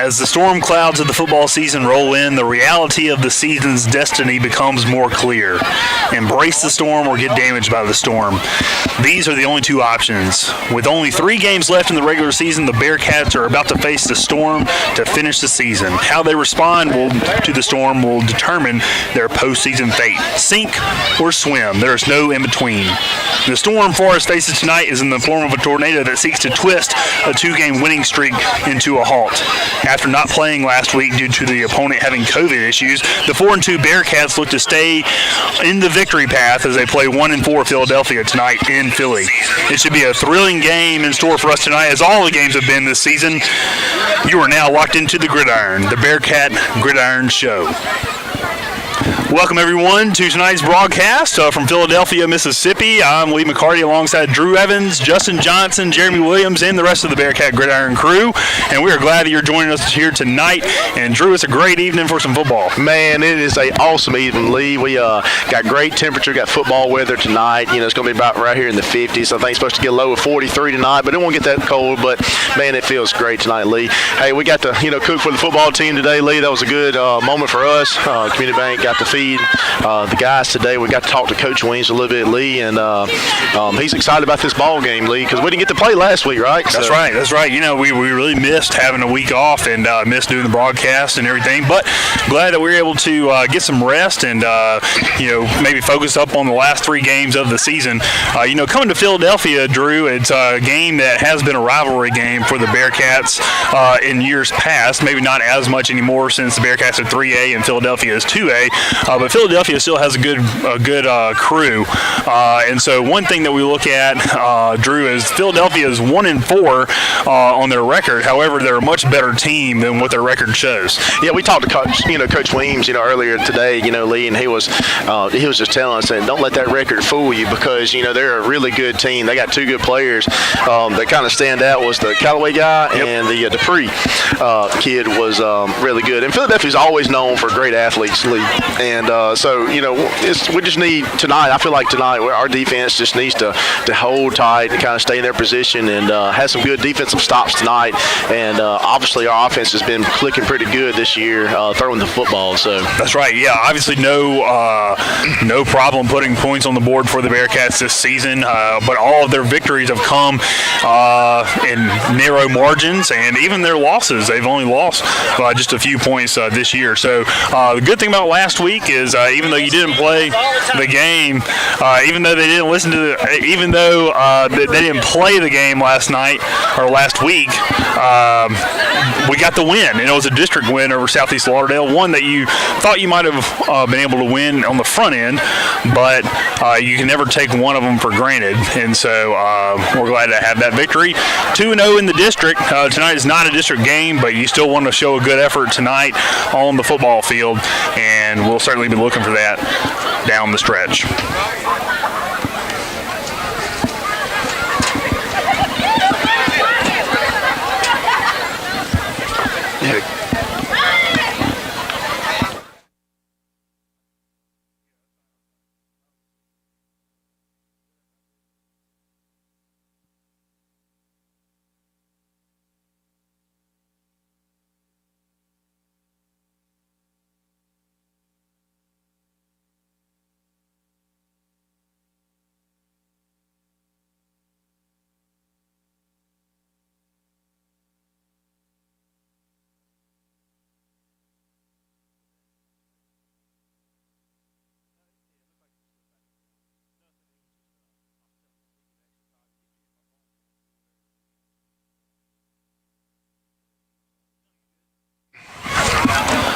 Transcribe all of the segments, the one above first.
As the storm clouds of the football season roll in, the reality of the season's destiny becomes more clear. Embrace the storm or get damaged by the storm. These are the only two options. With only 3 games left in the regular season, the Bearcats are about to face the storm to finish the season. How they respond to the storm will determine their postseason fate. Sink or swim. There is no in between. The storm Forest faces tonight is in the form of a tornado that seeks to twist a 2-game winning streak into a halt. After not playing last week due to the opponent having COVID issues, the 4-2 Bearcats look to stay in the victory path as they play 1-4 Philadelphia tonight in Philly. It should be a thrilling game in store for us tonight, as all the games have been this season. You are now locked into the Gridiron, the Bearcat Gridiron Show. Welcome, everyone, to tonight's broadcast from Philadelphia, Mississippi. I'm Lee McCarty alongside Drew Evans, Justin Johnson, Jeremy Williams, and the rest of the Bearcat Gridiron crew. And we are glad that you're joining us here tonight. And, Drew, it's a great evening for some football. Man, it is an awesome evening, Lee. We got great temperature, got football weather tonight. You know, it's going to be about right here in the 50s. I think it's supposed to get a low of 43 tonight, but it won't get that cold. But, man, it feels great tonight, Lee. Hey, we got to, cook for the football team today, Lee. That was a good moment for us. Community Bank got to feed the guys today. We got to talk to Coach Weems a little bit, Lee, and he's excited about this ball game, Lee, because we didn't get to play last week, right? That's right. That's right. We really missed having a week off and missed doing the broadcast and everything, but glad that we were able to get some rest and, maybe focus up on the last 3 games of the season. Coming to Philadelphia, Drew, it's a game that has been a rivalry game for the Bearcats in years past, maybe not as much anymore since the Bearcats are 3A and Philadelphia is 2A. But Philadelphia still has a good crew, and so one thing that we look at, Drew, is Philadelphia is 1-4 on their record. However, they're a much better team than what their record shows. Yeah, we talked to Coach Weems, earlier today, Lee, and he was just telling us that don't let that record fool you, because they're a really good team. They got 2 good players that kind of stand out. Was the Callaway guy and the Dupree kid was really good. And Philadelphia's always known for great athletes, Lee. And we just need tonight. I feel like tonight our defense just needs to hold tight and kind of stay in their position and have some good defensive stops tonight. And obviously our offense has been clicking pretty good this year, throwing the football. So that's right. Yeah, obviously no problem putting points on the board for the Bearcats this season. But all of their victories have come in narrow margins, and even their losses, they've only lost just a few points this year. So the good thing about last week is even though you didn't play the game, even though they didn't they didn't play the game last week, we got the win, and it was a district win over Southeast Lauderdale, one that you thought you might have been able to win on the front end, but you can never take one of them for granted, and so we're glad to have that victory. 2-0 in the district. Tonight is not a district game, but you still want to show a good effort tonight on the football field, and we'll certainly be looking for that down the stretch.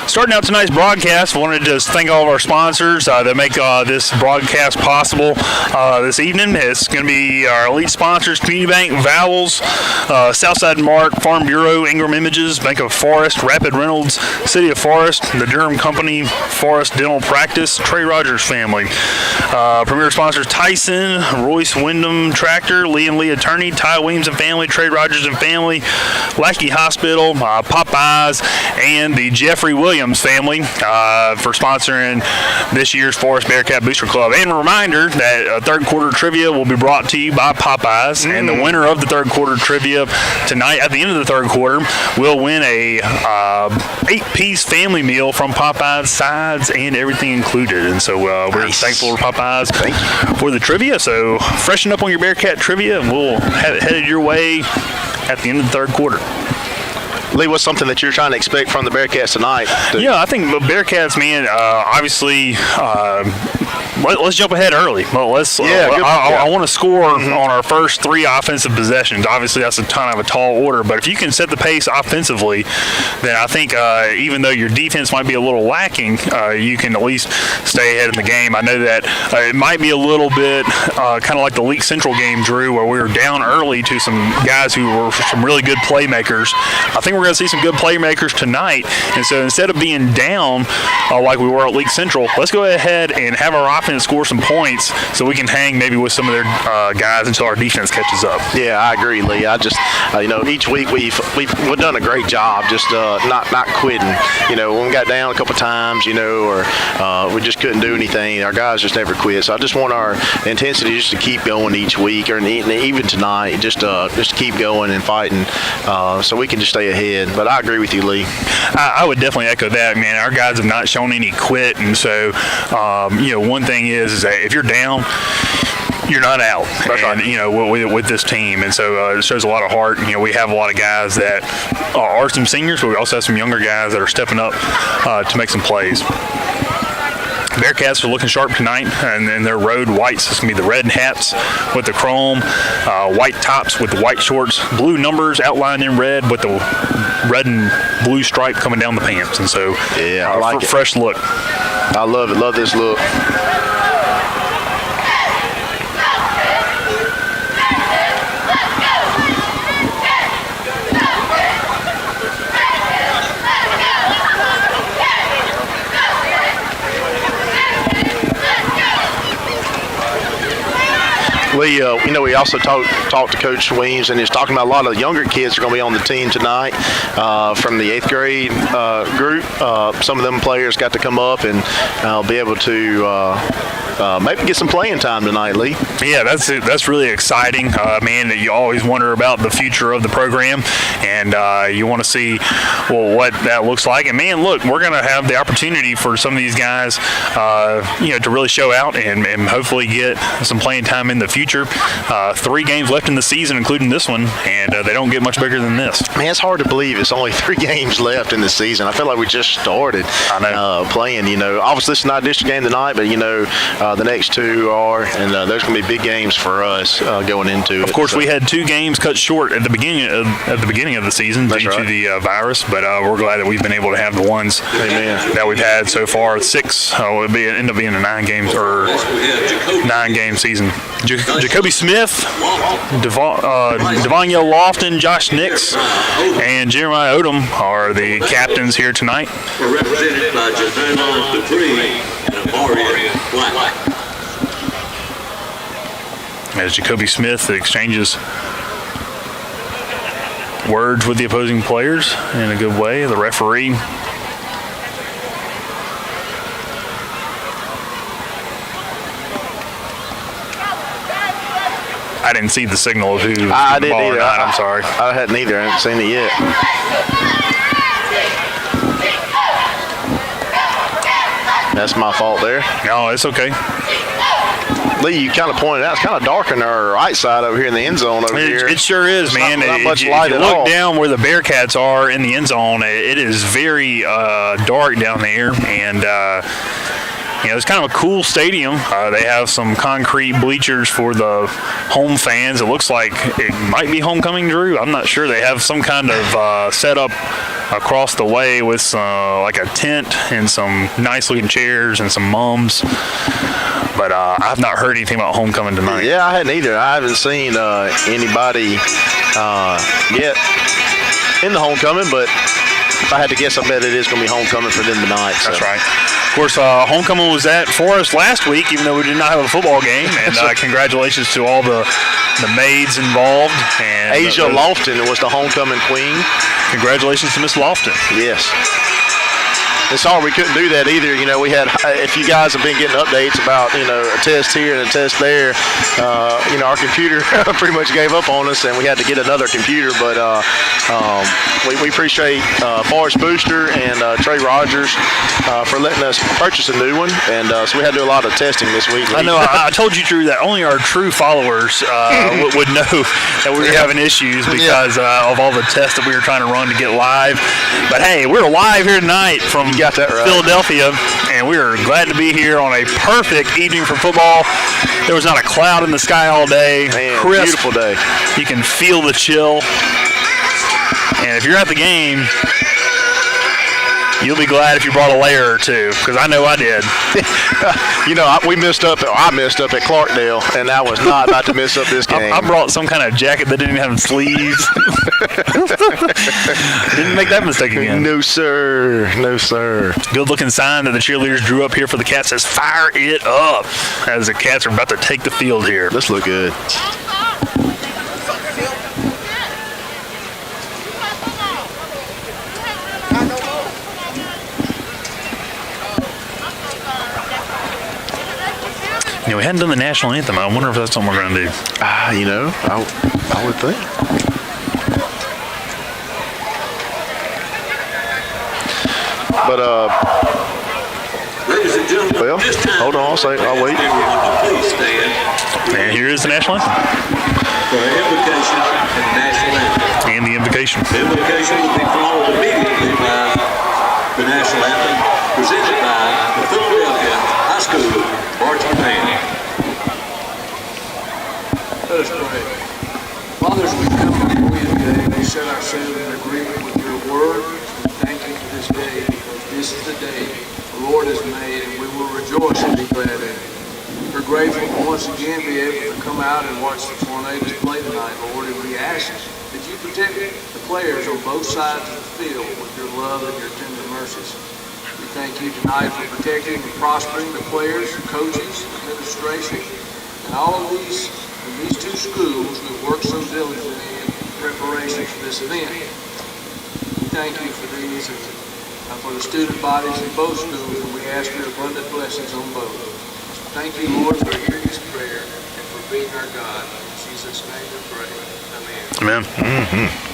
Starting out tonight's broadcast, I wanted to just thank all of our sponsors that make this broadcast possible this evening. It's going to be our elite sponsors: Community Bank, Vowels, Southside Mark, Farm Bureau, Ingram Images, Bank of Forest, Rapid Reynolds, City of Forest, the Durham Company, Forest Dental Practice, Trey Rogers Family. Premier sponsors: Tyson, Royce Wyndham Tractor, Lee and Lee Attorney, Ty Williams and Family, Trey Rogers and Family, Lackey Hospital, Popeyes, and the Jeffrey Williams Williams family for sponsoring this year's Forest Bearcat Booster Club. And a reminder that third quarter trivia will be brought to you by Popeyes. And the winner of the third quarter trivia tonight, at the end of the third quarter, will win a 8-piece family meal from Popeyes, sides and everything included. And so we're thankful to Popeyes for the trivia. So freshen up on your Bearcat trivia, and we'll have it headed your way at the end of the third quarter. Lee, what's something that you're trying to expect from the Bearcats tonight? Yeah, I think the Bearcats, man, obviously, let's jump ahead early. Well, I want to score on our first 3 offensive possessions. Obviously, that's a kind of a tall order, but if you can set the pace offensively, then I think even though your defense might be a little lacking, you can at least stay ahead in the game. I know that it might be a little bit kind of like the League Central game, Drew, where we were down early to some guys who were some really good playmakers. I think we're going to see some good playmakers tonight, and so instead of being down like we were at League Central, let's go ahead and have our offense score some points so we can hang maybe with some of their guys until our defense catches up. Yeah, I agree, Lee. I just, each week we've done a great job just not quitting. When we got down a couple times, or we just couldn't do anything, our guys just never quit. So I just want our intensity just to keep going each week, or even tonight, just keep going and fighting so we can just stay ahead. But I agree with you, Lee. I would definitely echo that, man. Our guys have not shown any quit, and so one thing is that if you're down, you're not out. That's and, right. with this team. And so it shows a lot of heart. We have a lot of guys that are some seniors, but we also have some younger guys that are stepping up to make some plays. Bearcats are looking sharp tonight, and then their road whites. It's going to be the red hats with the chrome, white tops with the white shorts, blue numbers outlined in red with the red and blue stripe coming down the pants. And so, yeah, I like it. Fresh look. I love it. Love this look. We also talked to Coach Weems, and he's talking about a lot of the younger kids are going to be on the team tonight from the 8th grade group. Some of them players got to come up and be able to maybe get some playing time tonight, Lee. Yeah, that's really exciting, man. You always wonder about the future of the program, and you want to see what that looks like. And man, look, we're going to have the opportunity for some of these guys, to really show out and hopefully get some playing time in the future. 3 games left in the season, including this one, and they don't get much bigger than this. Man, it's hard to believe it's only 3 games left in the season. I feel like we just started playing. Obviously this is not a district game tonight, but the next 2 are, and there's going to be big games for us going into it. Of course, we had 2 games cut short at the beginning of the season due to the virus, but we're glad that we've been able to have the ones that we've had so far. 6 will end up being a 9-game or 9-game season. Jacoby Smith, Devonye Lofton, Josh Nix, and Jeremiah Odom are the captains here tonight. Represented by Javon Dupree and Amari Black. As Jacoby Smith exchanges words with the opposing players in a good way. The referee I didn't see the signal of who was I the didn't ball or either. not. I'm sorry. I hadn't either. I haven't seen it yet. That's my fault there. No, it's okay. Lee, you kind of pointed out it's kind of dark on our right side over here in the end zone over here. It sure is, man. Not much if light you at look all. down where the Bearcats are in the end zone, it is very dark down there, and it's kind of a cool stadium. They have some concrete bleachers for the home fans. It looks like it might be homecoming, Drew. I'm not sure. They have some kind of setup across the way with like a tent and some nice-looking chairs and some mums. But I've not heard anything about homecoming tonight. Yeah, I hadn't either. I haven't seen anybody yet in the homecoming, but if I had to guess, I bet it is going to be homecoming for them tonight. So. That's right. Of course, homecoming was at Forest last week, even though we did not have a football game. And congratulations to all the maids involved. And Asia Lofton was the homecoming queen. Congratulations to Miss Lofton. Yes. And sorry we couldn't do that either. You know, we had, if you guys have been getting updates about, you know, a test here and a test there, you know, our computer pretty much gave up on us, and we had to get another computer. But we appreciate Forrest Booster and Trey Rogers for letting us purchase a new one. And so we had to do a lot of testing this week. I know. I told you, Drew, that only our true followers would know that we were having issues because of all the tests that we were trying to run to get live. But hey, we're live here tonight from Philadelphia, and we are glad to be here on a perfect evening for football. There was not a cloud in the sky all day. Man, crisp. beautiful day. You can feel the chill. And if you're at the game, you'll be glad if you brought a layer or two, because I know I did. You know, I missed up at Clarkdale, and I was not about to miss up this game. I brought some kind of jacket that didn't even have sleeves. Didn't make that mistake again. No, sir. No, sir. Good-looking sign that the cheerleaders drew up here for the Cats says, "Fire it up," as the Cats are about to take the field here. Let's look good. You know, we hadn't done the national anthem. I wonder if that's something we're going to do. You know, I would think. But Ladies and gentlemen, well, hold on, I'll wait. Please stand And here is the national anthem. for invocation and national anthem. And the invocation. The invocation will be followed immediately by the national anthem presented by the Philadelphia High School Marching Band. Let us pray. Fathers, we come before you today. We set ourselves in agreement with your word. We thank you for this day, because this is the day the Lord has made, and we will rejoice and be glad in it. We're grateful to once again be able to come out and watch the Tornadoes play tonight, Lord, and we ask that you protect the players on both sides of the field with your love and your tender mercies. We thank you tonight for protecting and prospering the players, coaches, administration, and all of these two schools who worked so diligently in preparation for this event. We thank you for these and for the student bodies in both schools, and we ask your abundant blessings on both. Thank you, Lord, for hearing this prayer and for being our God. In Jesus' name we pray. Amen. Amen. Mm-hmm.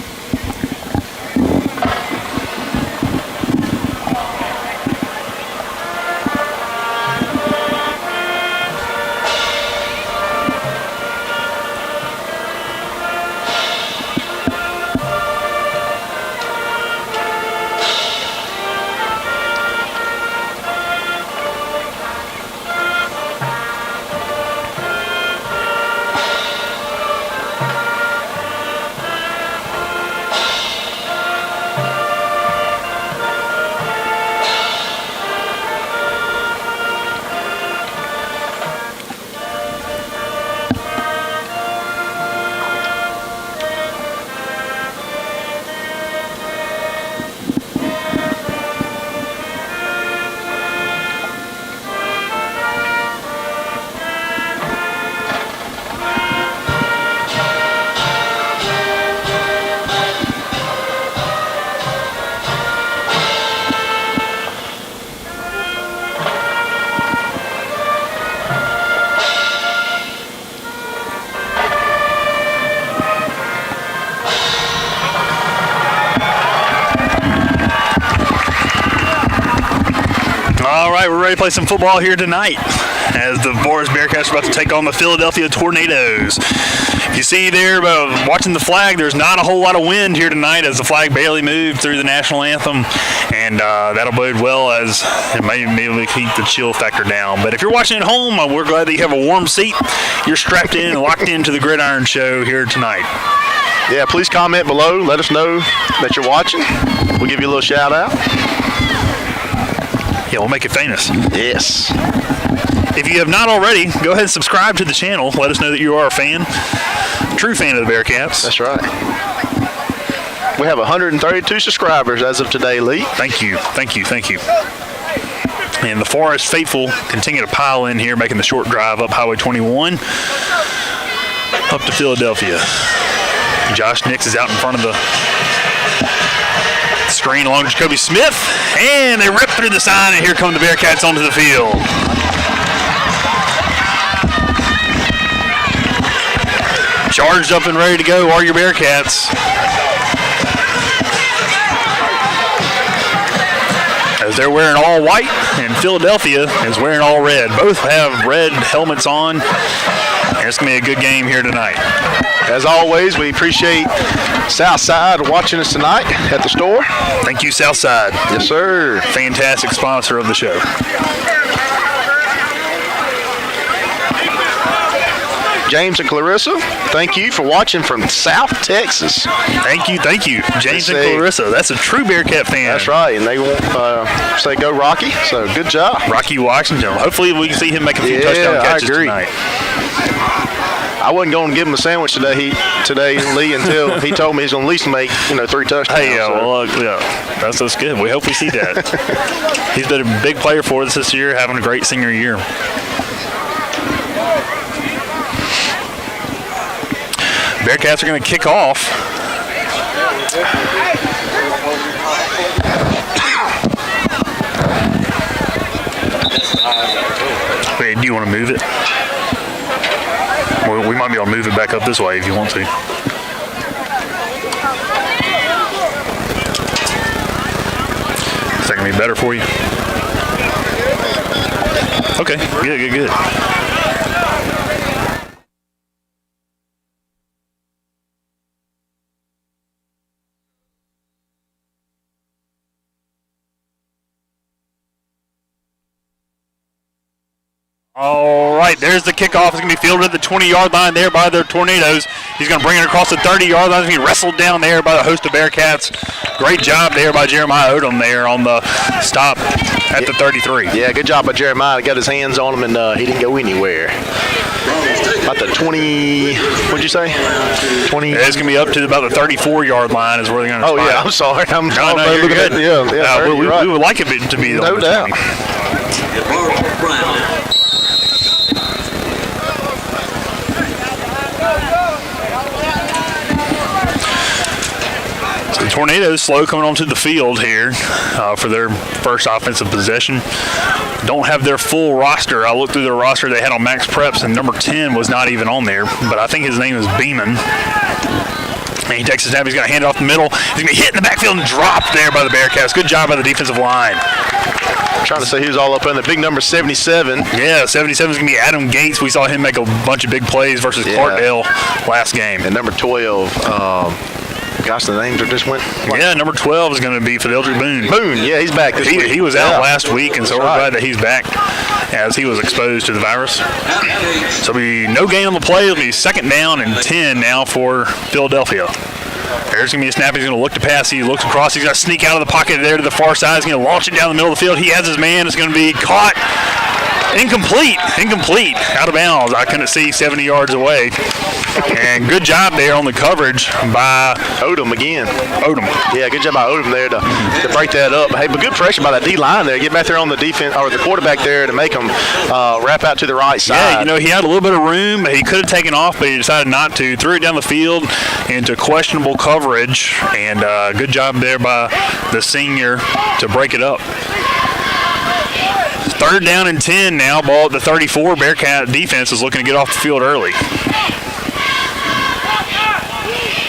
All right, we're ready to play some football here tonight as the Forest Bearcats are about to take on the Philadelphia Tornadoes. You see there, watching the flag, there's not a whole lot of wind here tonight as the flag barely moved through the national anthem, and that'll bode well as it may maybe keep the chill factor down. But if you're watching at home, we're glad that you have a warm seat. You're strapped in and locked into the Gridiron Show here tonight. Yeah, please comment below. Let us know that you're watching. We'll give you a little shout out. Yeah, we'll make it famous. Yes. If you have not already, go ahead and subscribe to the channel. Let us know that you are a fan, true fan of the Bearcats. That's right. We have 132 subscribers as of today, Lee. Thank you, thank you, thank you. And the Forest faithful continue to pile in here, making the short drive up Highway 21 up to Philadelphia. Josh Nix is out in front of the Screen along to Jacoby Smith, and they rip through the sign, and here come the Bearcats onto the field. Charged up and ready to go are your Bearcats. As they're wearing all white, and Philadelphia is wearing all red. Both have red helmets on, and it's going to be a good game here tonight. As always, we appreciate Southside watching us tonight at the store. Thank you, Southside. Yes, sir. Fantastic sponsor of the show. James and Clarissa, thank you for watching from South Texas. Thank you. James and Clarissa. That's a true Bearcat fan. That's right, and they won't say go Rocky, so good job. Rocky Washington. Hopefully we can see him make a few touchdown catches tonight. I wasn't going to give him a sandwich today, Lee, until he told me he's going to at least make 3 touchdowns. Hey, that's good. We hope we see that. He's been a big player for us this year, having a great senior year. Bearcats are going to kick off. Wait, do you want to move it? Well, we might be able to move it back up this way if you want to. Is that going to be better for you? Okay, good. All right, there's the kickoff. It's going to be fielded at the 20-yard line there by the Tornadoes. He's going to bring it across the 30-yard line. He's going to be wrestled down there by the host of Bearcats. Great job there by Jeremiah Odom there on the stop at the 33. Yeah, good job by Jeremiah. He got his hands on him, and he didn't go anywhere. About the 20, what'd you say? 20. Yeah, it's going to be up to about the 34-yard line is where they're going to spot. I'm sorry. No, you're good. We would like it to be no doubt. The Tornadoes slow coming onto the field here for their first offensive possession. Don't have their full roster. I looked through their roster they had on Max Preps, and number 10 was not even on there, but I think his name is Beeman. And he takes his snap. He's going to hand it off the middle. He's going to be hit in the backfield and dropped there by the Bearcats. Good job by the defensive line. Trying to say he was all up in the big number 77. Yeah, 77 is going to be Adam Gates. We saw him make a bunch of big plays versus Clarkdale last game. And number 12, gosh, the names are just went. Yeah, number 12 is going to be Fideldrick Boone. Boone, yeah, he's back this week. He was out last week, and so we're glad that he's back as he was exposed to the virus. So it'll be no gain on the play. It'll be 2nd down and 10 now for Philadelphia. There's going to be a snap. He's going to look to pass. He looks across. He's going to sneak out of the pocket there to the far side. He's going to launch it down the middle of the field. He has his man. It's going to be caught. Incomplete. Out of bounds. I couldn't see 70 yards away. And good job there on the coverage by Odom again. Yeah, good job by Odom there to break that up. Hey, but good pressure by that D-line there. Get back there on the defense, or the quarterback there to make him wrap out to the right side. Yeah, he had a little bit of room. He could have taken off, but he decided not to. Threw it down the field into questionable coverage. And good job there by the senior to break it up. 3rd down and 10 now. Ball at the 34. Bearcat defense is looking to get off the field early.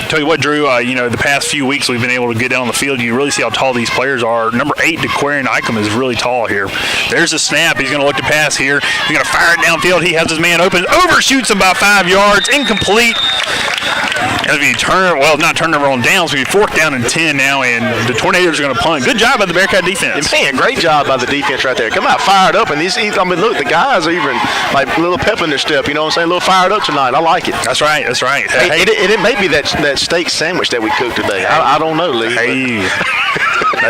Tell you what, Drew, the past few weeks we've been able to get down on the field. You really see how tall these players are. Number 8, DeQuarian Icom, is really tall here. There's a snap. He's going to look to pass here. He's going to fire it downfield. He has his man open. Overshoots him by 5 yards. Incomplete. It'll be not turnover on downs. It'll be 4th down and 10 now, and the Tornadoes are going to punt. Good job by the Bearcat defense. Man, great job by the defense right there. Come out fired up, and look, the guys are even like a little pep in their step. You know what I'm saying? A little fired up tonight. I like it. That's right. Hey, it may be that steak sandwich that we cooked today. I don't know, Lee. Hey,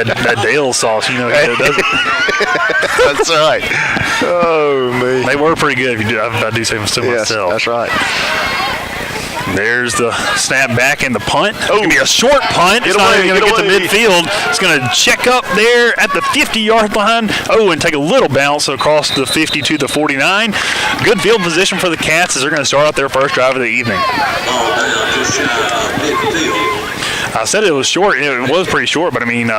that Dale sauce, does it. That's right. Oh, man. They were pretty good, I do say so myself. That's right. There's the snap back and the punt. It's going to be a short punt. It's not even going to get to midfield. It's going to check up there at the 50-yard line. And take a little bounce across the 50 to the 49. Good field position for the Cats as they're going to start out their first drive of the evening. I said it was short. It was pretty short, but I mean,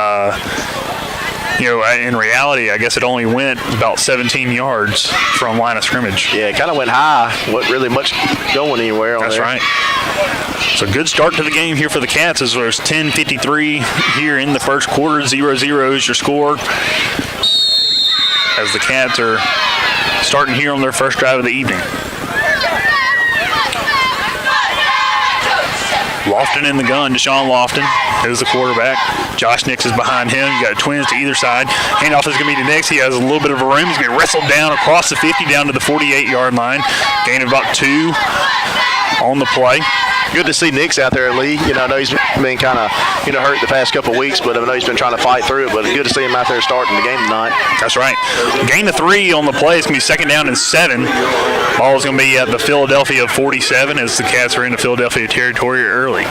in reality, I guess it only went about 17 yards from line of scrimmage. Yeah, it kind of went high. Wasn't really much going anywhere on That's there. right. So good start to the game here for the Cats as there's 10:53 here in the first quarter. 0-0 is your score as the Cats are starting here on their first drive of the evening. Lofton in the gun. Deshaun Lofton is the quarterback. Josh Nix is behind him. You got twins to either side. Handoff is going to be to Nix. He has a little bit of a room. He's going to wrestle down across the 50 down to the 48-yard line. Gain of about 2 on the play. Good to see Nix out there, Lee. I know he's been kind of, hurt the past couple of weeks, but I know he's been trying to fight through it. But good to see him out there starting the game tonight. That's right. Gain of 3 on the play. It's going to be second down and 7. Ball is going to be at the Philadelphia 47 as the Cats are into Philadelphia territory early.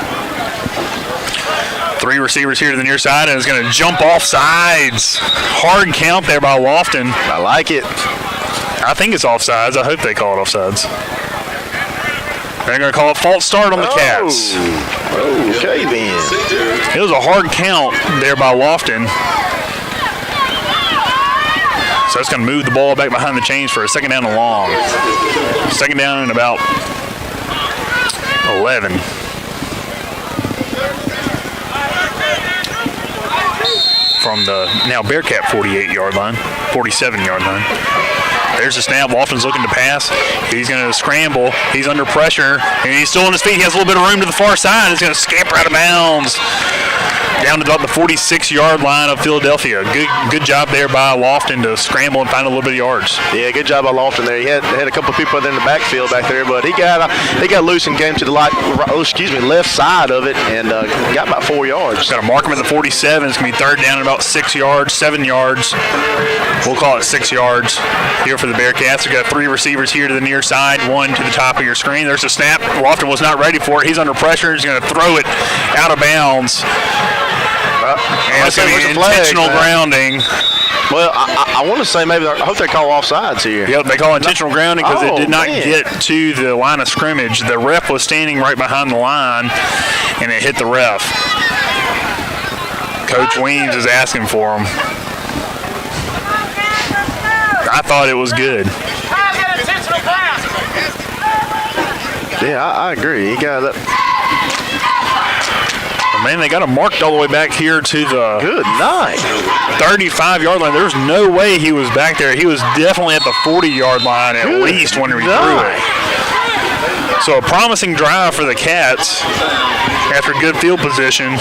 3 receivers here to the near side, and it's going to jump off sides. Hard count there by Lofton. I like it. I think it's offsides. I hope they call it offsides. They're going to call it false start on the Cats. Okay, then. It was a hard count there by Lofton. So it's going to move the ball back behind the chains for a second down and long. Second down and about 11. From the now Bearcat 48-yard line, 47-yard line. There's the snap. Lofton's looking to pass. He's going to scramble. He's under pressure, and he's still on his feet. He has a little bit of room to the far side. He's going to scamper out of bounds down to about the 46-yard line of Philadelphia. Good job there by Lofton to scramble and find a little bit of yards. Yeah, good job by Lofton there. He had a couple of people in the backfield back there, but he got loose and came to the left side of it and got about 4 yards. Got to mark him at the 47. It's going to be third down at about 6 yards, 7 yards. We'll call it 6 yards here for the Bearcats. We've got 3 receivers here to the near side, 1 to the top of your screen. There's a snap. Lofton was not ready for it. He's under pressure. He's going to throw it out of bounds. And it's going to be intentional grounding. Well, I want to say maybe I hope they call offsides here. Yep, they call intentional grounding because it did not get to the line of scrimmage. The ref was standing right behind the line, and it hit the ref. Coach Weems is asking for him. I thought it was good. Yeah, I agree. He got that. Man, they got him marked all the way back here to the 35-yard line. There's no way he was back there. He was definitely at the 40-yard line at least when he threw it. So a promising drive for the Cats after good field position.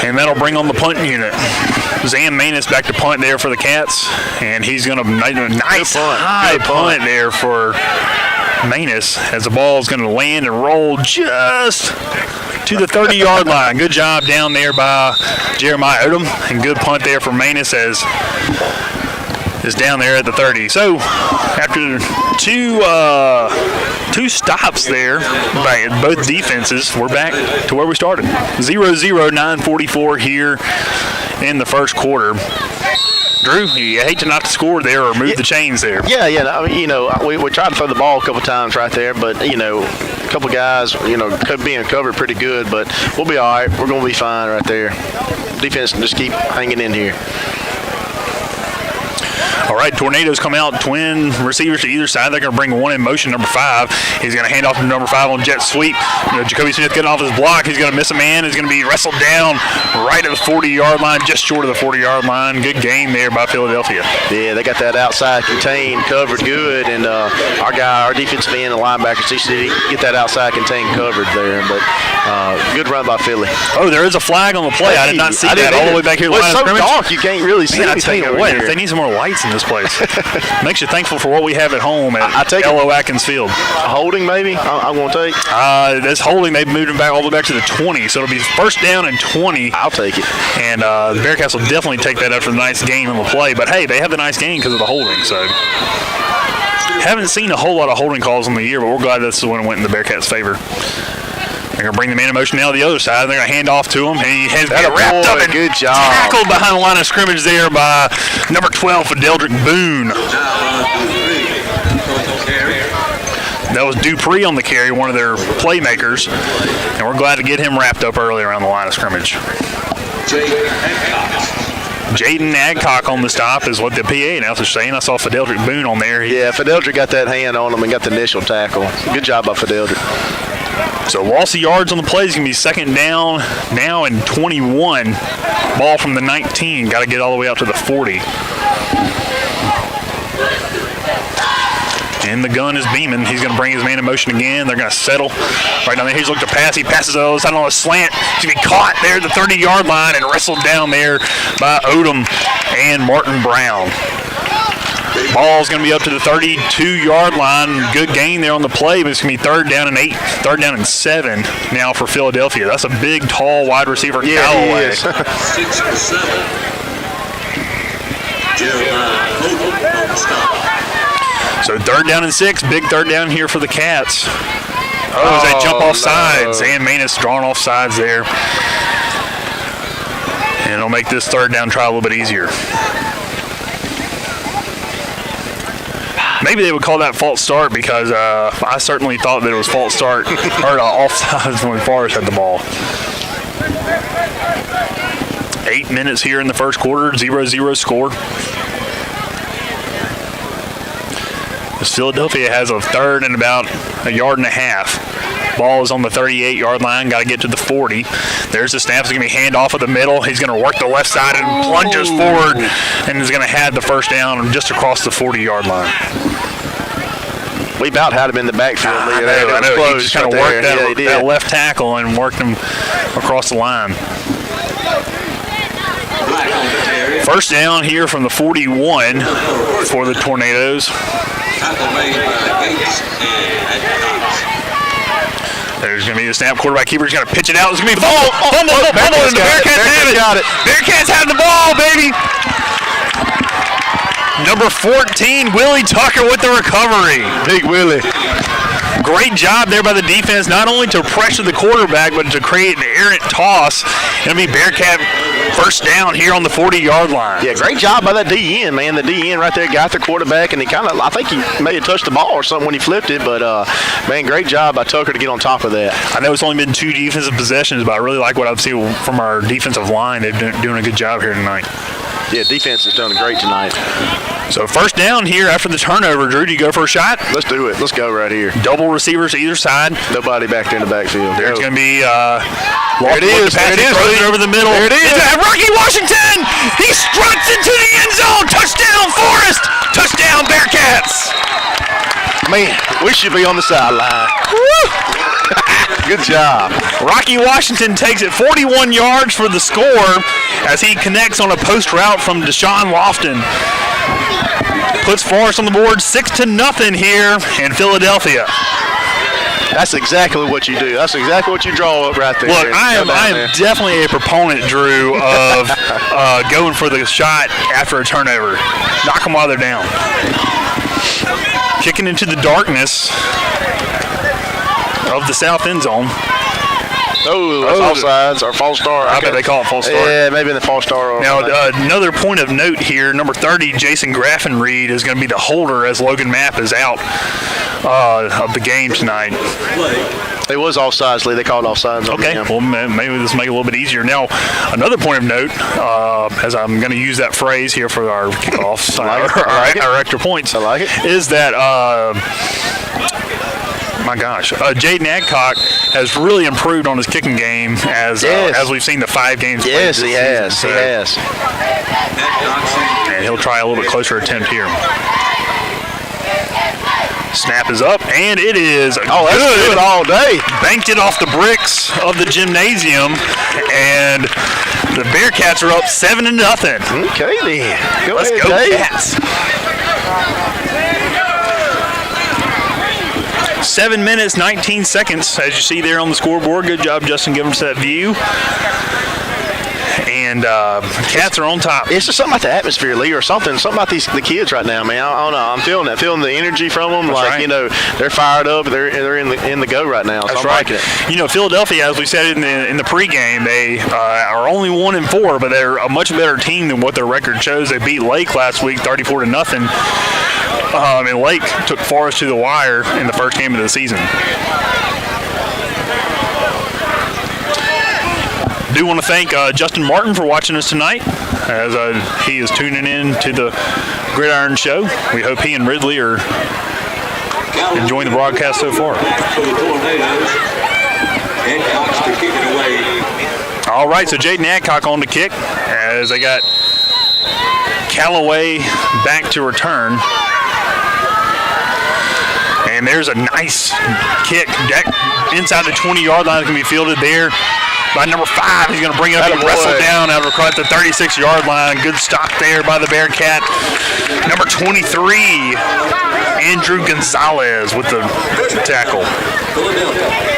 And that'll bring on the punt unit. Zan Manus back to punt there for the Cats, and he's going to nice high punt there for Manus as the ball is going to land and roll just to the 30-yard line. Good job down there by Jeremiah Odom, and good punt there for Manus as is down there at the 30. So after two stops there by both defenses, we're back to where we started. 0-0, 9:44 here in the first quarter. Drew, you hate to not score there or move the chains there. Yeah. I mean, we tried to throw the ball a couple times right there, but a couple guys, being covered pretty good, but we'll be all right. We're going to be fine right there. Defense can just keep hanging in here. All right, Tornadoes come out, twin receivers to either side. They're going to bring one in motion, number 5. He's going to hand off to number 5 on jet sweep. Jacoby Smith getting off his block. He's going to miss a man. He's going to be wrestled down right at the 40-yard line, just short of the 40-yard line. Good game there by Philadelphia. Yeah, they got that outside contained covered good, and our defensive end and linebackers, he get that outside contained covered there. But good run by Philly. Oh, there is a flag on the play. I did not see that all the way back here. Well, it's so dark you can't really see anything over here. If they need some more lights in this place. Makes you thankful for what we have at home at L.O. Atkins Field. Holding, maybe? I'm going to take. That's holding. They've moved him back all the way back to the 20, so it'll be first down and 20. I'll take it. And the Bearcats will definitely take that after the nice game on the play. But, hey, they have the nice game because of the holding. So, haven't seen a whole lot of holding calls in the year, but we're glad this is when it went in the Bearcats' favor. They're going to bring the man in motion now to the other side. They're going to hand off to him. And he has been wrapped up and good job. Tackled behind the line of scrimmage there by number 12 for Deldrick Boone. carry. That was Dupree on the carry, one of their playmakers, and we're glad to get him wrapped up early around the line of scrimmage. Jaden Adcock on the stop is what the PA announcer's saying. I saw Fideldrick Boone on there. Yeah, Fideldrick got that hand on him and got the initial tackle. Good job by Fideldrick. So loss of yards on the play is going to be second down now and 21. Ball from the 19. Got to get all the way out to the 40. And the gun is beaming. He's going to bring his man in motion again. They're going to settle right down there. He's looking to pass. He passes the other side on a slant. He's going to be caught there at the 30-yard line and wrestled down there by Odom and Martin Brown. Ball's going to be up to the 32-yard line. Good gain there on the play, but it's going to be third down and 7 now for Philadelphia. That's a big, tall wide receiver, Callaway. 6 for 7. Jeremiah Odom on the stop. So third down and 6, big third down here for the Cats. Oh, they jump off sides. And Manus drawn off sides there. And it'll make this third down try a little bit easier. Maybe they would call that false start because I certainly thought that it was false start or offsides when Forrest had the ball. 8 minutes here in the first quarter, 0-0 score. As Philadelphia has a third and about a yard and a half. Ball is on the 38-yard line. Got to get to the 40. There's the snap. It's going to be hand off of the middle. He's going to work the left side and plunges forward and is going to have the first down just across the 40-yard line. We about had him in the backfield. I know. He just kind of worked that left tackle and worked him across the line. First down here from the 41 for the Tornadoes. There's going to be the snap. Quarterback keeper's going to pitch it out. It's going to be fumble, and the Bearcats have it. Bearcats have the ball, baby. Number 14, Willie Tucker with the recovery. Big Willie. Great job there by the defense, not only to pressure the quarterback, but to create an errant toss. It'll be Bearcat first down here on the 40-yard line. Yeah, great job by that DN, man. The DN right there got the quarterback, and he I think he may have touched the ball or something when he flipped it, but, man, great job by Tucker to get on top of that. I know it's only been 2 defensive possessions, but I really like what I've seen from our defensive line. They're doing a good job here tonight. Yeah, defense is doing great tonight. So first down here after the turnover. Drew, do you go for a shot? Let's do it. Let's go right here. Double receivers either side. Nobody back there in the backfield. There's going to be there it is. Throws it over the middle. There it is. Rocky Washington. He struts into the end zone. Touchdown, Forrest. Touchdown, Bearcats. Man, we should be on the sideline. Good job. Rocky Washington takes it 41 yards for the score as he connects on a post route from Deshaun Lofton. Puts Forrest on the board 6-0 here in Philadelphia. That's exactly what you do. That's exactly what you draw up right there. Look, I am definitely a proponent, Drew, of going for the shot after a turnover. Knock them while they're down. Kicking into the darkness of the south end zone. That's offsides or false start. I bet they call it false start. Yeah, maybe in the false start. Now, another point of note here, number 30, Jason Graffenreid, is going to be the holder as Logan Mapp is out of the game tonight. It was offsides, Lee. They called offsides. Okay, well, maybe this will make it a little bit easier. Now, another point of note, as I'm going to use that phrase here for our kickoffs, our extra points, I like it. Is that my gosh, Jaden Adcock has really improved on his kicking game as we've seen the 5 games. Yes, he has. He has. And he'll try a little bit closer attempt here. Snap is up, and it is that's good all day. Banked it off the bricks of the gymnasium, and the Bearcats are up 7-0. Okay, then. Let's go, Cats. 7 minutes, 19 seconds, as you see there on the scoreboard. Good job, Justin, giving us that view. And Cats are on top. It's just something about the atmosphere, Lee, or something about the kids right now, man. I don't know. I'm feeling that, feeling the energy from them. That's right. You know, they're fired up. They're in the go right now. So That's I'm right. liking it. You know, Philadelphia, as we said in the pregame, they are only 1-4, but they're a much better team than what their record shows. They beat Lake last week, 34-0. And Lake took Forest to the wire in the first game of the season. Do want to thank Justin Martin for watching us tonight, as he is tuning in to the Gridiron Show. We hope he and Ridley are enjoying the broadcast so far. For the Tornadoes, Adcox to kick it away. All right, so Jaden Adcock on the kick, as they got Callaway back to return. And there's a nice kick inside the 20-yard line. That can be fielded there by number 5. He's going to bring it up and wrestle down out across the 36-yard line. Good stop there by the Bearcat. Number 23, Andrew Gonzalez with the tackle. Philadelphia.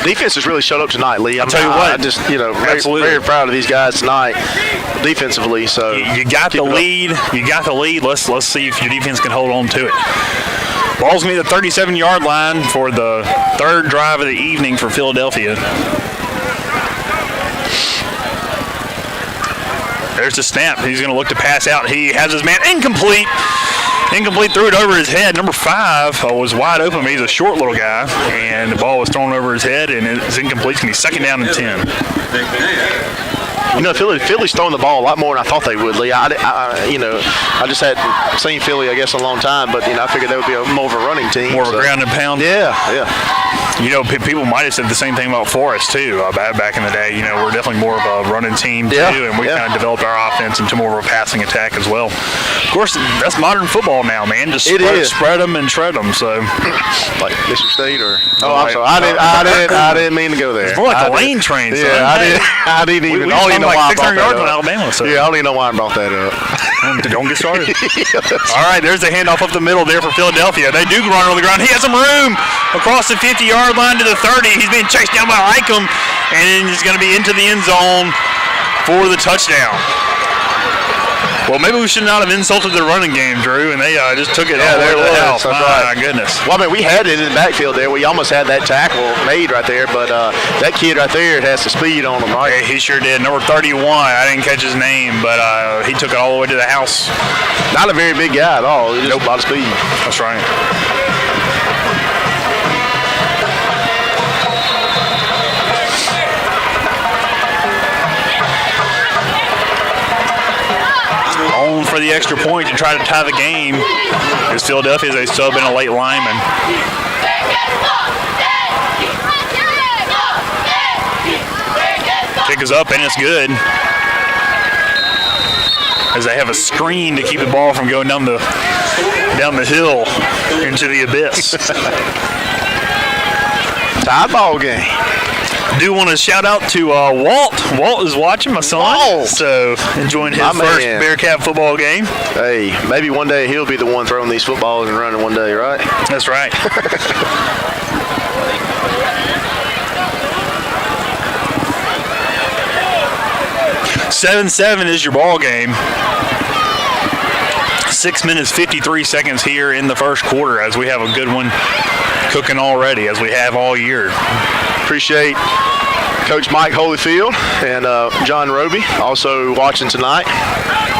Defense has really showed up tonight, Lee. I'll tell you what. I just, very, very proud of these guys tonight defensively. So you got the lead. You got the lead. Let's see if your defense can hold on to it. Ball's going to be the 37-yard line for the third drive of the evening for Philadelphia. There's the snap. He's going to look to pass out. He has his man incomplete. Incomplete, threw it over his head. Number 5 was wide open. He's a short little guy, and the ball was thrown over his head, and it's incomplete. It's going to be second down and 10. You know, Philly's throwing the ball a lot more than I thought they would, Lee. I just hadn't seen Philly, I guess, in a long time, but, I figured they would be more of a running team. More of a ground and pound? Yeah. You know, people might have said the same thing about Forest, too, back in the day. You know, we're definitely more of a running team, too, and we kind of developed our offense into more of a passing attack as well. Of course, that's modern football now, man. Just spread them and shred them. So, like Michigan State or I'm sorry, I didn't mean to go there. It's more like a lane train. Son. Yeah, I didn't even. We I don't even know like why 600 yards in Alabama. So. Yeah, I don't even know why I brought that up. Don't get started. All right, there's the handoff up the middle there for Philadelphia. They do run on the ground. He has some room across the 50-yard line to the 30. He's being chased down by Ickham, and he's going to be into the end zone for the touchdown. Well, maybe we should not have insulted their running game, Drew, and they just took it all the way to the house. My goodness. Well, I mean, we had it in the backfield there. We almost had that tackle made right there, but that kid right there has the speed on him, right? Yeah, he sure did. Number 31, I didn't catch his name, but he took it all the way to the house. Not a very big guy at all. Just a lot of speed. That's right. On for the extra point to try to tie the game is Philadelphia as they sub in a late lineman. Kick is up and it's good. As they have a screen to keep the ball from going down the hill into the abyss. Tie ball game. Do want to shout out to Walt. Walt is watching, my son. Walt. So enjoying his first Bearcat football game. Hey, maybe one day he'll be the one throwing these footballs and running one day, right? That's right. 7-7 is your ball game. 6 minutes, 53 seconds here in the first quarter as we have a good one cooking already, as we have all year. Appreciate Coach Mike Holyfield and John Roby also watching tonight,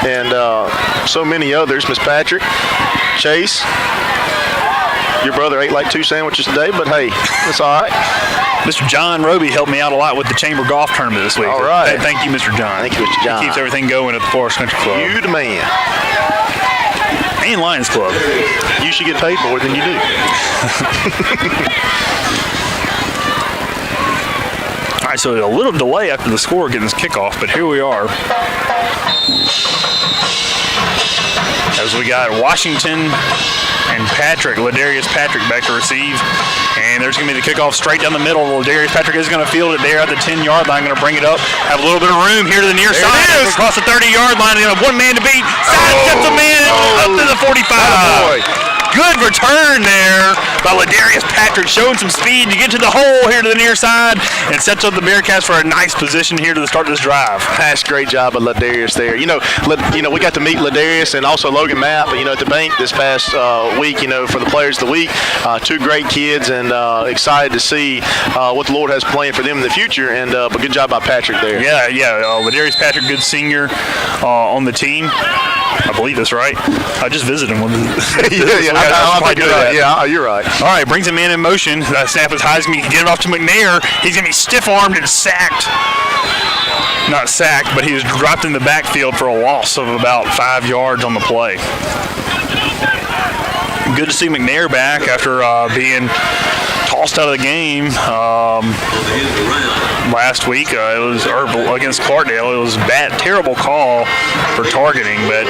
and so many others. Miss Patrick, Chase, your brother ate like 2 sandwiches today, but hey, it's all right. Mr. John Roby helped me out a lot with the Chamber Golf Tournament this week. All right. Thank you, Mr. John. Thank you, Mr. John. He keeps everything going at the Forest Country Club. You the man. And Lions Club. You should get paid more than you do. All right, right, so a little delay after the score getting this kickoff, but here we are. As we got Washington and Ladarius Patrick back to receive. And there's going to be the kickoff straight down the middle. Ladarius Patrick is going to field it there at the 10-yard line. Going to bring it up. Have a little bit of room here to the near side. Across the 30-yard line. Going to have one man to beat. Sidesteps a man up to the 45. Good return there by Ladarius Patrick, showing some speed to get to the hole here to the near side and sets up the Bearcats for a nice position here to the start of this drive. That's a great job of Ladarius there. We got to meet Ladarius and also Logan Mapp, at the bank this past week, for the Players of the Week. Two great kids, and excited to see what the Lord has planned for them in the future. And but good job by Patrick there. Yeah. Ladarius Patrick, good senior on the team. I believe that's right. I just visited him. I think you're right. Yeah, you're right. All right, brings a man in motion. That snap is high as he can get it off to McNair. He's going to be stiff-armed and sacked. Not sacked, but he was dropped in the backfield for a loss of about 5 yards on the play. Good to see McNair back after being tossed out of the game last week. It was against Clarkdale. It was a terrible call for targeting, but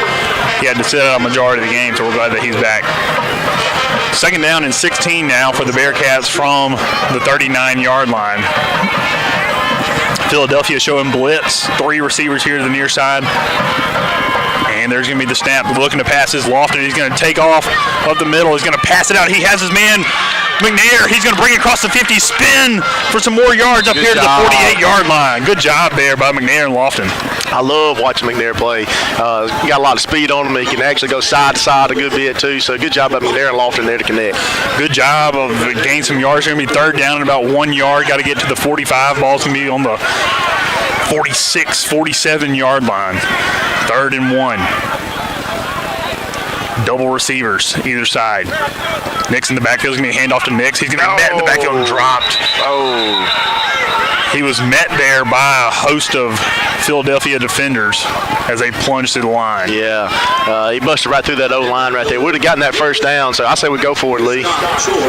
he had to sit out a majority of the game, so we're glad that he's back. Second down and 16 now for the Bearcats from the 39-yard line. Philadelphia showing blitz. 3 receivers here to the near side. And there's going to be the snap. Looking to pass his Lofton. He's going to take off up the middle. He's going to pass it out. He has his man, McNair. He's going to bring it across the 50, spin for some more yards up here to the 48-yard line. Good job there by McNair and Lofton. I love watching McNair play. He got a lot of speed on him. He can actually go side to side a good bit, too. So good job by McNair and Lofton there to connect. Good job of gaining some yards. It's going to be third down and about 1 yard. Got to get to the 45. Ball's going to be on the 46, 47-yard line. 3rd and 1. Double receivers either side. Nix in the backfield is going to be a handoff to Nix. He's going to be met in the backfield and dropped. He was met there by a host of Philadelphia defenders as they plunged through the line. Yeah, he busted right through that O-line right there. Would have gotten that first down, so I say we go for it, Lee.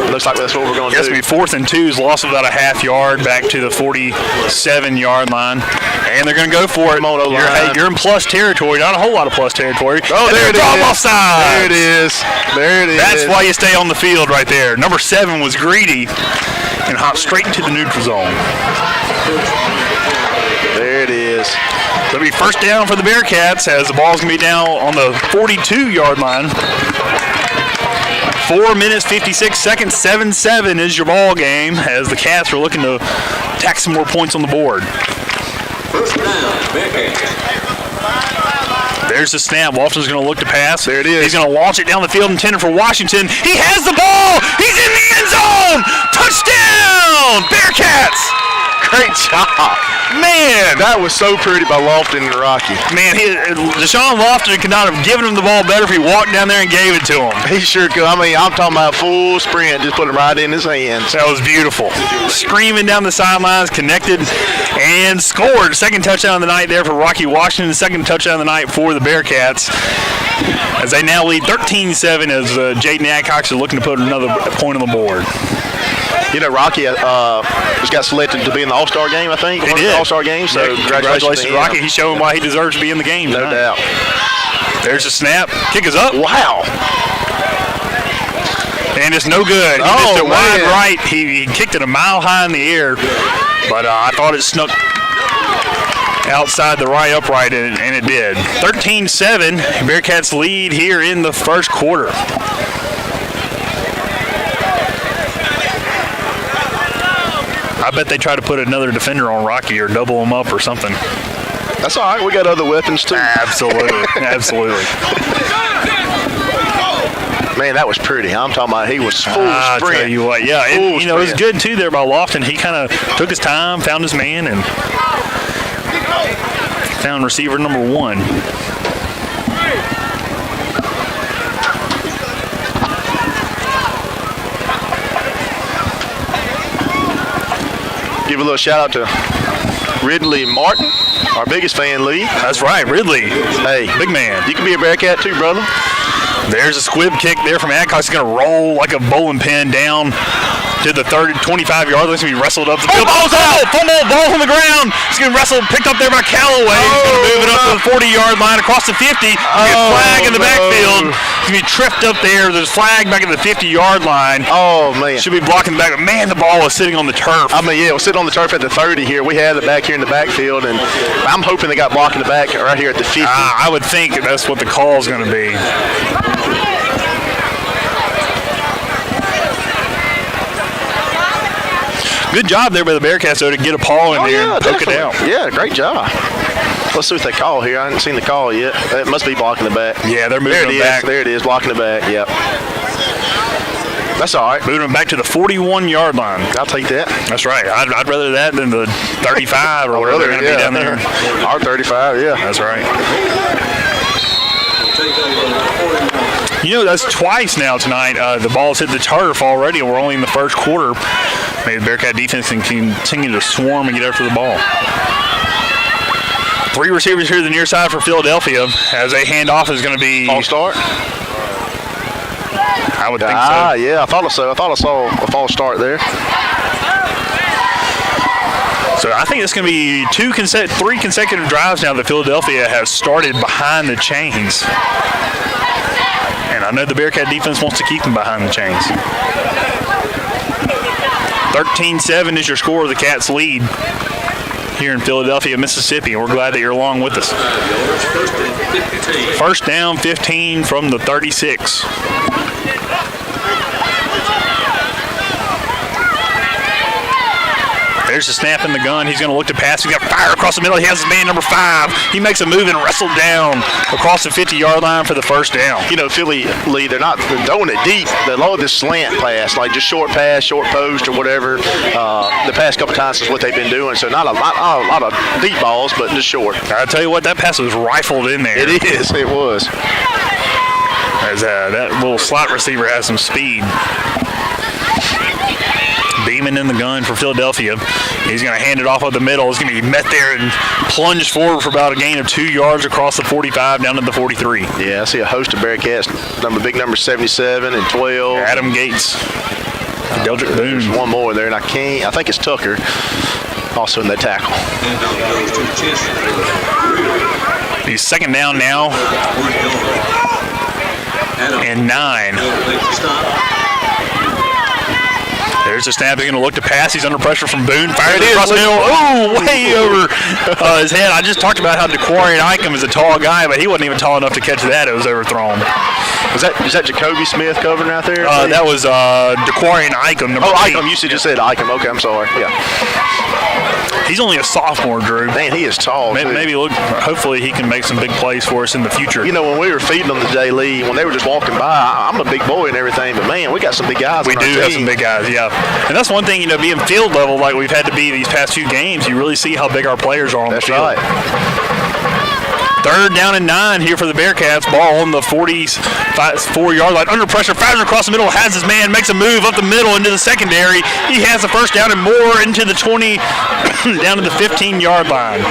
Looks like that's what we're going to do. It's going to be 4th and 2. Loss of about a half yard back to the 47-yard line. And they're going to go for it. You're in plus territory. Not a whole lot of plus territory. Oh, there it is. Offside. There it is. There it is. That's why you stay on the field right there. Number 7 was greedy and hopped straight into the neutral zone. There it is. It'll be first down for the Bearcats as the ball's going to be down on the 42-yard line. 4 minutes, 56 seconds, 7-7 is your ball game as the Cats are looking to tack some more points on the board. First down, Bearcats. There's the snap. Lofton's going to look to pass. There it is. He's going to launch it down the field, intended for Washington. He has the ball. He's in the end zone. Touchdown, Bearcats. Great job. Man. That was so pretty by Lofton and Rocky. Man, Deshaun Lofton could not have given him the ball better if he walked down there and gave it to him. He sure could. I mean, I'm talking about full sprint. Just put him right in his hands. That was beautiful. Screaming down the sidelines, connected, and scored. Second touchdown of the night there for Rocky Washington. Second touchdown of the night for the Bearcats. As they now lead 13-7 as Jaden Adcox is looking to put another point on the board. Rocky just got selected to be in the All-Star game, I think. He did. All-Star game, so congratulations to Rocky. He's showing why he deserves to be in the game tonight. No doubt. There's the snap. Kick is up. Wow. And it's no good. He missed it wide right. He kicked it a mile high in the air, but I thought it snuck outside the right upright, and it did. 13-7. Bearcats lead here in the first quarter. I bet they try to put another defender on Rocky or double him up or something. That's all right. We got other weapons, too. Absolutely. Absolutely. Man, that was pretty. I'm talking about he was full sprint. I'll tell you what, yeah. It was good, too, there by Lofton. He kind of took his time, found his man, and found receiver number 1. Give a little shout out to Ridley Martin, our biggest fan, Lee. That's right, Ridley. Hey, big man. You can be a Bearcat too, brother. There's a squib kick there from Adcock. He's going to roll like a bowling pin down to the 25-yard line. He's going to be wrestled up the field. Ball's on the ground. He's going to wrestle, picked up there by Callaway. He's going to move it up to the 40-yard line across the 50. He's going to get flag in the backfield. He's going to be tripped up there. There's a flag back at the 50-yard line. Oh, man. Should be blocking the back. But, man, the ball was sitting on the turf. I mean, yeah, it was sitting on the turf at the 30 here. We had it back here in the backfield, and I'm hoping they got blocked in the back right here at the 50. I would think that's what the call is going to be. Good job there by the Bearcats, though, to get a paw in there and poke it out. Yeah, great job. Let's see what they call here. I haven't seen the call yet. It must be blocking the back. Yeah, they're moving it back. There it is, blocking the back. Yep. That's all right. Moving them back to the 41-yard line. I'll take that. That's right. I'd rather that than the 35 or whatever they're going to be down there. Our 35, yeah. That's right. You know, that's twice now tonight. The ball's hit the turf already, and we're only in the first quarter. Maybe the Bearcat defense can continue to swarm and get after the ball. 3 receivers here to the near side for Philadelphia. As a handoff is going to be... False start? I would think so. Yeah, I thought so. I thought I saw a false start there. So I think it's going to be 3 consecutive drives now that Philadelphia has started behind the chains. And I know the Bearcat defense wants to keep them behind the chains. 13-7 is your score. The Cats lead here in Philadelphia, Mississippi, and we're glad that you're along with us. First down, 15 from the 36. There's the snap in the gun. He's going to look to pass. He's got fire across the middle. He has his man number 5. He makes a move and wrestled down across the 50-yard line for the first down. You know, Philly, Lee, they're throwing it deep. They load this slant pass, like just short pass, short post, or whatever. The past couple times is what they've been doing. So not a lot of deep balls, but just short. I'll tell you what, that pass was rifled in there. It is. It was. As that little slot receiver has some speed. Beeman in the gun for Philadelphia. He's going to hand it off of the middle. He's going to be met there and plunged forward for about a gain of 2 yards across the 45 down to the 43. Yeah, I see a host of Bearcats. Big number 77 and 12. Adam Gates. Deldrick Boone. There's one more there, and I think it's Tucker also in that tackle. He's second down now. And 9. There's a snap. He's going to look to pass. He's under pressure from Boone. Fires it across the middle. Oh, way over his head. I just talked about how DeQuarian Icahn is a tall guy, but he wasn't even tall enough to catch that. It was overthrown. Is that Jacoby Smith covering out there? That was DeQuarian Icahn. Icahn. You just said Icahn. Okay, I'm sorry. Yeah. He's only a sophomore, Drew. Man, he is tall. Maybe look. Hopefully, he can make some big plays for us in the future. You know, when we were feeding them today, Lee, when they were just walking by, I'm a big boy and everything, but man, we got some big guys. We do have some big guys, yeah. And that's one thing, being field level like we've had to be these past few games, you really see how big our players are on the field. That's right. Third down and 9 here for the Bearcats. Ball on the 44-yard line. Under pressure, fires across the middle, has his man, makes a move up the middle into the secondary. He has the first down and more into the 20, down to the 15-yard line.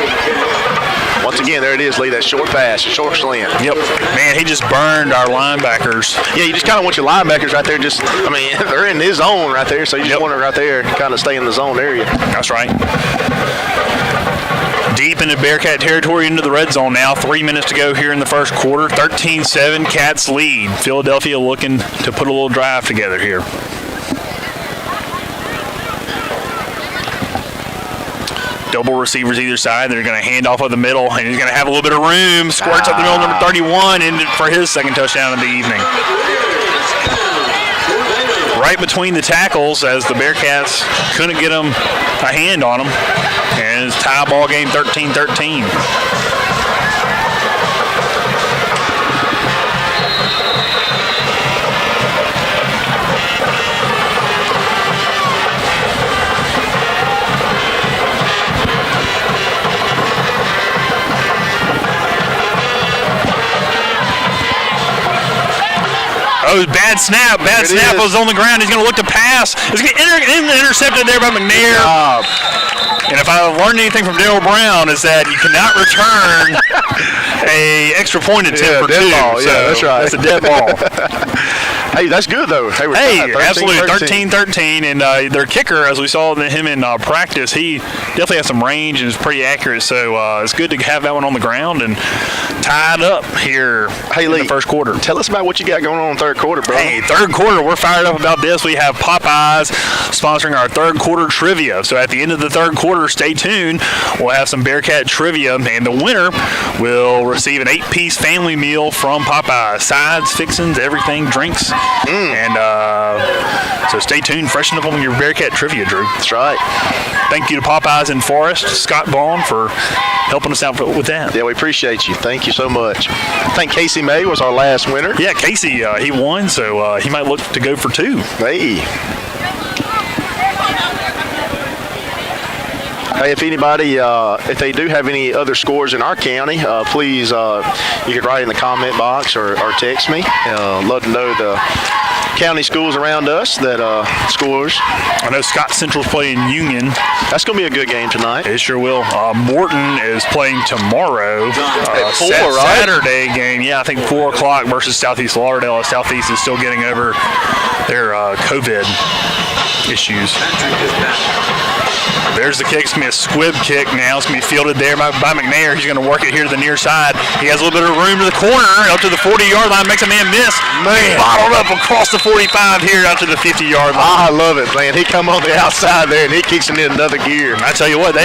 Once again, there it is, Lee, that short pass, short slant. Yep. Man, he just burned our linebackers. Yeah, you just kind of want your linebackers right there. They're in his zone right there, so you just want to right there kind of stay in the zone area. That's right. Deep into Bearcat territory into the red zone now. 3 minutes to go here in the first quarter. 13-7, Cats lead. Philadelphia looking to put a little drive together here. Double receivers either side. They're going to hand off of the middle, and he's going to have a little bit of room. Squirts up the middle, number 31, in for his second touchdown of the evening. Right between the tackles as the Bearcats couldn't get a hand on them. And it's tie ball game 13-13. Oh, bad snap. Bad snap was on the ground. He's going to look to pass. It's going to intercepted there by McNair. And if I learned anything from Daryl Brown is that you cannot return a extra point attempt for two. Ball. So yeah, that's right. That's a dead ball. Hey, that's good though. Hey, absolutely, 13-13, and their kicker, as we saw him in practice, he definitely has some range and is pretty accurate. So it's good to have that one on the ground and tied up here in the first quarter. Tell us about what you got going on in third quarter, bro. Hey, third quarter, we're fired up about this. We have Popeyes sponsoring our third quarter trivia. So at the end of the third quarter, stay tuned. We'll have some Bearcat trivia, and the winner will receive an 8-piece family meal from Popeyes. Sides, fixings, everything, drinks. And so stay tuned. Freshen up on your Bearcat trivia, Drew. That's right. Thank you to Popeyes in Forest, Scott Vaughn, for helping us out with that. Yeah, we appreciate you. Thank you so much. I think Casey May was our last winner. Yeah, Casey, he won, so he might look to go for 2. Hey, if anybody, if they do have any other scores in our county, please, you can write in the comment box or text me. Love to know the county schools around us that scores. I know Scott Central's playing Union. That's going to be a good game tonight. It sure will. Morton is playing tomorrow. At 4, right? Saturday game. Yeah, I think 4 o'clock versus Southeast Lauderdale. Southeast is still getting over their COVID issues. There's the kick. It's going to be a squib kick now. It's going to be fielded there by McNair. He's going to work it here to the near side. He has a little bit of room to the corner, up to the 40-yard line. Makes a man miss. Bottled up across the 45 here out to the 50-yard line. I love it, man. He come on the outside there, and he kicks it in another gear. I tell you what, they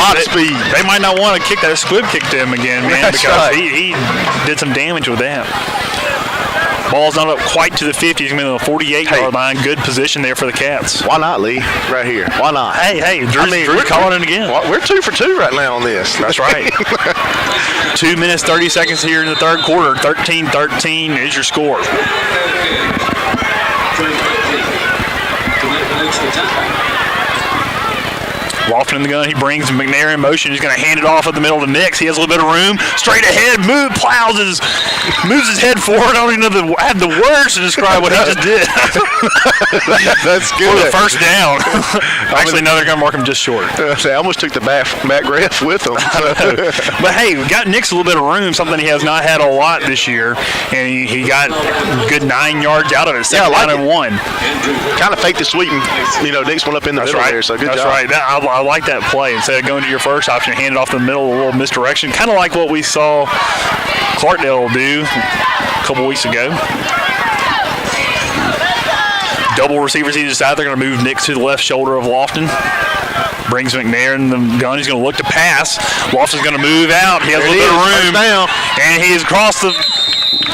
might not want to kick that squib kick to him again, man, because he did some damage with that. Ball's not up quite to the 50. He's going to be on the 48-yard line. Good position there for the Cats. Why not, Lee? Right here. Why not? Hey, Drew's calling it again. We're 2 for 2 right now on this. That's right. 2 minutes, 30 seconds here in the third quarter. 13-13 is your score. Lofton in the gun. He brings McNair in motion. He's going to hand it off at the middle to Nix. He has a little bit of room. Straight ahead. Moves his head forward. I don't even know I have the words to describe what he just did. That's good. For the first down. Actually, no, they're going to mark him just short. I almost took the back ref with him. But hey, we got Nix a little bit of room, something he has not had a lot this year. And he got good 9 yards out of it. Second down and 1. Kind of faked the sweep and, Nix went up in the middle there. So good job. That's right. I like that play. Instead of going to your first option, hand it off the middle, a little misdirection. Kind of like what we saw Clarkdale do a couple weeks ago. Double receivers either side. They're going to move Nix to the left shoulder of Lofton. Brings McNair in the gun. He's going to look to pass. Lofton's going to move out. He has a little bit of room. And he has crossed the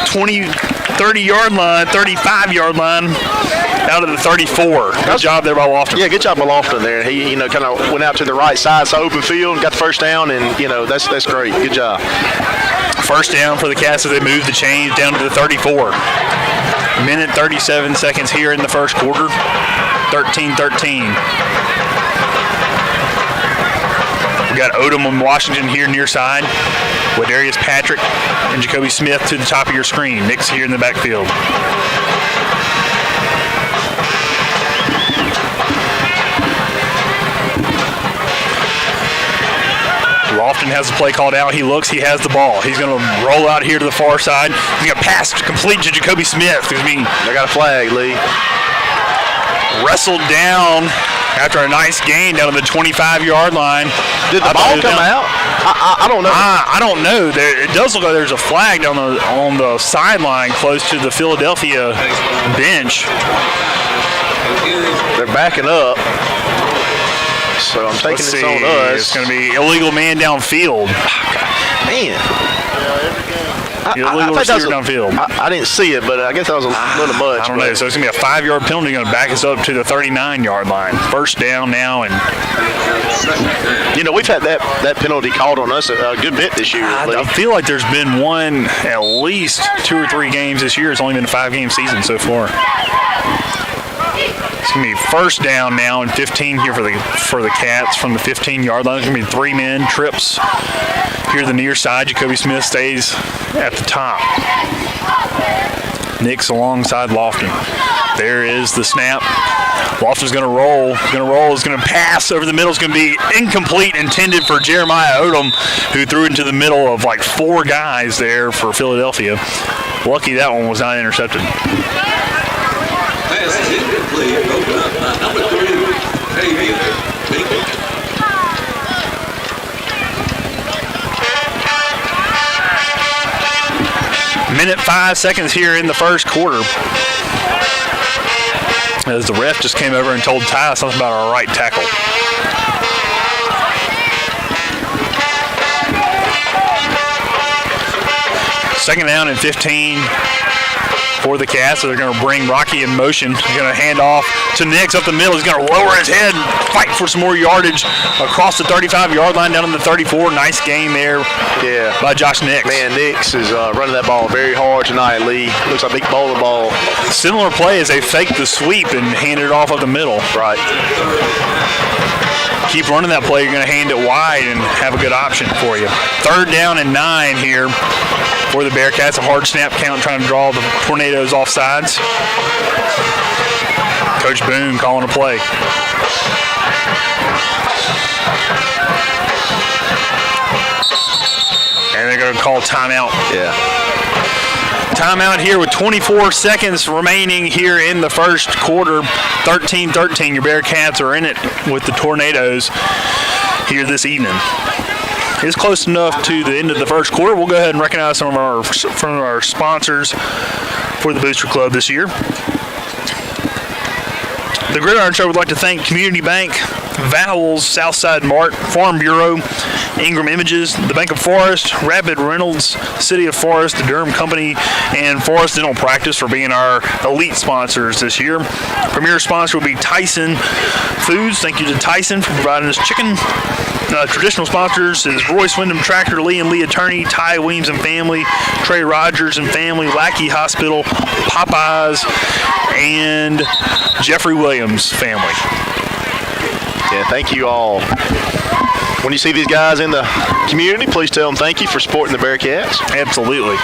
30-yard line, 35-yard line. Out of the 34. Good job there by Lofton. Yeah, good job by Lofton there. He, kind of went out to the right side, so open field, and got the first down, and, that's great. Good job. First down for the Cats as they move the chains down to the 34. Minute 37 seconds here in the first quarter. 13-13. We got Odom and Washington here near side. With Darius Patrick and Jacoby Smith to the top of your screen. Nix here in the backfield. Lofton has the play called out. He looks. He has the ball. He's going to roll out here to the far side. He's going to pass complete to Jacoby Smith. They got a flag, Lee. Wrestled down after a nice gain down to the 25-yard line. Did the ball come out? I don't know. I don't know. It does look like there's a flag down on the sideline close to the Philadelphia bench. They're backing up. So I'm taking this on us. It's going to be illegal man downfield. Man. Illegal receiver downfield. I didn't see it, but I guess that was a little much. I don't know. So it's going to be a 5-yard penalty. Going to back us up to the 39-yard line. First down now. And we've had that penalty called on us a good bit this year. I feel like there's been one at least 2 or 3 games this year. It's only been a 5-game season so far. It's going to be first down now and 15 here for the Cats from the 15-yard line. It's going to be 3 men, trips here to the near side. Jacoby Smith stays at the top. Nix alongside Lofton. There is the snap. Lofton's going to roll. Is going to pass over the middle. It's going to be incomplete, intended for Jeremiah Odom, who threw it into the middle of like 4 guys there for Philadelphia. Lucky that one was not intercepted. Pass is incomplete. Broken up by number 3, Tavian Bingham. Minute 5 seconds here in the first quarter. As the ref just came over and told Ty something about our right tackle. Second down and 15 for the Cats. So they're going to bring Rocky in motion. He's going to hand off to Nix up the middle. He's going to lower his head and fight for some more yardage across the 35-yard line down in the 34. Nice game there by Josh Nix. Man, Nix is running that ball very hard tonight, Lee. Looks like a big bowling ball. Similar play as they faked the sweep and handed it off up the middle. Right. Keep running that play. You're going to hand it wide and have a good option for you. Third down and 9 here for the Bearcats. A hard snap count trying to draw the Tornadoes off sides. Coach Boone calling a play. And they're going to call timeout. Yeah. Timeout here with 24 seconds remaining here in the first quarter. 13-13. Your Bearcats are in it with the Tornadoes here this evening. It's close enough to the end of the first quarter. We'll go ahead and recognize some of our sponsors for the Booster Club this year. The Gridiron Show would like to thank Community Bank, Vowels, Southside Mart, Farm Bureau, Ingram Images, the Bank of Forest, Rapid Reynolds, City of Forest, the Durham Company, and Forest Dental Practice for being our elite sponsors this year. Premier sponsor will be Tyson Foods. Thank you to Tyson for providing us chicken. Traditional sponsors is Royce Wyndham Tractor, Lee and Lee Attorney, Ty Weems and Family, Trey Rogers and Family, Lackey Hospital, Popeyes, and Jeffrey Williams Family. Yeah, thank you all. When you see these guys in the community, please tell them thank you for supporting the Bearcats. Absolutely.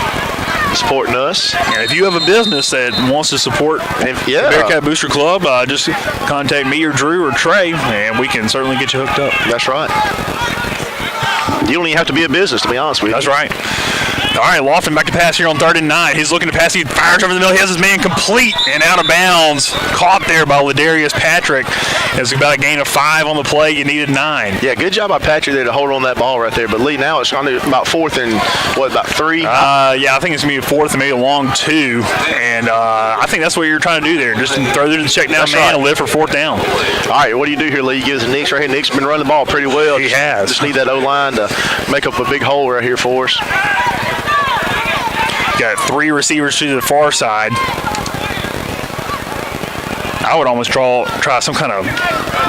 Supporting us. And if you have a business that wants to support the Bearcat Booster Club, just contact me or Drew or Trey, and we can certainly get you hooked up. That's right. You don't even have to be a business, to be honest with you. That's right. All right, Lofton back to pass here on 3rd and 9. He's looking to pass. He fires over the middle. He has his man complete and out of bounds. Caught there by Ladarius Patrick. It's about a gain of 5 on the play. You needed 9. Yeah, good job by Patrick there to hold on that ball right there. But, Lee, now it's on to about 4th and, about 3? Yeah, I think it's going to be 4th and maybe a long 2. And I think that's what you're trying to do there. Just throw it to the check down man and live for 4th down. All right, what do you do here, Lee? You give us a Nix right here. Nix has been running the ball pretty well. He has. Just need that O-line to make up a big hole right here for us. Got 3 receivers to the far side. I would almost try some kind of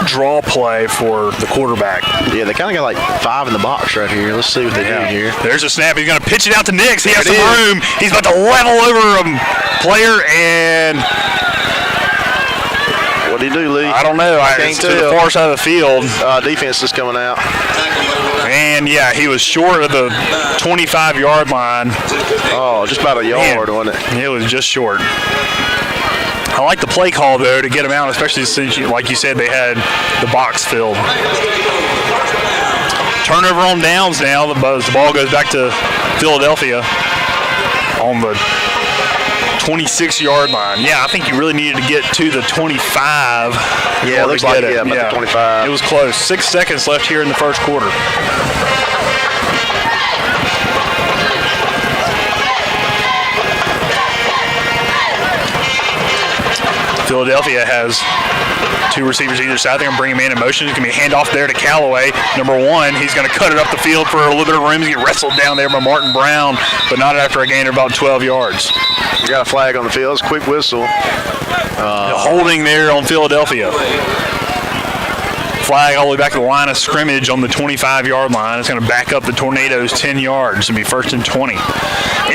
draw play for the quarterback. Yeah, they kind of got like 5 in the box right here. Let's see what they do here. There's a snap. He's going to pitch it out to Nix. He has some room. He's about to level over a player, and what do you do, Lee? I don't know. It's to the far side of the field. Defense is coming out. And, yeah, he was short of the 25-yard line. Oh, just about a yard, wasn't it? It was just short. I like the play call, though, to get him out, especially since, like you said, they had the box filled. Turnover on downs now. The ball goes back to Philadelphia on the 26-yard line. Yeah, I think you really needed to get to the 25. Yeah, it looks like about the 25. It was close. 6 seconds left here in the first quarter. Philadelphia has 2 receivers either side. They're going to bring him in motion. It's going to be a handoff there to Callaway. Number 1, he's going to cut it up the field for a little bit of room. He's going to get wrestled down there by Martin Brown, but not after a gain of about 12 yards. You got a flag on the field. It's a quick whistle. Holding there on Philadelphia. Flag all the way back to the line of scrimmage on the 25-yard line. It's going to back up the Tornadoes 10 yards and be 1st and 20.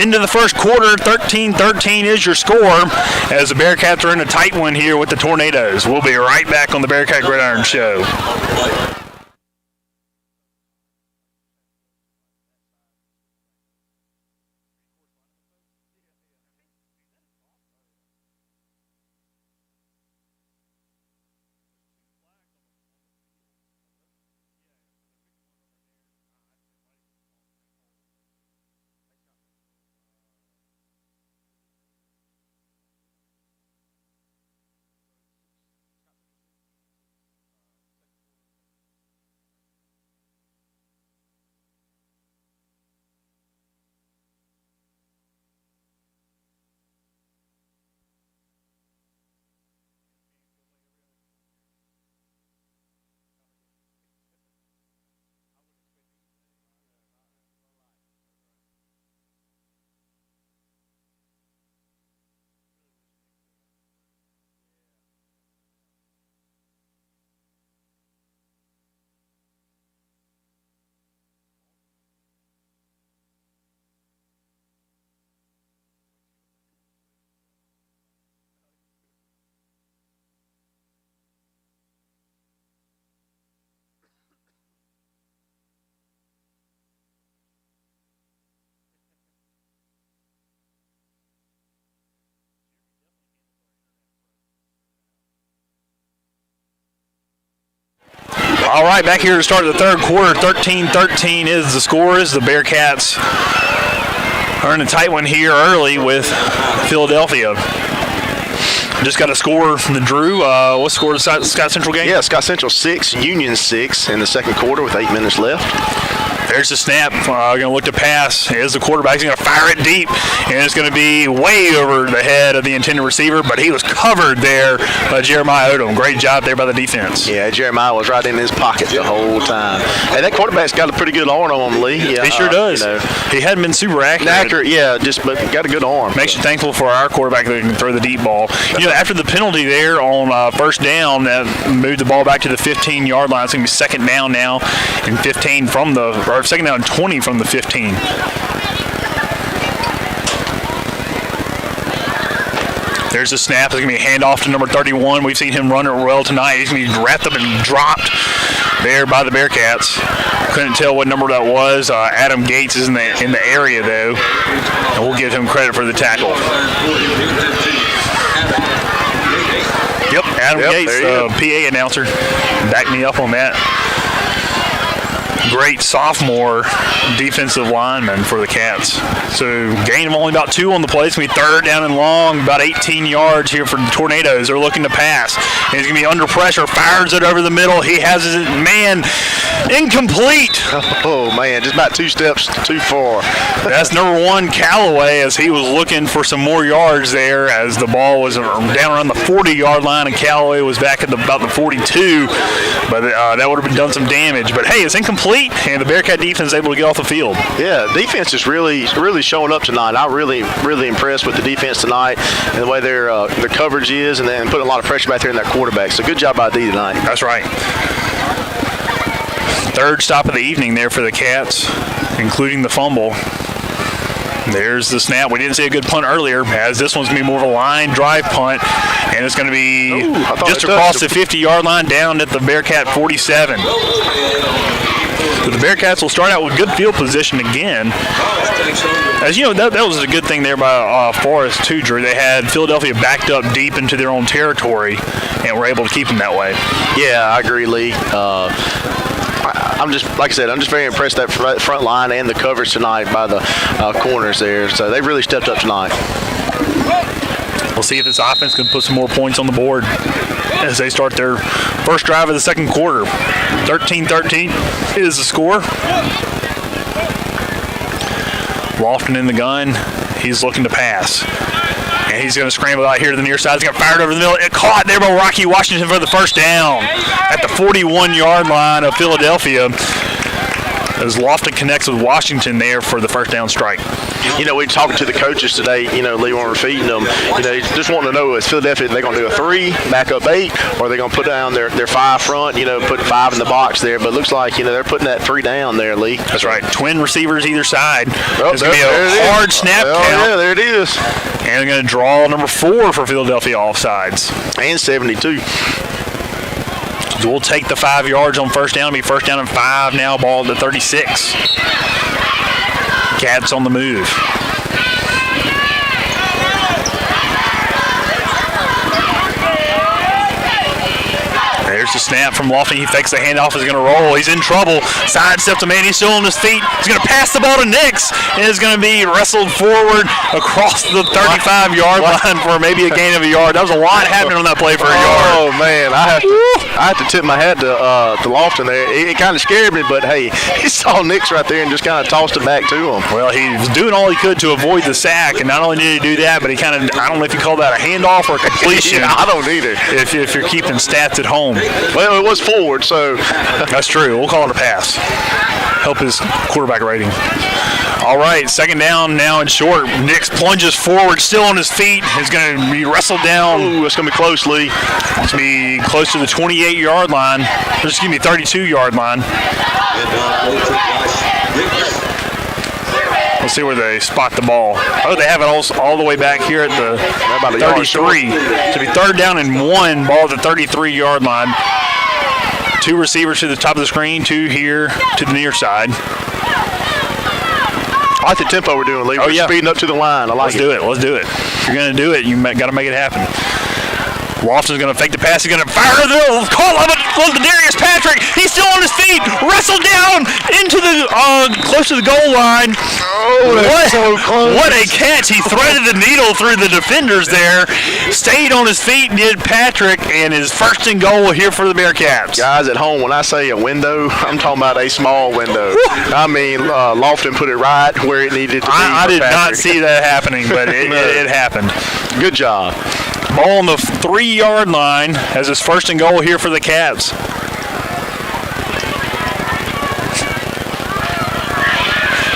Into the first quarter, 13-13 is your score as the Bearcats are in a tight one here with the Tornadoes. We'll be right back on the Bearcat Gridiron Show. All right, back here to start the third quarter. 13-13 is the score. The Bearcats are in a tight one here early with Philadelphia. Just got a score from the Drew. What score is the Scott Central game? Yeah, Scott Central 6, Union 6 in the second quarter with 8 minutes left. There's the snap. Going to look to pass. Here's the quarterback. He's going to fire it deep, and it's going to be way over the head of the intended receiver, but he was covered there by Jeremiah Odom. Great job there by the defense. Yeah, Jeremiah was right in his pocket the whole time. Hey, that quarterback's got a pretty good arm on him, Lee. Yeah, he sure does. He hadn't been super accurate. Yeah, but got a good arm. Makes you thankful for our quarterback that can throw the deep ball. After the penalty there on first down, that moved the ball back to the 15-yard line. It's going to be second down now and 15 from or second down and 20 from the 15. There's a snap. It's going to be a handoff to number 31. We've seen him run it well tonight. He's going to be wrapped up and dropped there by the Bearcats. Couldn't tell what number that was. Adam Gates is in the area, though, and we'll give him credit for the tackle. Yep, Adam Gates, PA announcer, backed me up on that. Great sophomore defensive lineman for the Cats. So gain of only about 2 on the play. It's going to be third down and long, about 18 yards here for the Tornadoes. They're looking to pass. And he's going to be under pressure, fires it over the middle. He has his man incomplete. Oh, man, just about 2 steps too far. That's number 1, Callaway, as he was looking for some more yards there as the ball was down around the 40-yard line, and Callaway was back at about the 42. But that would have done some damage. But, hey, it's incomplete, and the Bearcat defense is able to get off the field. Yeah, defense is really showing up tonight. I'm really impressed with the defense tonight and the way their coverage is, and then putting a lot of pressure back there in that quarterback. So good job by D tonight. That's right. Third stop of the evening there for the Cats, including the fumble. There's the snap. We didn't see a good punt earlier, as this one's going to be more of a line drive punt, and it's going to be just across the 50-yard line down at the Bearcat 47. So the Bearcats will start out with good field position again. As you know, that was a good thing there by Forrest, too, Drew. They had Philadelphia backed up deep into their own territory and were able to keep them that way. Yeah, I agree, Lee. I'm just very impressed that front line and the coverage tonight by the corners there. So they really stepped up tonight. We'll see if this offense can put some more points on the board as they start their first drive of the second quarter. 13-13 is the score. Lofton in the gun. He's looking to pass. And he's going to scramble out here to the near side. He's going to fire it over the middle. It caught there by Rocky Washington for the first down at the 41-yard line of Philadelphia. As Lofton connects with Washington there for the first down strike. We're talking to the coaches today, Lee, when we're feeding them, just wanting to know, is Philadelphia, they're going to do a 3, back up 8, or are they going to put down their 5 front, put 5 in the box there? But it looks like, they're putting that 3 down there, Lee. That's right. Twin receivers either side. It's going to be a hard snap count. Yeah, there it is. And they're going to draw number 4 for Philadelphia offsides. And 72. So we'll take the 5 yards on first down. It'll be first down and 5 now, ball to 36. Cats on the move. There's the snap from Lofton. He fakes the handoff. Is going to roll. He's in trouble. Sidesteps a man. He's still on his feet. He's going to pass the ball to Nix. And it's going to be wrestled forward across the 35-yard line for maybe a gain of a yard. That was a lot happening on that play for a yard. Oh, man. I have to tip my hat to Lofton there. It kind of scared me, but, hey, he saw Nix right there and just kind of tossed it back to him. Well, he was doing all he could to avoid the sack, and not only did he do that, but he kind of, I don't know if you call that a handoff or a completion. Yeah, I don't either. If you're keeping stats at home. Well, it was forward, so. That's true. We'll call it a pass. Help his quarterback rating. All right, second down now and short. Nix plunges forward, still on his feet. He's going to be wrestled down. Ooh, it's going to be close, Lee. It's going to be close to the 28-yard line. Excuse me, 32-yard line. Let's see where they spot the ball. Oh, they have it all the way back here at the 33. To be third down and 1, ball at the 33-yard line. 2 receivers to the top of the screen, 2 here to the near side. I like the tempo we're doing, Lee. We're speeding up to the line. I like it. Let's do it. If you're going to do it, you got to make it happen. Lofton's going to fake the pass. He's going to fire it. Call of it. Darius Patrick. He's still on his feet. Wrestled down into the close to the goal line. Oh, that's so close. What a catch. He threaded the needle through the defenders there. Stayed on his feet, did Patrick, and his first and goal here for the Bearcats. Guys at home, when I say a window, I'm talking about a small window. I mean, Lofton put it right where it needed to be. I did Patrick. not see that happening, but it happened. Good job. Ball on the 3-yard line as his first and goal here for the Cats.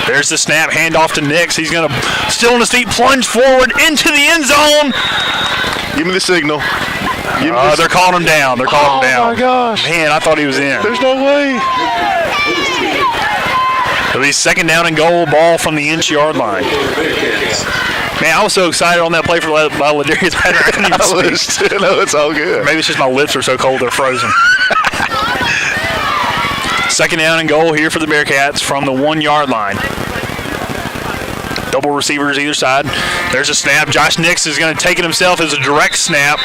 There's the snap, handoff to Nix. He's going to, still on his feet, plunge forward into the end zone. Give me the signal. They're calling him down. They're calling him down. Oh, my gosh. Man, I thought he was in. There's no way. It'll be second down and goal, ball from the inch-yard line. Man, I was so excited on that play for Ladarius Patrick. I couldn't even speak. No, it's all good. Maybe it's just my lips are so cold they're frozen. Second down and goal here for the Bearcats from the 1-yard line. Double receivers either side. There's a snap. Josh Nix is going to take it himself as a direct snap.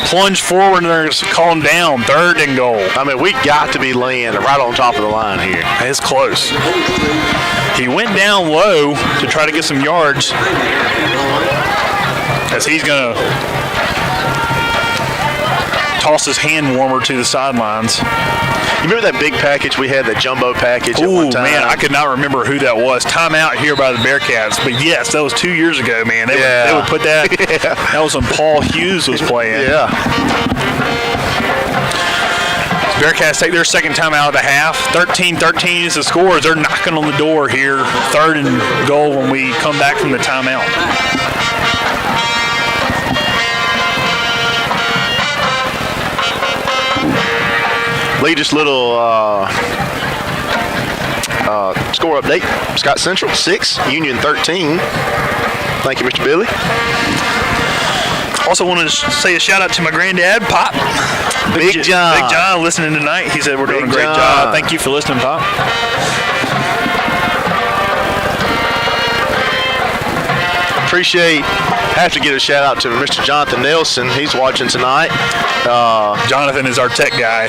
Plunge forward and they're going to call him down. Third and goal. I mean, we got to be laying right on top of the line here. It's close. He went down low to try to get some yards as he's going to toss his hand warmer to the sidelines. You remember that big package we had, that jumbo package at Ooh, one time? man, I could not remember who that was. Timeout here by the Bearcats. But, yes, that was 2 years ago, man. They would put that. Yeah. That was when Paul Hughes was playing. Yeah. Bearcats take their second time out of the half. 13-13 is the score as they're knocking on the door here. Third and goal when we come back from the timeout. Latest little score update. Scott Central 6, Union 13. Thank you, Mr. Billy. Also want to say a shout out to my granddad, Pop. Big John. Big John listening tonight. He said we're doing a great John. job. Thank you for listening, Pop. Have to give a shout out to Mr. Jonathan Nelson. He's watching tonight. Jonathan is our tech guy.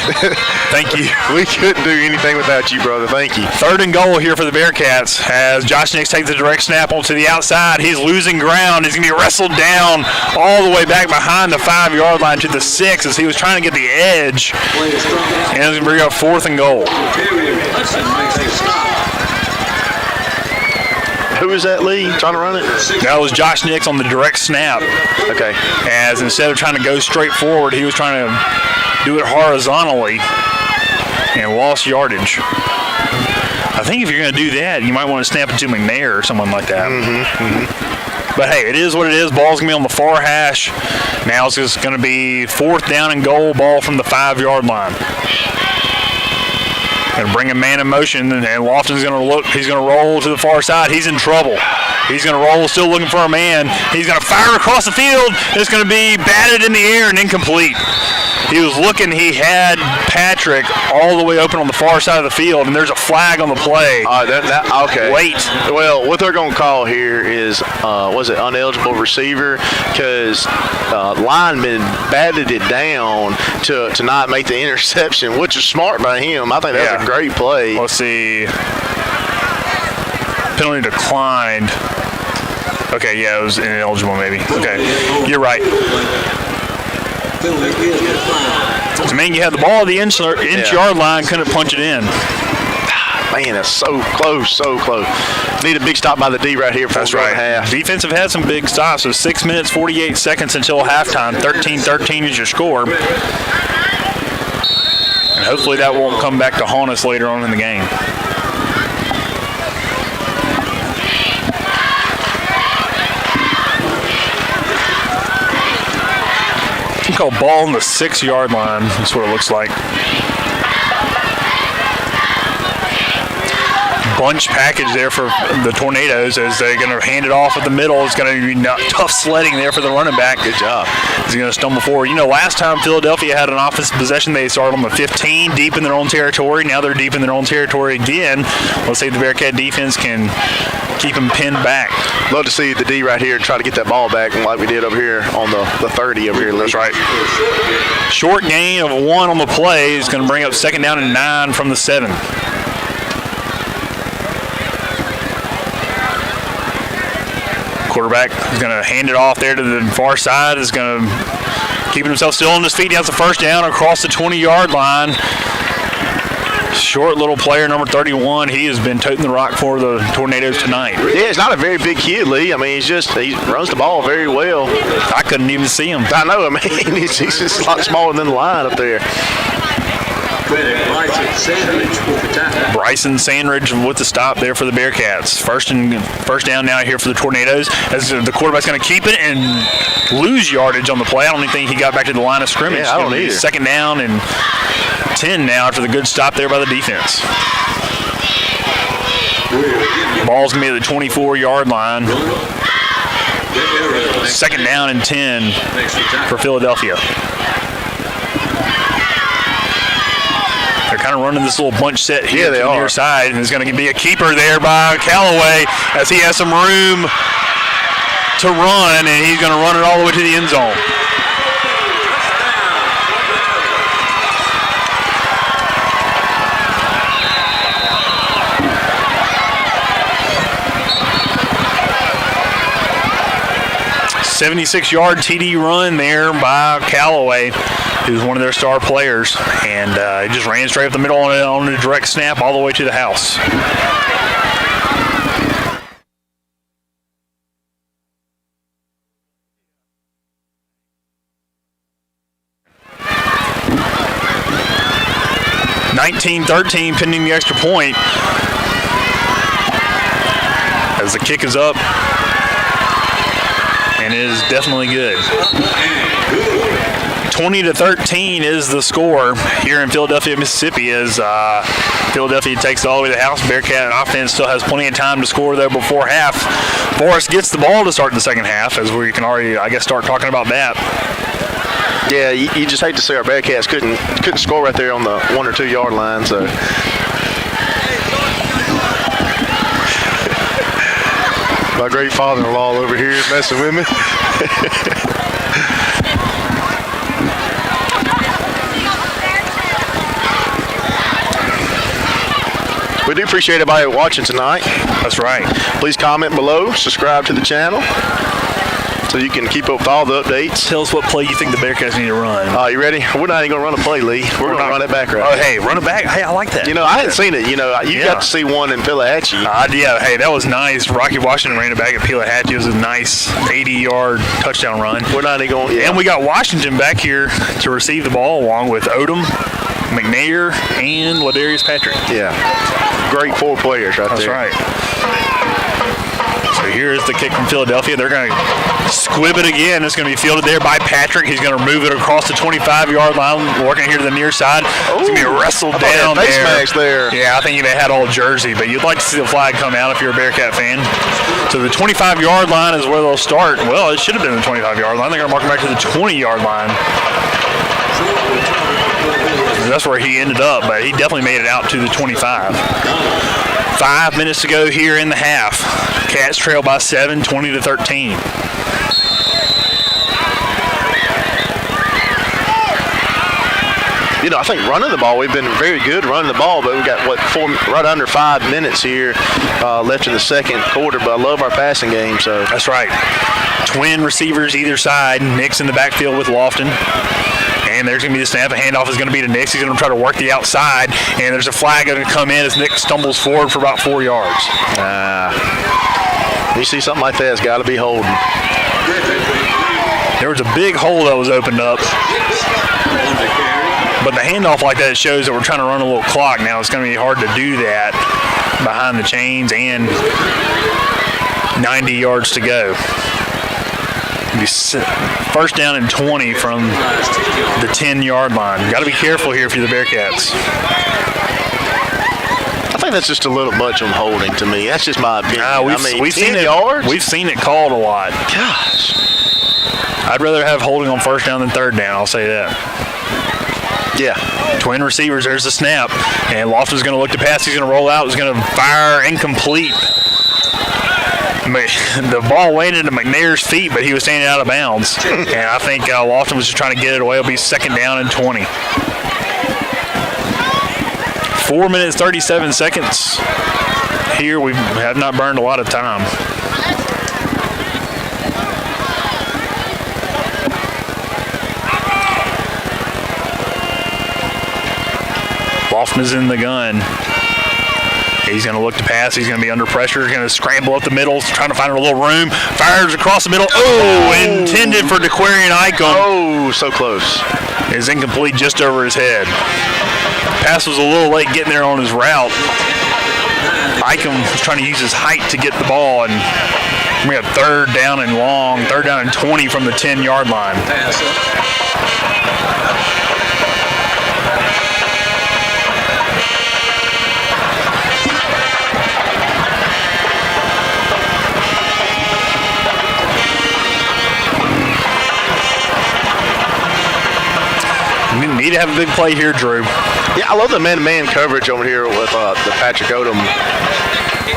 Thank you. We couldn't do anything without you, brother. Thank you. Third and goal here for the Bearcats as Josh Nix takes the direct snap onto the outside. He's losing ground. He's going to be wrestled down all the way back behind the 5-yard line to the 6 as he was trying to get the edge. And it's going to bring up fourth and goal. Who is that, Lee? Trying to run it? That was Josh Nix on the direct snap. Okay. As instead of trying to go straight forward, he was trying to do it horizontally and lost yardage. I think if you're going to do that, you might want to snap it to McNair or someone like that. But hey, it is what it is. Ball's going to be on the far hash. Now it's just going to be fourth down and goal, ball from the 5-yard line. Going to bring a man in motion, and Lofton's going to look. He's going to roll to the far side. He's in trouble. He's going to roll, still looking for a man. He's going to fire across the field. It's going to be batted in the air and incomplete. He was looking. He had Patrick all the way open on the far side of the field, and there's a flag on the play. Okay. Wait. Well, what they're going to call here is, was it uneligible receiver? Because lineman batted it down to not make the interception, which is smart by him. I think that was a great play. Let's see. Penalty declined. Okay, yeah, it was ineligible maybe. Okay, you're right. So, man, you had the ball at the inch-yard line, couldn't punch it in. Man, that's so close, so close. Need a big stop by the D right here for That's right. half. Defense have had some big stops. So 6 minutes, 48 seconds until halftime. 13-13 is your score. And hopefully that won't come back to haunt us later on in the game. Called ball on the 6-yard line. That's what it looks like. bunch package there for the Tornadoes as they're going to hand it off at the middle. It's going to be tough sledding there for the running back. Good job. He's going to stumble forward. Last time Philadelphia had an offensive possession, they started on the 15, deep in their own territory. Now they're deep in their own territory again. Let's see if the Bearcat defense can keep them pinned back. Love to see the D right here try to get that ball back like we did over here on the 30 over here. That's right. Short gain of 1 on the play is going to bring up 2nd down and 9 from the 7. Quarterback is going to hand it off there to the far side. Is going to keeping himself still on his feet. He has the 1st down across the 20-yard line. Short little player, number 31. He has been toting the rock for the Tornadoes tonight. Yeah, he's not a very big kid, Lee. I mean, he runs the ball very well. I couldn't even see him. I know. I mean, he's just a lot smaller than the line up there. Bryson Sandridge with the stop there for the Bearcats. First down now here for the Tornadoes as the quarterback's going to keep it and lose yardage on the play. I don't even think he got back to the line of scrimmage. Yeah, I don't either. 2nd down and 10 now after the good stop there by the defense. Ball's going to be at the 24-yard line. 2nd down and 10 for Philadelphia. They're kind of running this little bunch set here to the near side, and there's going to be a keeper there by Callaway as he has some room to run, and he's going to run it all the way to the end zone. $76-yard TD run there by Callaway, who's one of their star players, and he just ran straight up the middle on a direct snap all the way to the house. (19-13) pending the extra point as the kick is up. And it is definitely good. 20-13 is the score here in Philadelphia, Mississippi, as Philadelphia takes it all the way to the house. Bearcat offense still has plenty of time to score there before half. Forrest gets the ball to start the second half, as we can already, I guess, start talking about that. Yeah, you just hate to see our Bearcats couldn't score right there on the 1 or 2 yard line. So. My great father-in-law over here is messing with me. We do appreciate everybody watching tonight. That's right. Please comment below, subscribe to the channel, so you can keep up with all the updates. Tell us what play you think the Bearcats need to run. You ready? We're not even going to run a play, Lee. We're going to run it back right. Oh, hey, run it back. Hey, I like that. I hadn't seen it. You got to see one in Pelahatchie. Yeah, hey, that was nice. Rocky Washington ran it back at Pelahatchie. It was a nice 80-yard touchdown run. We're not even going. Yeah. And we got Washington back here to receive the ball along with Odom, McNair, and Ladarius Patrick. Yeah. Great 4 players right there. That's right. So here's the kick from Philadelphia. They're going to squib it again. It's going to be fielded there by Patrick. He's going to move it across the 25-yard line, working here to the near side. It's going to be wrestled down there. Face mask there. Yeah, I think they had all jersey, but you'd like to see the flag come out if you're a Bearcat fan. So the 25-yard line is where they'll start. Well, it should have been the 25-yard line. They're going to mark it back to the 20-yard line. That's where he ended up, but he definitely made it out to the 25. 5 minutes to go here in the half. Cats trail by 7, 20-13. I think running the ball, we've been very good running the ball, but we've got, right under 5 minutes here left in the second quarter, but I love our passing game. So that's right. Twin receivers either side. Nick's in the backfield with Lofton. And there's going to be the snap. A handoff is going to be to Nick. He's going to try to work the outside. And there's a flag going to come in as Nick stumbles forward for about 4 yards. You see something like that, it's got to be holding. There was a big hole that was opened up. But the handoff like that shows that we're trying to run a little clock. Now it's going to be hard to do that behind the chains and 90 yards to go. First down and 20 from the 10-yard line. Got to be careful here if you're the Bearcats. I think think that's just a little much on holding to me. That's just my opinion. We've seen 10 it. yards? We've seen it called a lot. Gosh. I'd rather have holding on first down than third down. I'll say that. Yeah. Twin receivers. There's the snap, and Lofton's going to look to pass. He's going to roll out. He's going to fire incomplete. The ball landed at McNair's feet, but he was standing out of bounds. And I think Lofton was just trying to get it away. It'll be second down and 20. 4 minutes, 37 seconds. Here we have not burned a lot of time. Lofton is in the gun. He's going to look to pass. He's going to be under pressure. He's going to scramble up the middle, trying to find a little room. Fires across the middle. Intended for DeQuarian Icahn. Oh, so close. Is incomplete just over his head. Pass was a little late getting there on his route. Icahn was trying to use his height to get the ball, and we got third down and long, third down and 20 from the 10-yard line. We need to have a big play here, Drew. Yeah, I love the man-to-man coverage over here with the Patrick Odom.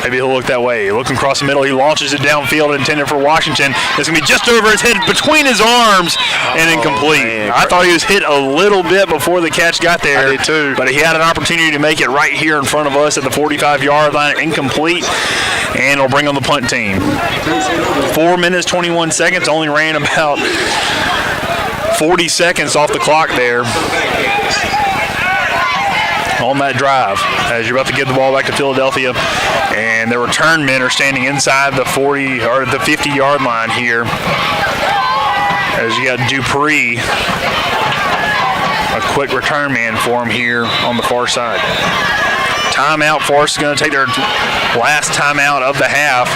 Maybe he'll look that way. Looking across the middle, he launches it downfield, intended for Washington. It's going to be just over his head, between his arms, and incomplete. Man. I thought he was hit a little bit before the catch got there. I did too. But he had an opportunity to make it right here in front of us at the 45-yard line. Incomplete, and it'll bring on the punt team. 4 minutes, 21 seconds. Only ran about 40 seconds off the clock there on that drive as you're about to give the ball back to Philadelphia, and the return men are standing inside the 40 or the 50-yard line here as you got Dupree, a quick return man for him here on the far side. Timeout. Force is going to take their last timeout of the half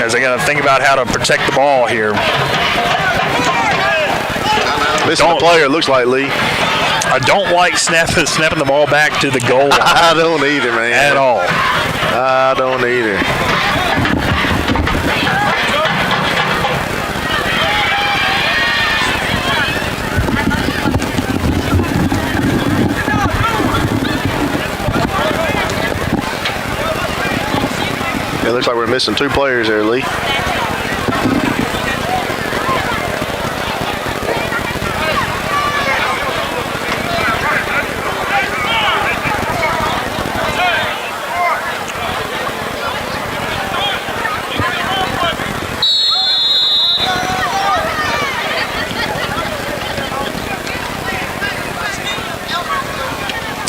as they got to think about how to protect the ball here. Missing the player, looks like, Lee. I don't like snapping the ball back to the goal line. I don't either, man. At all. I don't either. It looks like we're missing two players there, Lee.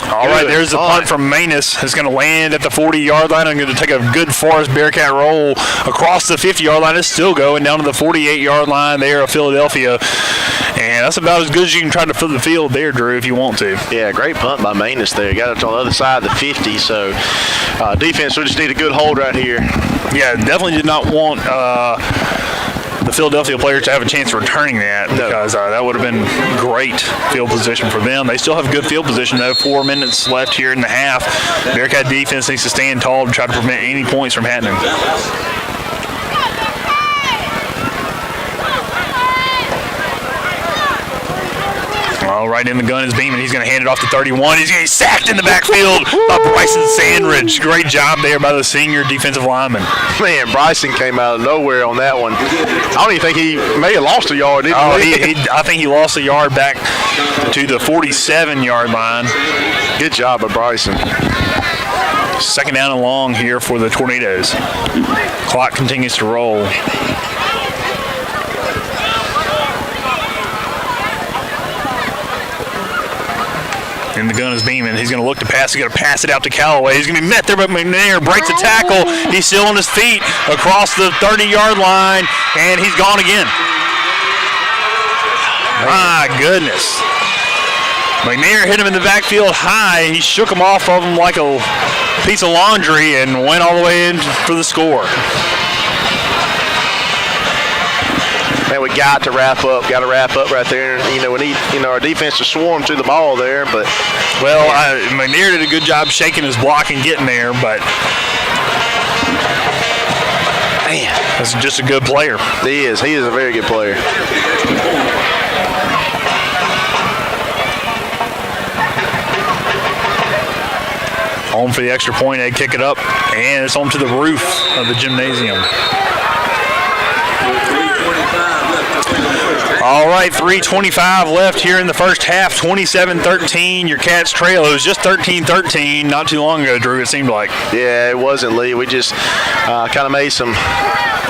All right, there's the punt from Manus. It's going to land at the 40-yard line. I'm going to take a good Forest Bearcat roll across the 50-yard line. It's still going down to the 48-yard line there of Philadelphia. And that's about as good as you can try to fill the field there, Drew, if you want to. Yeah, great punt by Manus there. Got it on the other side of the 50. So defense, we just need a good hold right here. Yeah, definitely did not want the Philadelphia players to have a chance of returning that because that would have been great field position for them. They still have good field position, though. 4 minutes left here in the half. Bearcat defense needs to stand tall to try to prevent any points from happening. All right, in the gun is Beeman. He's going to hand it off to 31. He's going to get sacked in the backfield by Bryson Sandridge. Great job there by the senior defensive lineman. Man, Bryson came out of nowhere on that one. I don't even think he may have lost a yard, didn't he? I think he lost a yard back to the 47-yard line. Good job by Bryson. Second down and long here for the Tornadoes. Clock continues to roll. In the gun is Beeman. He's going to look to pass. He's going to pass it out to Callaway. He's going to be met there by McNair. Breaks a tackle. He's still on his feet across the 30-yard line, and he's gone again. My goodness. McNair hit him in the backfield high. He shook him off of him like a piece of laundry and went all the way in for the score. Man, we got to wrap up. Got to wrap up right there. You know, we need our defense to swarm to the ball there, but Manier did a good job shaking his block and getting there, but man, that's just a good player. He is a very good player. Home for the extra point. They kick it up, and it's home to the roof of the gymnasium. All right, 3:25 left here in the first half. 27-13. Your Cats trail. It was just 13-13 not too long ago, Drew, it seemed like. Yeah, it wasn't, Lee. We just kind of made some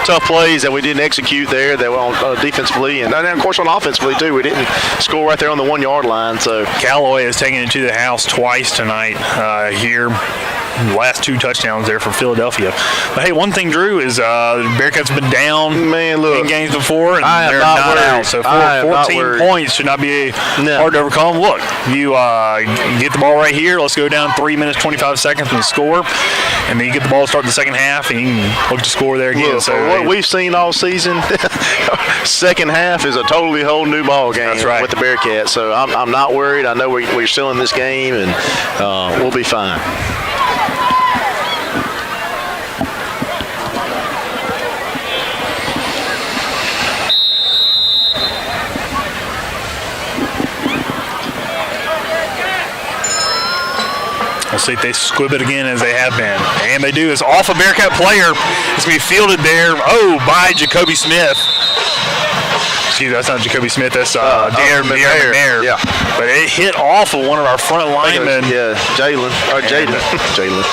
tough plays that we didn't execute there. That were defensively and of course on offensively too. We didn't score right there on the 1 yard line. So Callaway has taken it to the house twice tonight here. Last 2 touchdowns there for Philadelphia. But hey, one thing, Drew, is the Bearcats have been down in games before, and they're not out. So 14 points should not be hard to overcome. Look, you get the ball right here. Let's go down 3 minutes, 25 seconds and score. And then you get the ball to start the second half, and you can look to score there again. Look, so what we've seen all season, second half is a totally whole new ball game with the Bearcats. So I'm not worried. I know we're still in this game, and we'll be fine. We'll see if they squib it again as they have been. And they do. It's off a Bearcat player. It's going to be fielded there, by Jacoby Smith. Excuse me, that's not Jacoby Smith. That's Darren McNair. Yeah. But it hit off of one of our front linemen. Jaden. Jalen.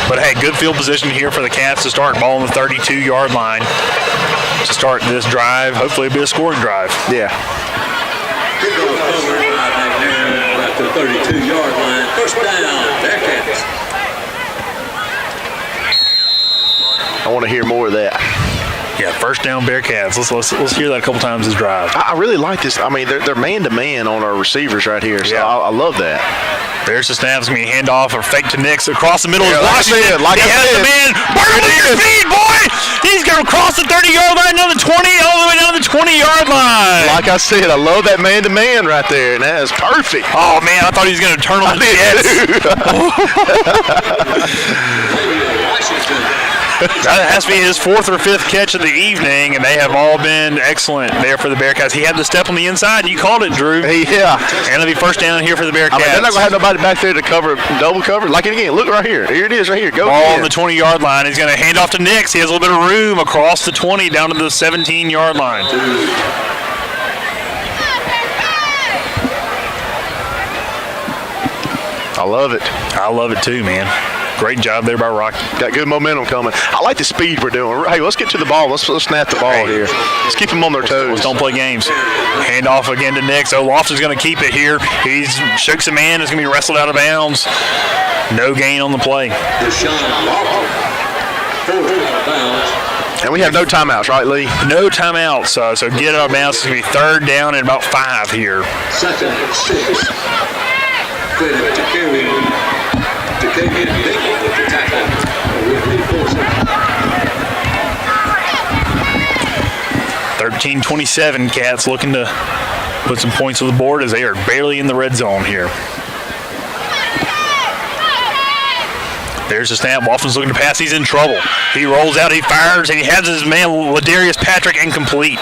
But hey, good field position here for the Cats to start. Ball on the 32-yard line to start this drive. Hopefully it'll be a scoring drive. Yeah. The 32-yard line. First down, Bearcats. I want to hear more of that. Yeah, first down Bearcats. Let's hear that a couple times this drive. I really like this. I mean, they're man-to-man on our receivers right here, so I love that. There's the snap. It's going to be a handoff or fake to Nix across the middle of Washington. Like he has the man. Burn with your speed, boy! He's going to cross the 30-yard line down the 20, all the way down to the 20-yard line. Like I said, I love that man-to-man right there, and that is perfect. Oh, man, I thought he was going to turn on the Jets. That has to be his 4th or 5th catch of the evening, and they have all been excellent there for the Bearcats. He had the step on the inside. You called it, Drew. Yeah. And it'll be first down here for the Bearcats. I mean, they're not going to have nobody back there to cover, double cover. Like it again. Look right here. Here it is right here. Go ball on the 20-yard line. He's going to hand off to Nix. He has a little bit of room across the 20 down to the 17-yard line. I love it. I love it too, man. Great job there by Rocky. Got good momentum coming. I like the speed we're doing. Hey, let's get to the ball. Let's snap the ball here. Let's keep them on their toes. Let's don't play games. Hand off again to Nix. Lofton's going to keep it here. He's shooks a man. It's going to be wrestled out of bounds. No gain on the play. And we have no timeouts, right, Lee? No timeouts. So get out of bounds. It's going to be third down and about 5 here. Second and 6. Credit to Kerry. To Kerry Bacon with the tackle. Ridley Forsyth. 13-27. Cats looking to put some points on the board as they are barely in the red zone here. There's the snap. Lofton's looking to pass. He's in trouble. He rolls out. He fires, and he has his man, Ladarius Patrick, incomplete.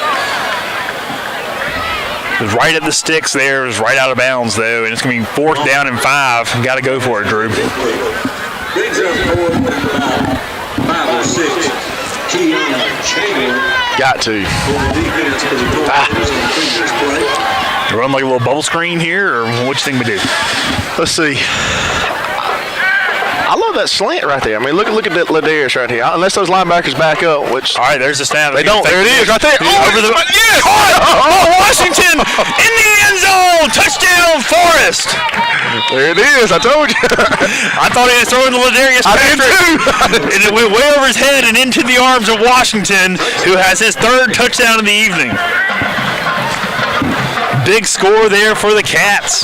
It was right at the sticks there. It was right out of bounds, though, and it's going to be 4th down and 5. Got to go for it, Drew. Brings up forward with about 5 or 6. Keon Chamberlain. Got to. Run like a little bubble screen here, or what you think we do? Let's see. I love that slant right there. I mean, look at that Ladarius right here. Unless those linebackers back up, which all right, there's the snap. They don't. There it is, right there. Over the yes. Washington in the end zone. Touchdown, Forrest. There it is. I told you. I thought he was throwing the Ladarius Patrick. I did too. And it went way over his head and into the arms of Washington, who has his 3rd touchdown of the evening. Big score there for the Cats.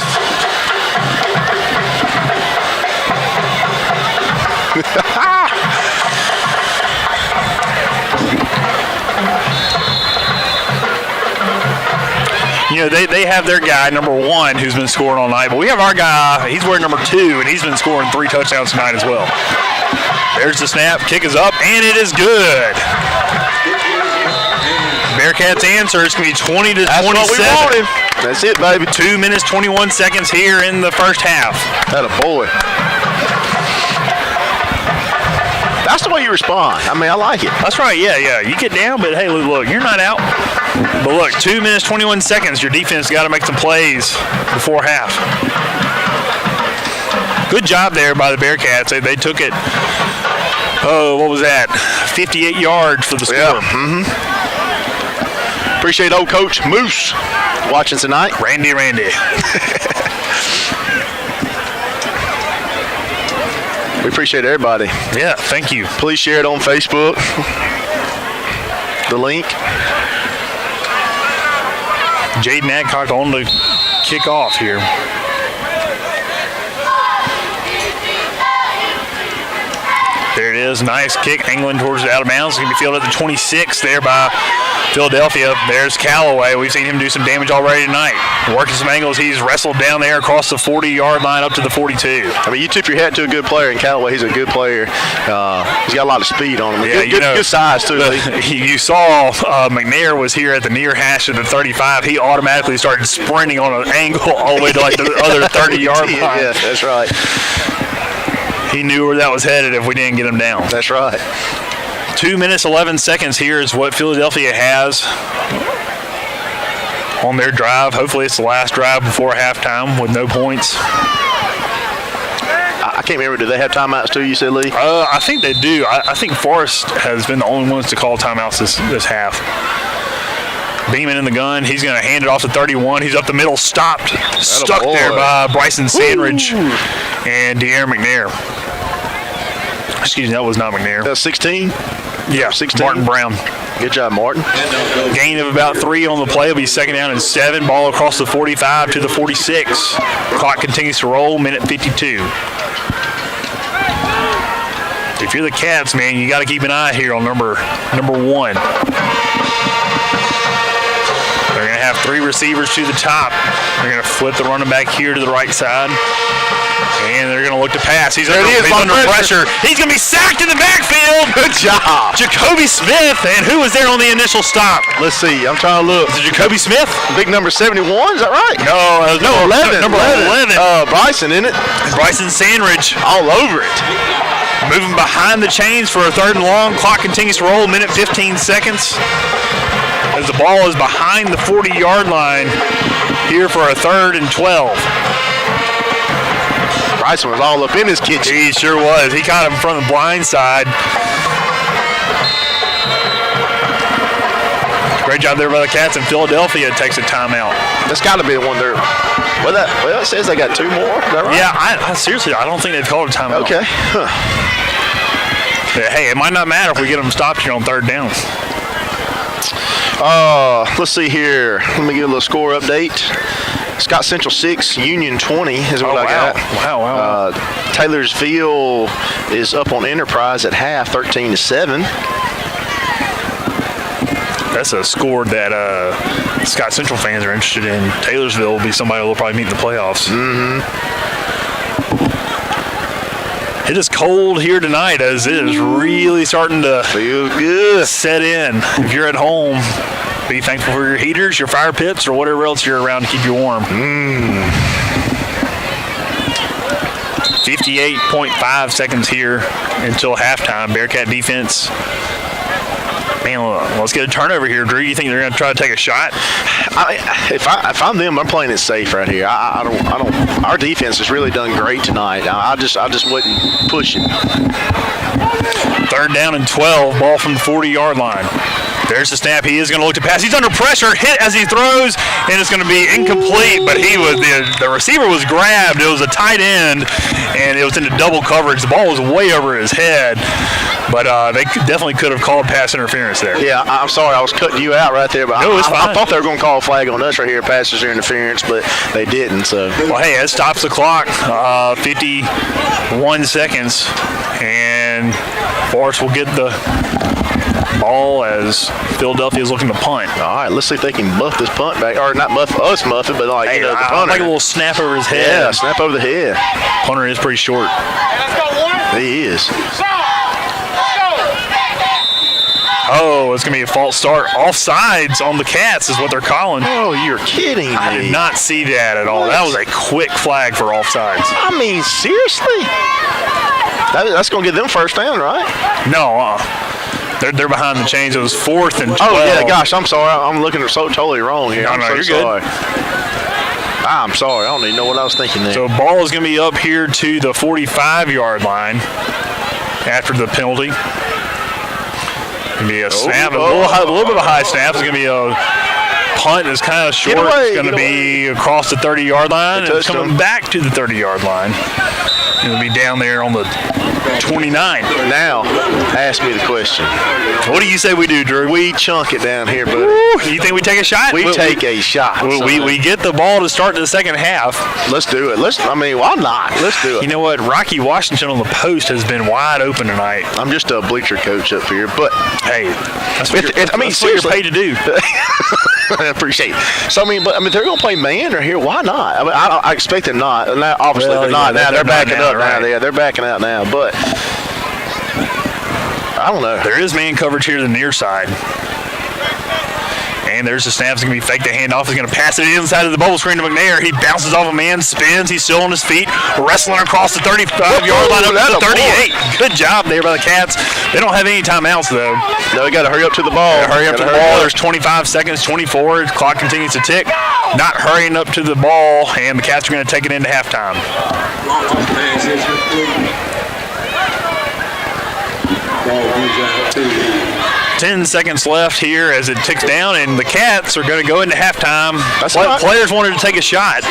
they have their guy, number 1, who's been scoring all night. But we have our guy, he's wearing number 2, and he's been scoring 3 touchdowns tonight as well. There's the snap. Kick is up, and it is good. Bearcats answer. It's going to be 20 to 27. That's what we wanted. That's it, baby. 2 minutes, 21 seconds here in the first half. That a boy. That's the way you respond. I mean, I like it. That's right. Yeah. You get down, but hey, look, you're not out. But look, 2 minutes, 21 seconds. Your defense got to make some plays before half. Good job there by the Bearcats. They took it, what was that? 58 yards for the score. Yeah. Appreciate old Coach Moose watching tonight. Randy. We appreciate everybody. Yeah, thank you. Please share it on Facebook. The link. Jaden Adcock on the kickoff here. There it is. Nice kick angling towards the out of bounds. It's going to be fielded at the 26 there by Philadelphia. There's Callaway. We've seen him do some damage already tonight. Working some angles. He's wrestled down there across the 40-yard line up to the 42. I mean, you tip your hat to a good player, and Callaway, he's a good player. He's got a lot of speed on him. Yeah, good size, too. You saw McNair was here at the near hash of the 35. He automatically started sprinting on an angle all the way to like the other 30-yard line. Yeah, that's right. He knew where that was headed if we didn't get him down. That's right. 2 minutes, 11 seconds here is what Philadelphia has on their drive. Hopefully it's the last drive before halftime with no points. I can't remember. Do they have timeouts too, you said, Lee? I think they do. I think Forrest has been the only ones to call timeouts this half. Beeman in the gun. He's going to hand it off to 31. He's up the middle, stuck there by Bryson Sandridge and De'Aaron McNair. Excuse me, that was not McNair. That's 16? Yeah, 16. Martin Brown. Good job, Martin. Gain of about 3 on the play. Will be 2nd down and 7. Ball across the 45 to the 46. Clock continues to roll. Minute 52. If you're the Cats, man, you got to keep an eye here on number 1. They're going to have 3 receivers to the top. They're going to flip the running back here to the right side. And they're going to look to pass. He's under pressure. He's going to be sacked in the backfield. Good job. Jacoby Smith. And who was there on the initial stop? Let's see. I'm trying to look. Is it Jacoby Smith? Big number 71, is that right? No, 11. Number 11. Bryson, isn't it? Bryson Sandridge. All over it. Moving behind the chains for a 3rd and long. Clock continues to roll. Minute 15 seconds. As the ball is behind the 40-yard line here for a 3rd and 12. Bryson was all up in his kitchen. He sure was. He caught him from the blind side. Great job there by the Cats, and Philadelphia takes a timeout. That's got to be the one there. Well, it says they got 2 more. Is that right? Yeah, I seriously, I don't think they've called a timeout. Okay. Huh. Yeah, hey, it might not matter if we get them stopped here on 3rd down. Let's see here. Let me give a little score update. Scott Central 6, Union 20 is what I got. Wow. Taylorsville is up on Enterprise at half, 13-7. That's a score that Scott Central fans are interested in. Taylorsville will be somebody who will probably meet in the playoffs. It is cold here tonight as it is really starting to feel good. Set in. If you're at home, be thankful for your heaters, your fire pits, or whatever else you're around to keep you warm. 58.5 seconds here until halftime. Bearcat defense. Man, let's get a turnover here, Drew. You think they're going to try to take a shot? If I'm them, I'm playing it safe right here. I don't. Our defense has really done great tonight. I just wouldn't push it. 3rd down and 12. Ball from the 40-yard line. There's the snap. He is going to look to pass. He's under pressure. Hit as he throws, and it's going to be incomplete. But the receiver was grabbed. It was a tight end, and it was into double coverage. The ball was way over his head. But they definitely could have called pass interference there. Yeah, I'm sorry. I was cutting you out right there. But no, it's fine. I thought they were going to call a flag on us right here, passes interference, but they didn't. So. Well, hey, it stops the clock. 51 seconds. And Forrest will get the ball as Philadelphia is looking to punt. All right, let's see if they can muff this punt back, or not muff it, but like Hey, the I punter. like a little snap over his head. Yeah, snap over the head. Punter is pretty short. He is. Oh, it's going to be a false start. Offsides on the Cats is what they're calling. Oh, you're kidding me. I did not see that at all. What? That was a quick flag for offsides. I mean, seriously? That's going to get them first down, right? No, they're behind the chains. It was 4th and 12. Oh, yeah, gosh, I'm sorry. I'm looking so totally wrong here. No, I'm so you're sorry. good. I'm sorry. I don't even know what I was thinking there. So ball is going to be up here to the 45-yard line after the penalty. Going to be a snap, a little bit of a high snap. It's going to be a punt that's kind of short. It's going to be across the 30-yard line. And it's coming back to the 30-yard line. It'll be down there on the 29. Now, ask me the question. What do you say we do, Drew? We chunk it down here, buddy. You think we take a shot? We take a shot. We get the ball to start the second half. Let's do it. Why not? Let's do it. You know what? Rocky Washington on the post has been wide open tonight. I'm just a bleacher coach up here, but hey, that's what seriously, you're paid to do. I appreciate it. So they're going to play man or here. Why not? I mean, I expect them not. And now, obviously, they're not now. They're backing up now. Right. They're backing out now. But I don't know. There is man coverage here to the near side. And there's the snap. It's going to be fake the handoff. He's going to pass it inside of the bubble screen to McNair. He bounces off a man, spins. He's still on his feet, wrestling across the 35-yard line up to the 38. Good job there by the Cats. They don't have any timeouts, though. No, they got to hurry up to the ball. Hurry up to the ball. There's 25 seconds, 24. The clock continues to tick. Not hurrying up to the ball, and the Cats are going to take it into halftime. Ball goes out to 10 seconds left here as it ticks down, and the Cats are going to go into halftime. Players wanted to take a shot,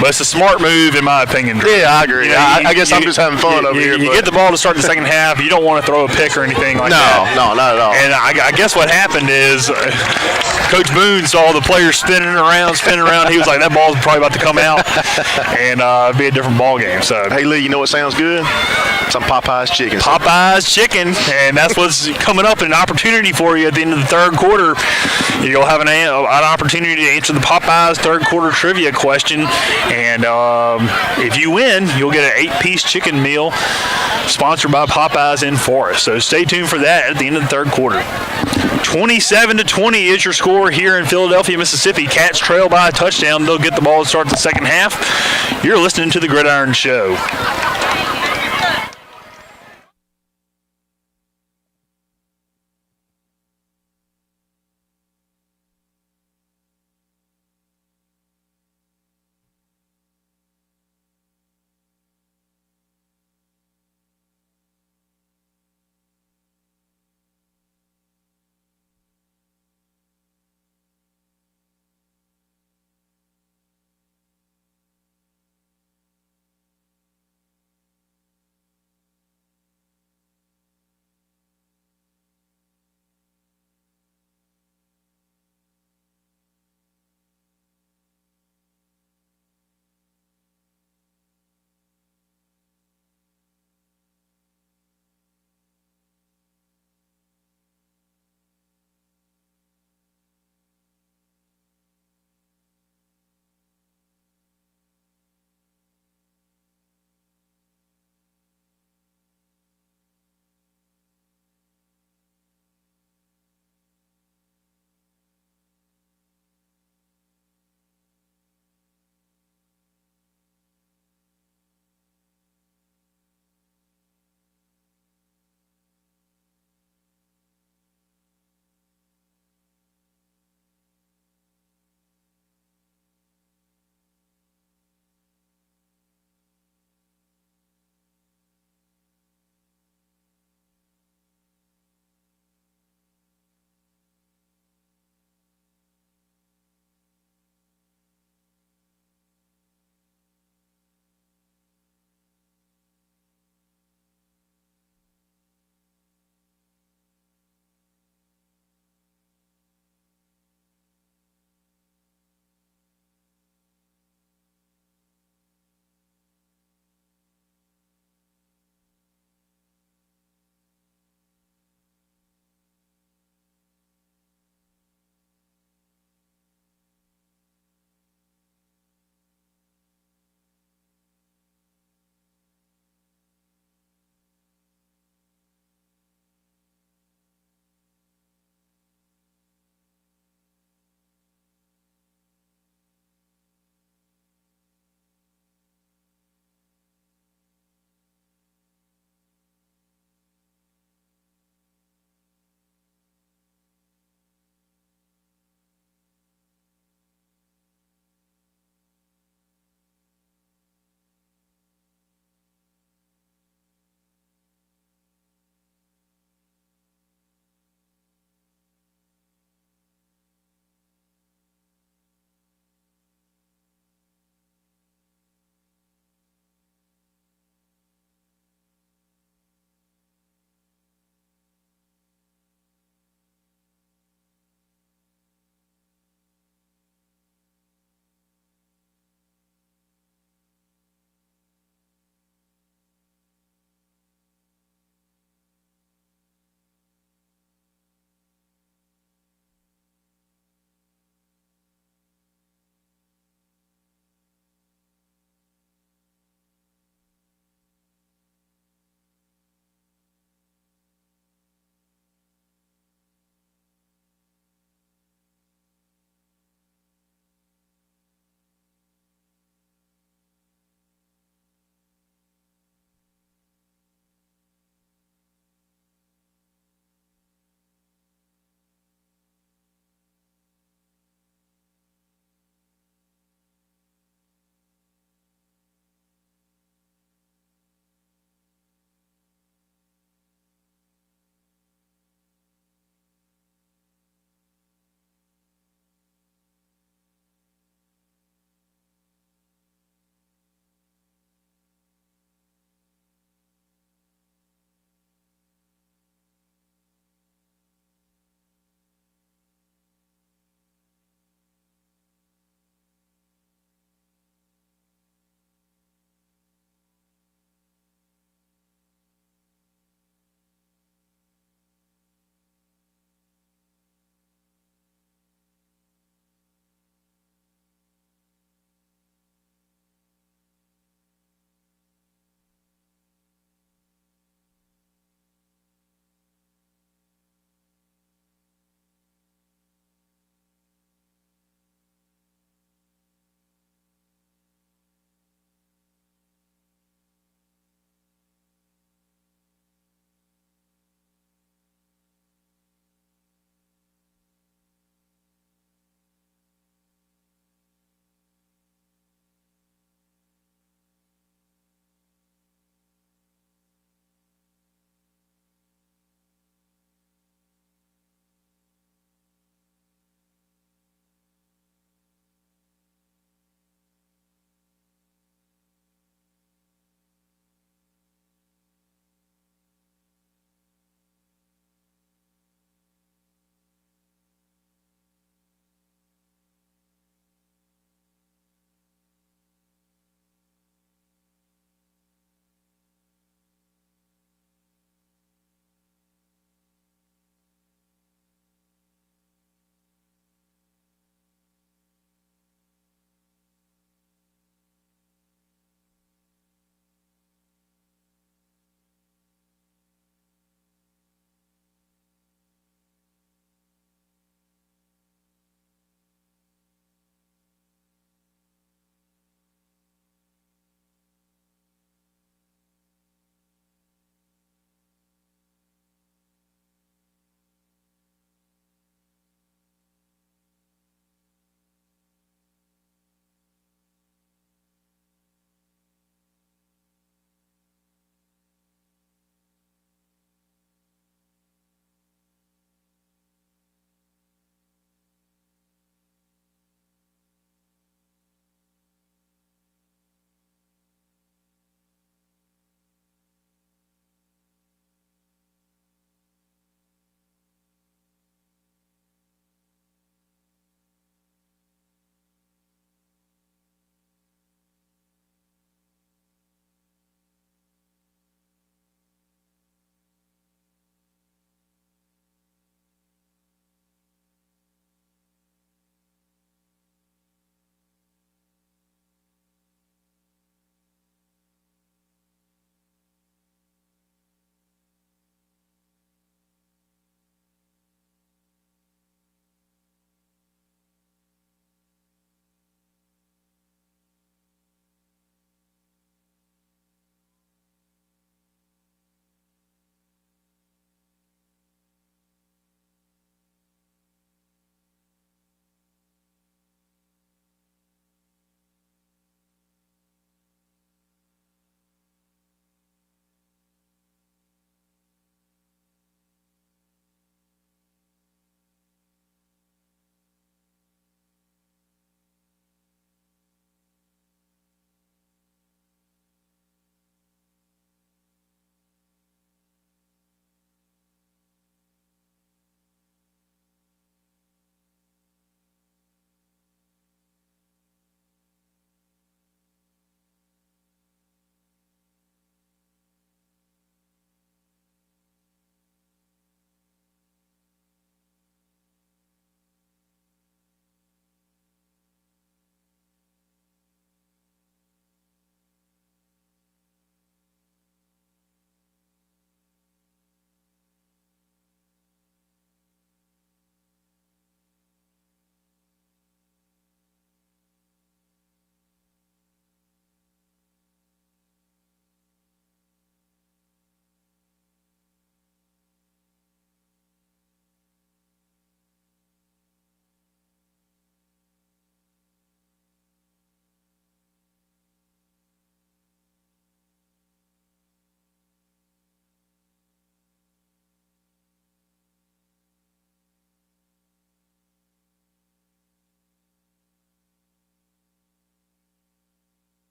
but it's a smart move, in my opinion. Yeah, I agree. You know, I guess I'm just having fun over here. You get the ball to start the second half. You don't want to throw a pick or anything like that. No, not at all. And I guess what happened is Coach Boone saw the players spinning around. He was like, that ball's probably about to come out and be a different ball game. So, hey, Lee, you know what sounds good? Some Popeye's chicken. Popeye's chicken, and that's what's coming up, an opportunity for you at the end of the third quarter. You'll have an opportunity to answer the Popeye's third quarter trivia question, and if you win, you'll get an 8-piece chicken meal sponsored by Popeye's in Forest. So stay tuned for that at the end of the third quarter. 27-20 is your score here in Philadelphia, Mississippi. Cats trail by a touchdown. They'll get the ball to start the second half. You're listening to The Gridiron Show.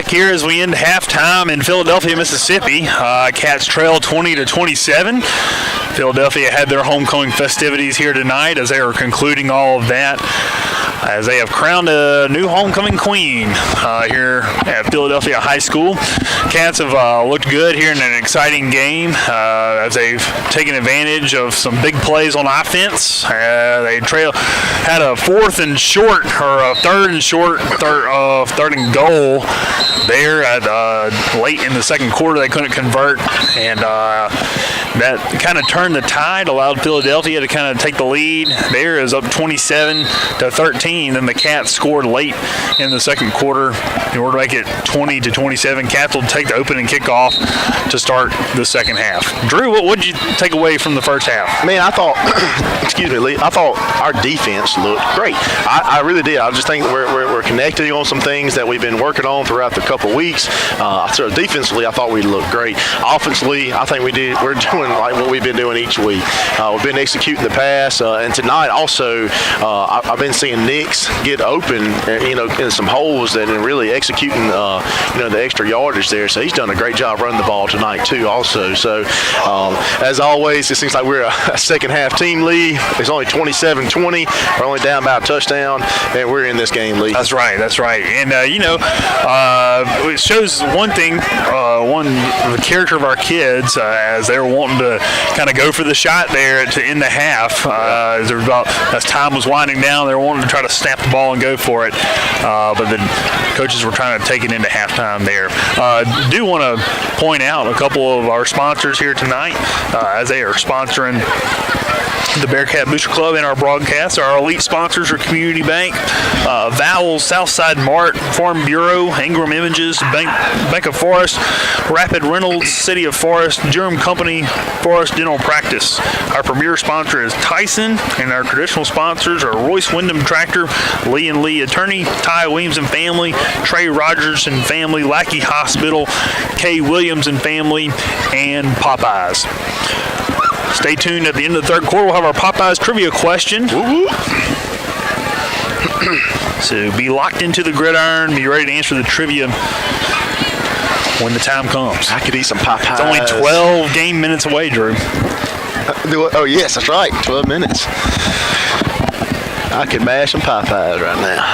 back here as we end halftime in Philadelphia, Mississippi. Cats trail 20-27. Philadelphia had their homecoming festivities here tonight as they are concluding all of that, as they have crowned a new homecoming queen here at Philadelphia High School. Cats have looked good here in an exciting game as they've taken advantage of some big plays on offense. They had a third and goal there at late in the second quarter. They couldn't convert, and that kind of turned the tide, allowed Philadelphia to kind of take the lead. There is up 27-13. Then the Cats scored late in the second quarter in order to make it 20-27. Cats will take the opening kickoff to start the second half. Drew, what did you take away from the first half? Man, I thought, excuse me, Lee, I thought our defense looked great. I really did. I just think we're connecting on some things that we've been working on throughout the couple weeks. So defensively, I thought we looked great. Offensively, I think we're doing like what we've been doing each week. We've been executing the pass, and tonight also I've been seeing Nix get open, in some holes and really executing, the extra yardage there. So he's done a great job running the ball tonight too. Also, so as always, it seems like we're a second half team, Lee. It's only 27-20. We're only down by a touchdown, and we're in this game, Lee. That's right. And it shows one thing, the character of our kids as they're wanting to kind of go for the shot there to end the half. As time was winding down, they were wanting to try to snap the ball and go for it, but the coaches were trying to take it into halftime there. Do want to point out a couple of our sponsors here tonight as they are sponsoring the Bearcat Booster Club and our broadcast. Our elite sponsors are Community Bank, Vowels, Southside Mart, Farm Bureau, Ingram Images, Bank of Forest, Rapid Reynolds, City of Forest, Durham Company, Forest Dental Practice. Our premier sponsor is Tyson, and our traditional sponsors are Royce Wyndham Tractor, Lee & Lee Attorney, Ty Williams and Family, Trey Rogers and Family, Lackey Hospital, Kay Williams and Family, and Popeyes. Stay tuned. At the end of the third quarter, we'll have our Popeyes trivia question. So be locked into the gridiron. Be ready to answer the trivia when the time comes. I could eat some Popeyes. It's only 12 game minutes away, Drew. Oh, yes, that's right. 12 minutes. I could mash some Popeyes right now.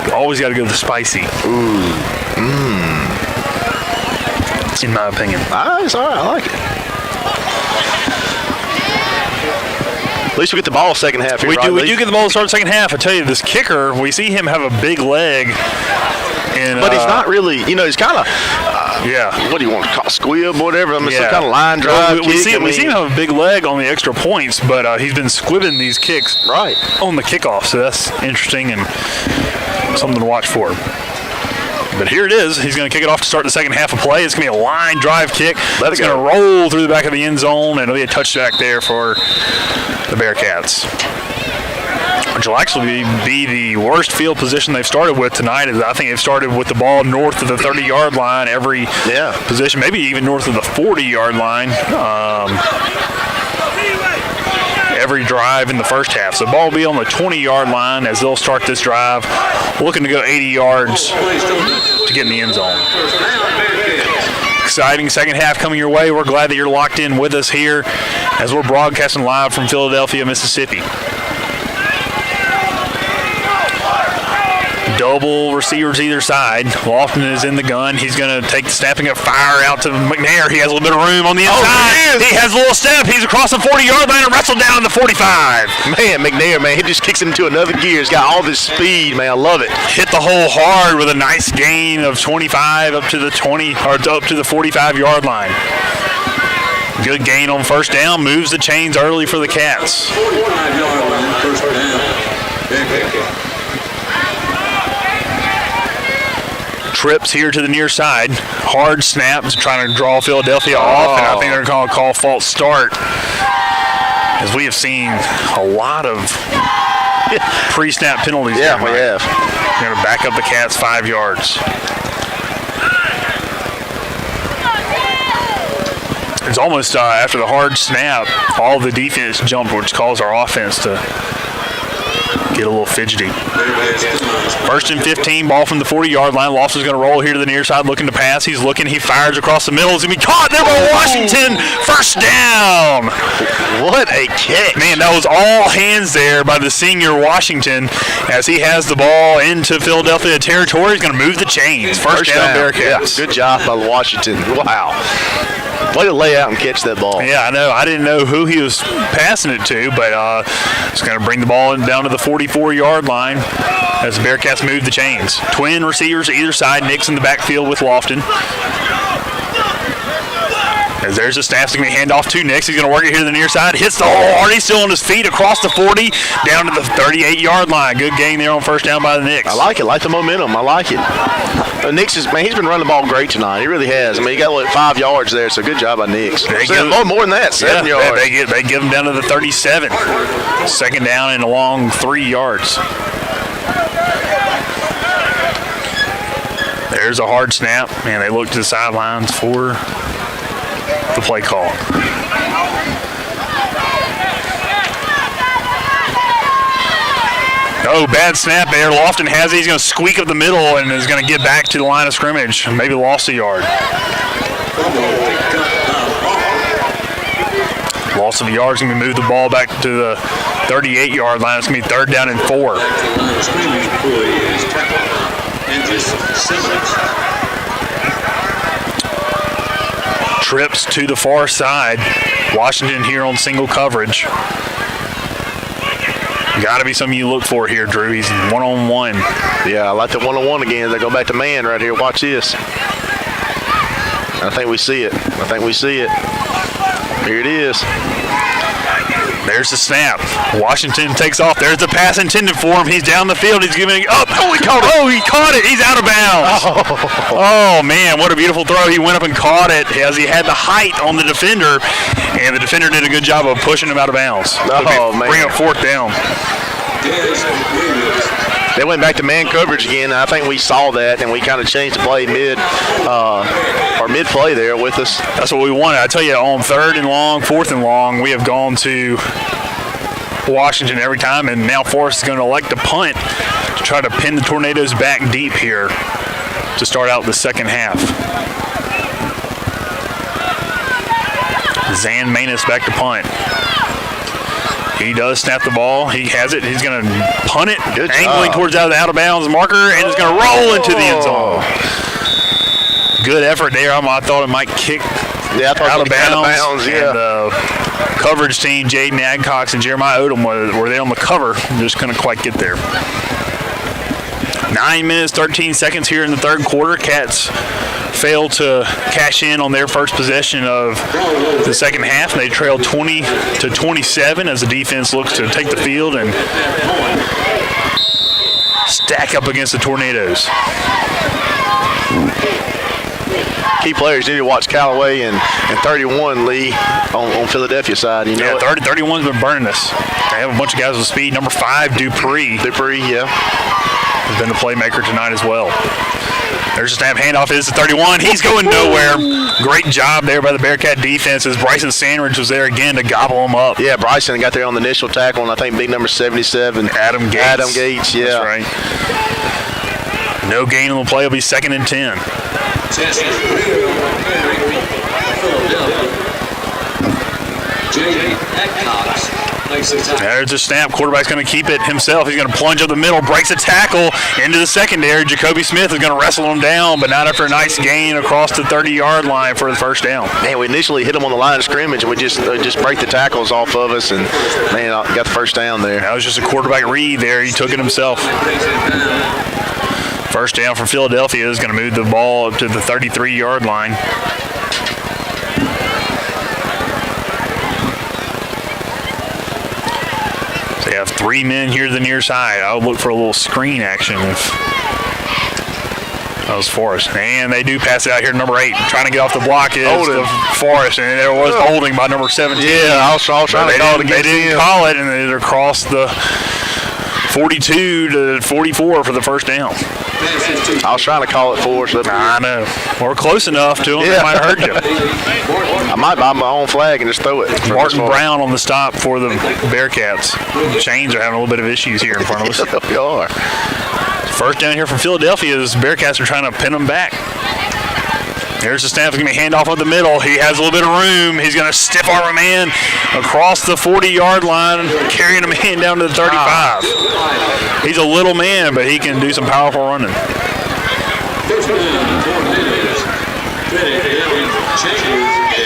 You always got to go with the spicy. Ooh. In my opinion. It's all right. I like it. At least we get the ball second half here. We do get the ball to start the second half. I tell you, this kicker, we see him have a big leg. But he's not really, he's kind of, what do you want to call squib or whatever? Some kind of line drive we see him have a big leg on the extra points, but he's been squibbing these kicks on the kickoff, so that's interesting and something to watch for. But here it is. He's going to kick it off to start the second half of play. It's going to be a line drive kick. It's going to roll through the back of the end zone, and it'll be a touchback there for the Bearcats. Which will actually be the worst field position they've started with tonight. I think they've started with the ball north of the 30-yard line every position, maybe even north of the 40-yard line. Every drive in the first half. So the ball will be on the 20-yard line as they'll start this drive, looking to go 80 yards to get in the end zone. Exciting second half coming your way. We're glad that you're locked in with us here as we're broadcasting live from Philadelphia, Mississippi. Double receivers either side. Lofton is in the gun. He's going to take the snapping up fire out to McNair. He has a little bit of room on the inside. He has a little step. He's across the 40-yard line and wrestled down the 45. Man, McNair, he just kicks him into another gear. He's got all this speed, man. I love it. Hit the hole hard with a nice gain of 25 up to the 20 or up to the 45-yard line. Good gain on first down. Moves the chains early for the Cats. 45-yard line, first down. Trips here to the near side. Hard snaps, trying to draw Philadelphia off, and I think they're going to call false start. As we have seen a lot of pre-snap penalties. Yeah, we have. They're going to back up the Cats 5 yards. It's almost after the hard snap, all the defense jumped, which caused our offense to get a little fidgety. First and 15, ball from the 40-yard line. Lofton's going to roll here to the near side, looking to pass. He's looking. He fires across the middle. It's going to be caught there by Washington. First down. What a catch. Man, that was all hands there by the senior Washington as he has the ball into Philadelphia territory. He's going to move the chains. First down, Bearcats. Yeah, good job by Washington. Wow. Way to lay out and catch that ball. Yeah, I know. I didn't know who he was passing it to, but it's going to bring the ball down to the 44-yard line as the Bearcats move the chains. Twin receivers either side. Nick's in the backfield with Lofton. As there's a snap, it's going to be hand off to Nix. He's going to work it here to the near side. Hits the hole hard. He's still on his feet across the 40 down to the 38-yard line. Good gain there on first down by the Nix. I like it. Like the momentum. I like it. Nix he's been running the ball great tonight. He really has. I mean, he got 5 yards there, so good job by Nix. More than that, 7 yards. They give him down to the 37. Second down and along 3 yards. There's a hard snap. Man, they look to the sidelines for the play call. Oh, bad snap there. Lofton has it. He's going to squeak up the middle and is going to get back to the line of scrimmage. Maybe lost a yard. Loss of a yard is going to move the ball back to the 38-yard line. It's going to be 3rd down and 4. Trips to the far side. Washington here on single coverage. Got to be something you look for here, Drew. He's one-on-one. Yeah, I like the one-on-one again. They go back to man right here. Watch this. I think we see it. Here it is. There's the snap. Washington takes off. There's the pass intended for him. He's down the field. He's giving it up. Oh, he caught it. Oh, he caught it. He's out of bounds. Oh, man, what a beautiful throw. He went up and caught it as he had the height on the defender, and the defender did a good job of pushing him out of bounds. Oh, man. Bring up 4th down. They went back to man coverage again. I think we saw that, and we kind of changed the play mid-play there with us. That's what we wanted. I tell you, on 3rd and long, 4th and long, we have gone to Washington every time, and now Forrest is going to elect to punt to try to pin the Tornadoes back deep here to start out the second half. Zan Manus back to punt. He does snap the ball. He has it. He's going to punt it, angling towards the out of bounds marker, and it's going to roll into the end zone. Good effort there. I thought it might kick out of bounds. Yeah. And coverage team, Jaden Adcox and Jeremiah Odom, were they on the cover. Just couldn't quite get there. 9 minutes, 13 seconds here in the 3rd quarter. Cats failed to cash in on their first possession of the second half. They trailed 20-27 as the defense looks to take the field and stack up against the Tornadoes. Key players need to watch Callaway and 31 Lee on Philadelphia side. You know, 31's been burning us. They have a bunch of guys with speed. Number 5, Dupree, yeah, has been the playmaker tonight as well. There's a snap handoff. It is the 31. He's going nowhere. Great job there by the Bearcat defense as Bryson Sandridge was there again to gobble him up. Yeah, Bryson got there on the initial tackle, and I think big number 77. Adam Gates, yeah. That's right. No gain on the play. It'll be 2nd and 10. There's a snap. Quarterback's going to keep it himself. He's going to plunge up the middle, breaks a tackle into the secondary. Jacoby Smith is going to wrestle him down, but not after a nice gain across the 30-yard line for the first down. Man, we initially hit him on the line of scrimmage, and we just break the tackles off of us, and, man, got the first down there. That was just a quarterback read there. He took it himself. First down for Philadelphia is going to move the ball up to the 33-yard line. They have 3 men here to the near side. I would look for a little screen action if that was Forrest. And they do pass it out here to number 8. Trying to get off the block is the Forrest, and there was holding by number 17. Yeah, I was trying to call it against him. They didn't call it, and they're across the 42 to 44 for the first down. I was trying to call it for us. I know. Or close enough to them. It might hurt you. I might buy my own flag and just throw it. Martin Brown on the stop for the Bearcats. The Chains are having a little bit of issues here in front of us. They are. First down here from Philadelphia as Bearcats are trying to pin them back. There's the snap. He's going to be hand off up the middle. He has a little bit of room. He's going to stiff arm a man across the 40-yard line, carrying a man down to the 35. He's a little man, but he can do some powerful running.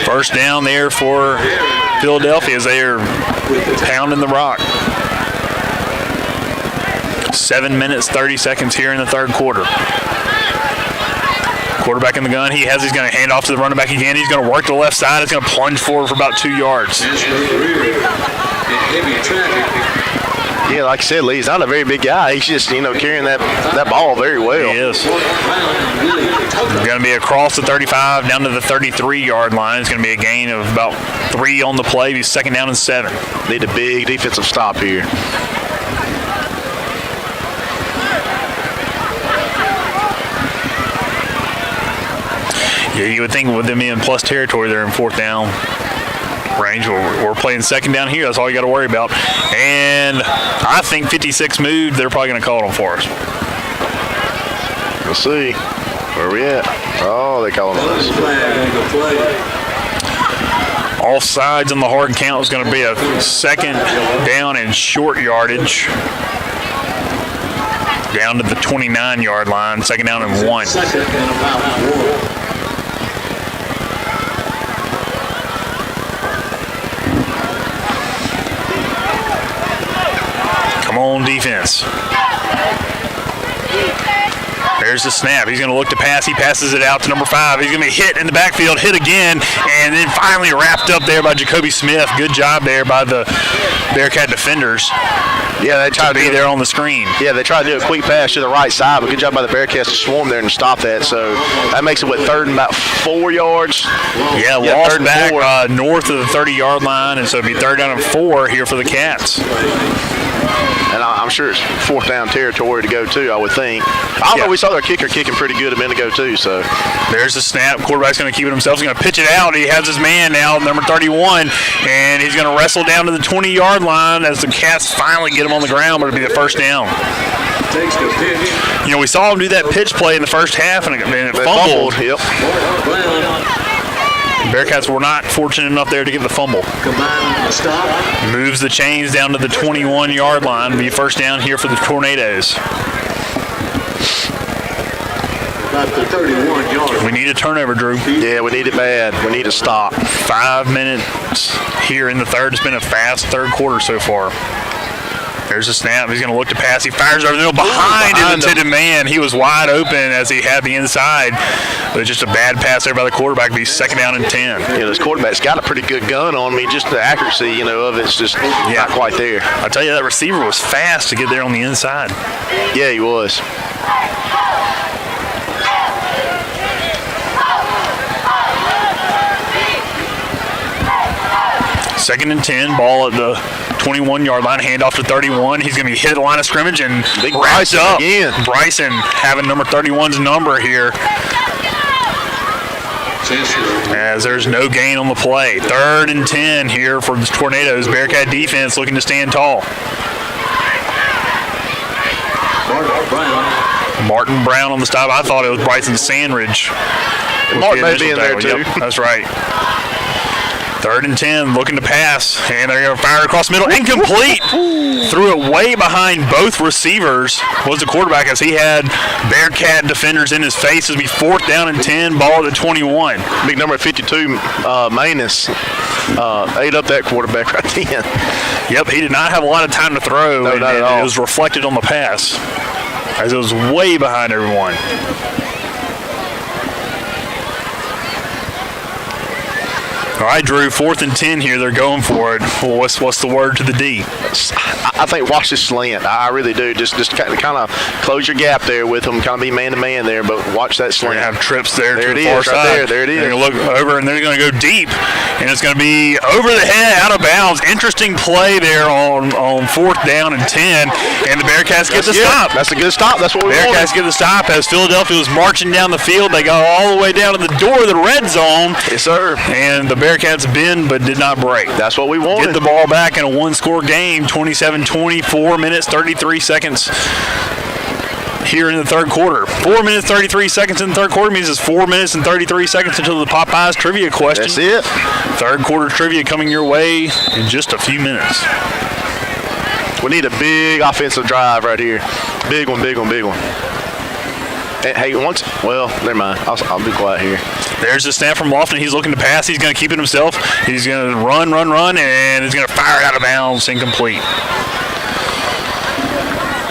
First down there for Philadelphia as they are pounding the rock. 7 minutes, 30 seconds here in the third quarter. Quarterback in the gun. He's going to hand off to the running back again. He's going to work to the left side. It's going to plunge forward for about 2 yards. Yeah, like I said, Lee, he's not a very big guy. He's just, carrying that ball very well. He is. It's going to be across the 35 down to the 33-yard line. It's going to be a gain of about 3 on the play. He's second down and 7. Need a big defensive stop here. Yeah, you would think with them in plus territory, they're in fourth down range. We're playing second down here. That's all you got to worry about. And I think 56 moved. They're probably going to call them for us. We'll see. Where are we at? Oh, they call them us. Offsides on the hard count is going to be a second down and short yardage. Down to the 29-yard line. Second down and 1. Come on, defense. There's the snap. He's going to look to pass. He passes it out to number 5. He's going to be hit in the backfield, hit again, and then finally wrapped up there by Jacoby Smith. Good job there by the Bearcat defenders. Yeah, they tried to be there on the screen. Yeah, they tried to do a quick pass to the right side, but good job by the Bearcats to swarm there and stop that. So that makes it, third and about 4 yards? Yeah, lost back north of the 30-yard line, and so it'd be third down and 4 here for the Cats. And I'm sure it's fourth down territory to go to, I would think. I don't know, we saw their kicker kicking pretty good a minute ago too. So there's the snap. Quarterback's going to keep it himself. He's going to pitch it out. He has his man now, number 31, and he's going to wrestle down to the 20-yard line as the Cats finally get him on the ground, but it'll be the first down. Takes the pitch. We saw him do that pitch play in the first half, and it fumbled. Yep. Bearcats were not fortunate enough there to get the fumble. Stop. Moves the chains down to the 21-yard line. It'll be first down here for the Tornadoes. About the 31-yard. We need a turnover, Drew. Yeah, we need it bad. We need to stop. 5 minutes here in the third. It's been a fast third quarter so far. There's a snap. He's going to look to pass. He fires over the middle behind his intended man. He was wide open as he had the inside. But it's just a bad pass there by the quarterback. Be second down and 10. This quarterback's got a pretty good gun on me. Just the accuracy, of it's just not quite there. I tell you, that receiver was fast to get there on the inside. Yeah, he was. Second and 10, ball at the 21-yard line, handoff to 31. He's going to be hit at the line of scrimmage and wrapped up. Again. Bryson having number 31's number here. As there's no gain on the play. Third and 10 here for the Tornadoes. Bearcat defense looking to stand tall. Martin Brown on the stop. I thought it was Bryson Sandridge. Martin may be in there too. Yep, that's right. Third and 10, looking to pass, and they're going to fire across the middle. Incomplete. Threw it way behind both receivers. Was the quarterback as he had Bearcat defenders in his face. It'll be fourth down and 10, ball at the 21. Big number 52, Manus, ate up that quarterback right then. Yep, he did not have a lot of time to throw. No, not at all. It was reflected on the pass as it was way behind everyone. All right, Drew, fourth and 10 here. They're going for it. Well, what's the word to the D? I think watch this slant. I really do. Just kind of close your gap there with them. Kind of be man-to-man there, but watch that slant. They're going to have trips there to the far side. Right there it is. They're going to look over, and they're going to go deep. And it's going to be over the head, out of bounds. Interesting play there on fourth down and 10. And the Bearcats get the stop. That's a good stop. That's what we want. Bearcats get the stop as Philadelphia was marching down the field. They got all the way down to the door of the red zone. Yes, sir. And the Bearcats Bearcats bend but did not break. That's what we wanted. Get the ball back in a one-score game, 27-20, 4 minutes, 33 seconds here in the third quarter. 4 minutes, 33 seconds in the third quarter means it's 4 minutes and 33 seconds until the Popeyes trivia question. That's it. Third quarter trivia coming your way in just a few minutes. We need a big offensive drive right here. Big one, big one, big one. Hey, well, never mind. I'll be quiet here. There's the snap from Lofton. He's looking to pass. He's going to keep it himself. He's going to run, and he's going to fire it out of bounds, incomplete.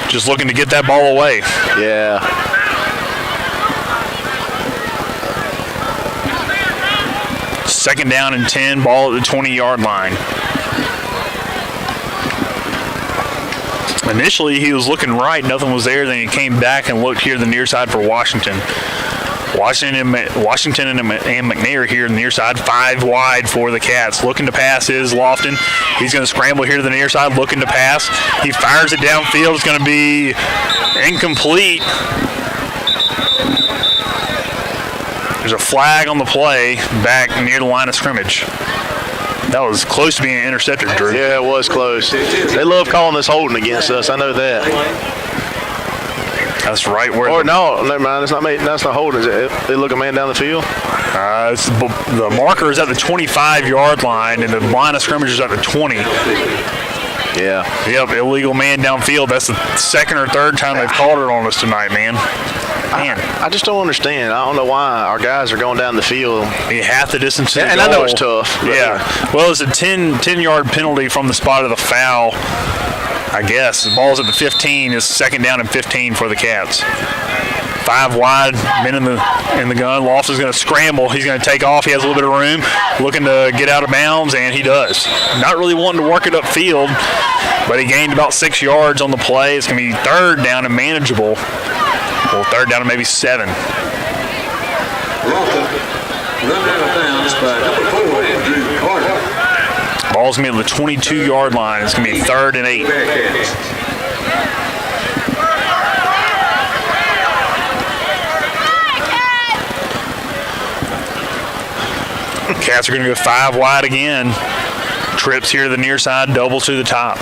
Just looking to get that ball away. Yeah. Second down and 10, ball at the 20-yard line. Initially, he was looking right, nothing was there. Then he came back and looked here to the near side for Washington. Washington and McNair here on the near side, 5 wide for the Cats. Looking to pass is Lofton. He's going to scramble here to the near side, looking to pass. He fires it downfield. It's going to be incomplete. There's a flag on the play back near the line of scrimmage. That was close to being intercepted, Drew. Yeah, it was close. They love calling this holding against us. I know that. That's right where. Or no, never mind. That's not holding. Is it? They look a man down the field. The marker is at the 25-yard line, and the line of scrimmage is at the 20. Yeah. Yep, illegal man downfield. That's the second or third time they've called it on us tonight, man. I just don't understand. I don't know why our guys are going down the field. Half the distance to the and goal. I know it's tough. Yeah. Well, it's a 10-yard penalty from the spot of the foul, I guess. The ball's at the 15. It's second down and 15 for the Cats. 5 wide, men in the gun. Lofton's going to scramble. He's going to take off. He has a little bit of room, looking to get out of bounds, and he does. Not really wanting to work it upfield, but he gained about 6 yards on the play. It's going to be third down and manageable. Well, third down and maybe 7. Lofton run out of bounds by number 4, Andrew Carter. Ball's going to be at the 22-yard line. It's going to be third and 8. Bearcats. Cats are going to go 5 wide again. Trips here to the near side, double to the top.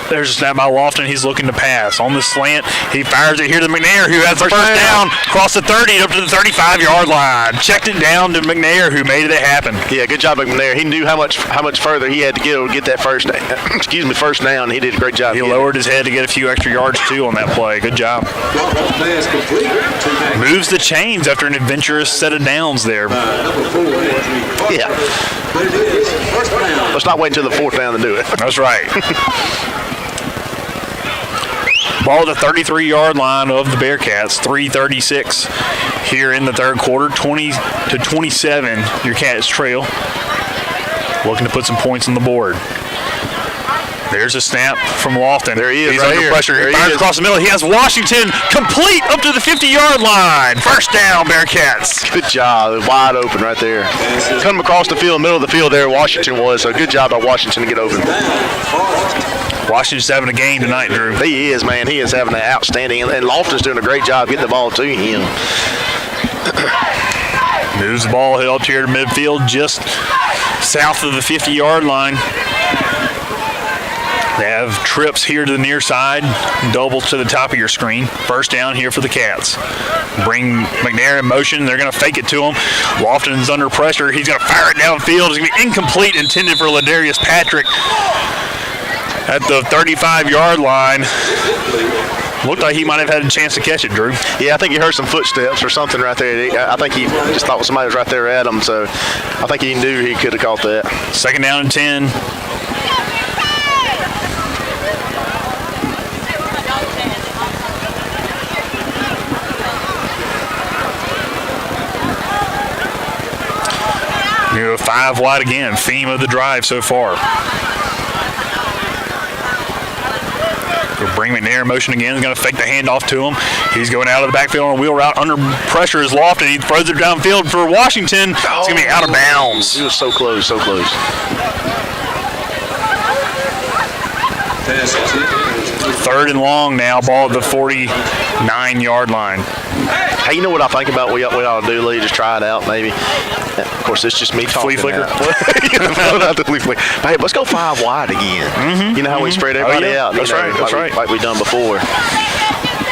There's a snap by Lofton. He's looking to pass. On the slant, he fires it here to McNair, who has the first down. Across the 30 up to the 35-yard line. Checked it down to McNair, who made it happen. Yeah, good job, McNair. He knew how much further he had to get that first down. He did a great job. He lowered his head to get a few extra yards, too, on that play. Good job. Pass complete. Moves the chains after an adventurous set of downs there. Number 4, Andrew Carter. Yeah. But it is first down. Let's not wait until the 4th down to do it. That's right. Ball at the 33-yard line of the Bearcats. 3:36 here in the third quarter. 20-27, your Cats trail. Looking to put some points on the board. There's a snap from Lofton. There he is. He's right under here. pressure. There He fires across the middle. He has Washington complete up to the 50-yard line. First down, Bearcats. Good job. Wide open right there. Coming across the field, middle of the field there, Washington was. So good job by Washington to get open. Washington's having a game tonight, Drew. He is, man. He is having an outstanding. And Lofton's doing a great job getting the ball to him. Moves the ball up here to midfield, just south of the 50-yard line. They have trips here to the near side, double to the top of your screen. First down here for the Cats. Bring McNair in motion. They're going to fake it to him. Lofton's under pressure. He's going to fire it downfield. It's going to be incomplete, intended for Ladarius Patrick at the 35-yard line. Looked like he might have had a chance to catch it, Drew. Yeah, I think he heard some footsteps or something right there. I think he just thought somebody was right there at him, so I think he knew he could have caught that. Second down and 10. You're 5 wide again, theme of the drive so far. We'll bring McNair in motion again. He's going to fake the handoff to him. He's going out of the backfield on a wheel route. Under pressure is Lofton. He throws it downfield for Washington. It's going to be out of bounds. He was so close, so close. Third and long now. Ball at the 49-yard line. Hey, you know what I think about we ought to do, Lee? Just try it out, maybe. Of course, it's just me talking. Flea flicker. Not the flea flicker. But hey, let's go 5 wide again. You know how we spread everybody out. That's right. That's right. Like we've done before.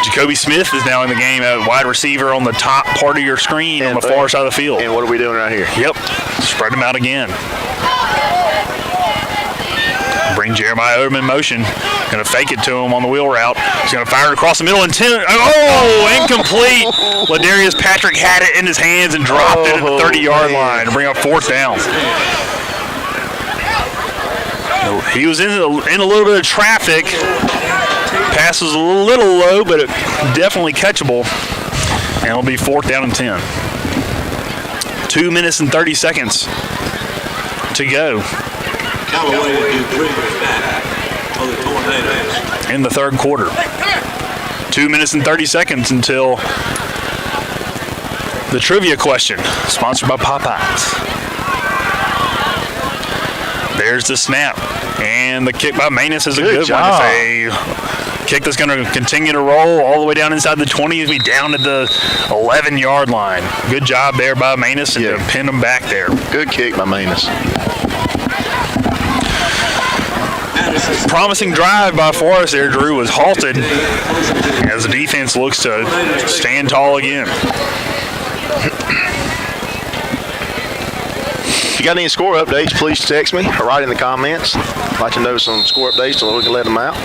Jacoby Smith is now in the game at wide receiver on the top part of your screen on the far side of the field. And what are we doing right here? Yep. Spread him out again. Bring Jeremiah Odom in motion. Going to fake it to him on the wheel route. He's going to fire it across the middle. Incomplete. Ladarius Patrick had it in his hands and dropped it at the 30-yard line to bring up 4th down. He was in a little bit of traffic. Pass was a little low, but it definitely catchable. And it'll be 4th down and 10. 2 minutes and 30 seconds to go. Callaway will do 3 back for the Tornadoes. In the 3rd quarter. 2 minutes and 30 seconds until the trivia question, sponsored by Popeyes. There's the snap. And the kick by Manus is a good one. It's a kick that's going to continue to roll all the way down inside the 20. He'll be down at the 11-yard line. Good job there by Manus and to pin him back there. Good kick by Manus. Promising drive by Forrest there, Drew, was halted as the defense looks to stand tall again. If you got any score updates, please text me or write in the comments. I'd like to know some score updates so we can let them out.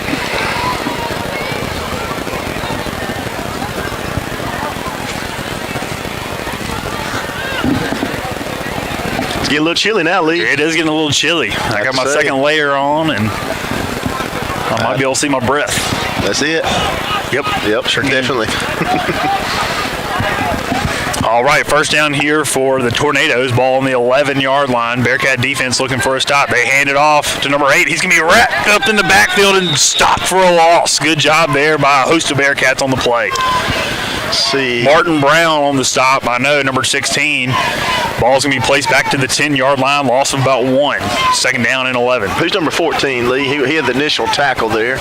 It's getting a little chilly now, Lee. It is getting a little chilly. I got my second layer on, and I might be able to see my breath. That's it. Yep, Sure, definitely. All right, first down here for the Tornadoes. Ball on the 11-yard line. Bearcat defense looking for a stop. They hand it off to number 8. He's going to be wrapped up in the backfield and stopped for a loss. Good job there by a host of Bearcats on the play. See. Martin Brown on the stop. I know, number 16. Ball's going to be placed back to the 10-yard line. Loss of about 1. Second down and 11. Who's number 14, Lee? He had the initial tackle there.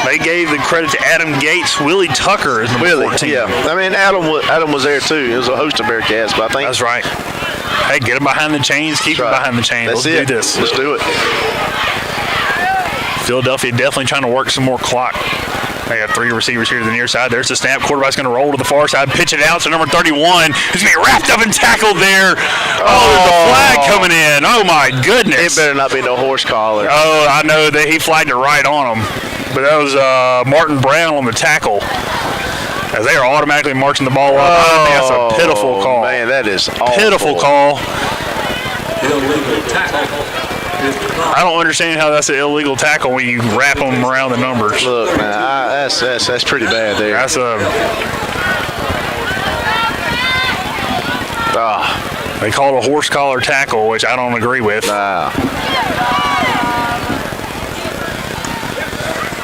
They gave the credit to Adam Gates. Willie Tucker is number 14. Yeah. I mean, Adam was there too. It was a host of Bearcats, but I think that's right. Hey, get him behind the chains. Keep him behind the chains. Let's do this. Let's do it. Philadelphia definitely trying to work some more clock. They got 3 receivers here to the near side. There's the snap. Quarterback's going to roll to the far side, pitch it out to number 31. Who's going to be wrapped up and tackled there. Oh, there's a flag coming in. Oh, my goodness. It better not be no horse collar. Oh, I know that he flagged it right on him. But that was Martin Brown on the tackle. As they are automatically marching the ball up. I think that's a pitiful call. Man, that is awful. Pitiful call. Illegal tackle. I don't understand how that's an illegal tackle when you wrap them around the numbers. Look, man, that's pretty bad there. That's they call it a horse collar tackle, which I don't agree with.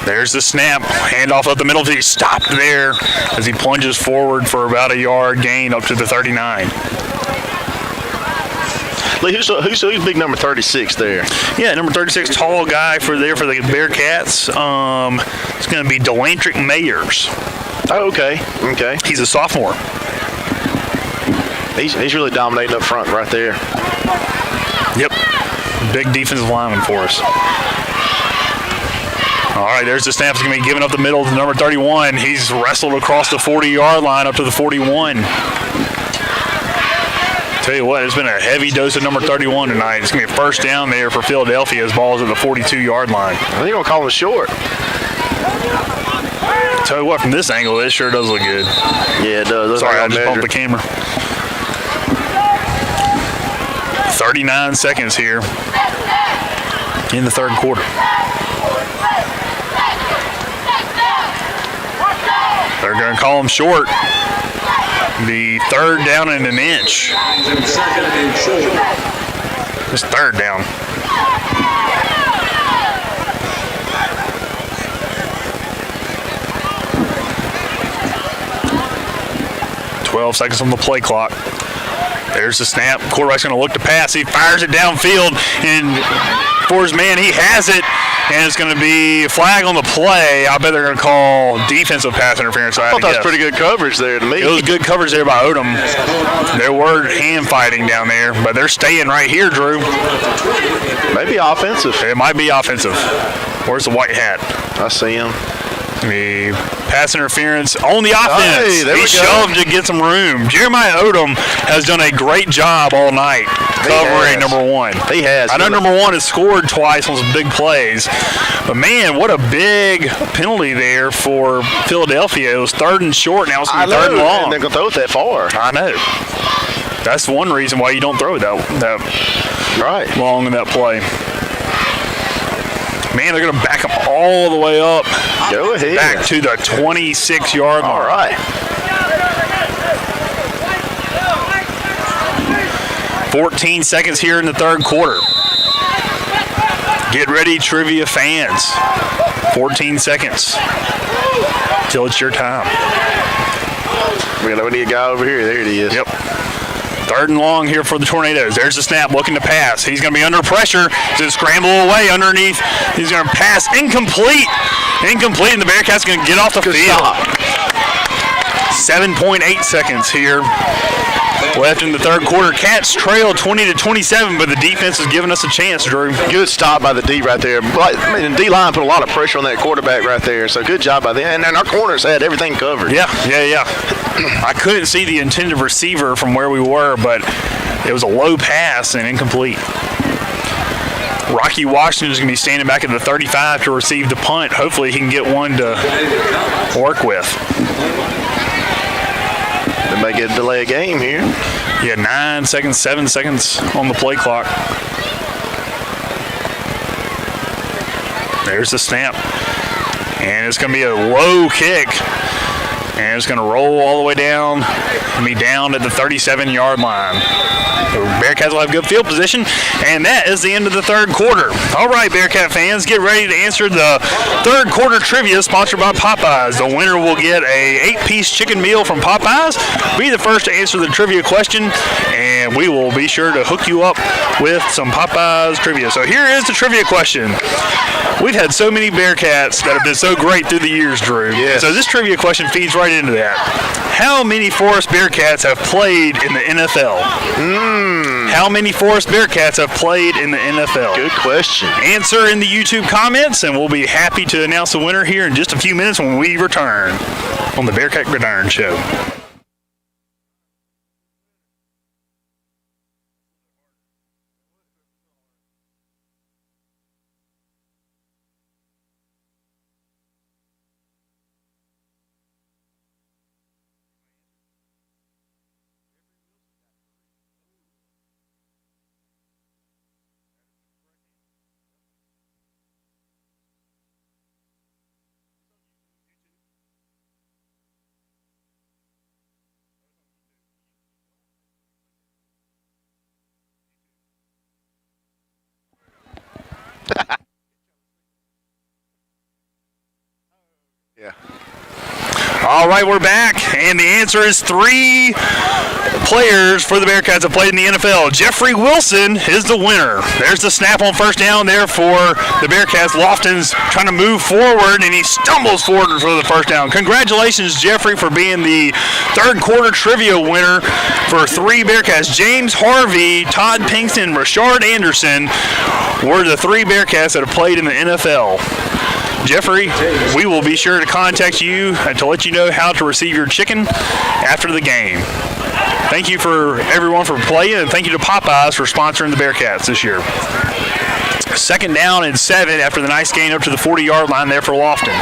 There's the snap. Handoff up the middle. He stopped there as he plunges forward for about a yard gain up to the 39. Lee, who's big number 36 there? Yeah, number 36, tall guy for the Bearcats. It's going to be Delantrick Mayers. Oh, okay. He's a sophomore. He's really dominating up front right there. Yep. Big defensive lineman for us. All right, there's the snap. He's going to be given up the middle to number 31. He's wrestled across the 40-yard line up to the 41. Tell you what, it's been a heavy dose of number 31 tonight. It's going to be a first down there for Philadelphia as ball's at the 42-yard line. I think you're going to call him short. Tell you what, from this angle, this sure does look good. Yeah, it does. Sorry, I just bumped the camera. 39 seconds here in the 3rd quarter. They're going to call him short. The 3rd down and an inch. Second and short. It's 3rd down. .12 seconds on the play clock. There's the snap. Quarterback's going to look to pass. He fires it downfield, and for his man, he has it. And it's going to be a flag on the play. I bet they're going to call defensive pass interference. I thought that was pretty good coverage there to me. It was good coverage there by Odom. There were hand fighting down there, but they're staying right here, Drew. Maybe offensive. It might be offensive. Where's the white hat? I see him. The pass interference on the offense. Hey, there he we go. shoved to get some room. Jeremiah Odom has done a great job all night covering number one. He has. I know number one has scored twice on some big plays, but man, what a big penalty there for Philadelphia. It was 3rd and short. Now it's going to be 3rd and long. And they're going to throw it that far. I know. That's one reason why you don't throw it that right long in that play. Man, they're going to back up all the way up. Go ahead. Back to the 26-yard line. All right. 14 seconds here in the 3rd quarter. Get ready, trivia fans. 14 seconds till it's your time. We need a guy over here. There it is. Yep. 3rd and long here for the Tornadoes. There's the snap, looking to pass. He's going to be under pressure to scramble away underneath. He's going to pass incomplete. Incomplete, and the Bearcats going to get off the field. 7.8 seconds here left in the 3rd quarter. Cats trail 20-27, but the defense is giving us a chance, Drew. Good stop by the D right there. The D-line put a lot of pressure on that quarterback right there, so good job by them. And our corners had everything covered. Yeah. I couldn't see the intended receiver from where we were, but it was a low pass and incomplete. Rocky Washington is going to be standing back at the 35 to receive the punt. Hopefully he can get one to work with. They may get a delay of game here. Yeah, 9 seconds, 7 seconds on the play clock. There's the snap. And it's going to be a low kick. And it's going to roll all the way down and be down at the 37-yard line. The Bearcats will have good field position, and that is the end of the 3rd quarter. All right, Bearcat fans, get ready to answer the 3rd quarter trivia sponsored by Popeyes. The winner will get a 8-piece chicken meal from Popeyes. Be the first to answer the trivia question, and we will be sure to hook you up with some Popeyes trivia. So here is the trivia question. We've had so many Bearcats that have been so great through the years, Drew. Yes. So this trivia question feeds right into that. How many Forest Bearcats have played in the NFL? How many Forest Bearcats have played in the NFL? Good question. Answer in the YouTube comments, and we'll be happy to announce the winner here in just a few minutes when we return on the Bearcat Gridiron Show. Yeah. All right, we're back, and the answer is 3 players for the Bearcats have played in the NFL. Jeffrey Wilson is the winner. There's the snap on 1st down there for the Bearcats. Lofton's trying to move forward, and he stumbles forward for the 1st down. Congratulations, Jeffrey, for being the 3rd quarter trivia winner for 3 Bearcats. James Harvey, Todd Pinkston, and Rashard Anderson were the 3 Bearcats that have played in the NFL. Jeffrey, we will be sure to contact you to let you know how to receive your chicken after the game. Thank you for everyone for playing, and thank you to Popeyes for sponsoring the Bearcats this year. 2nd down and 7 after the nice gain up to the 40-yard line there for Lofton.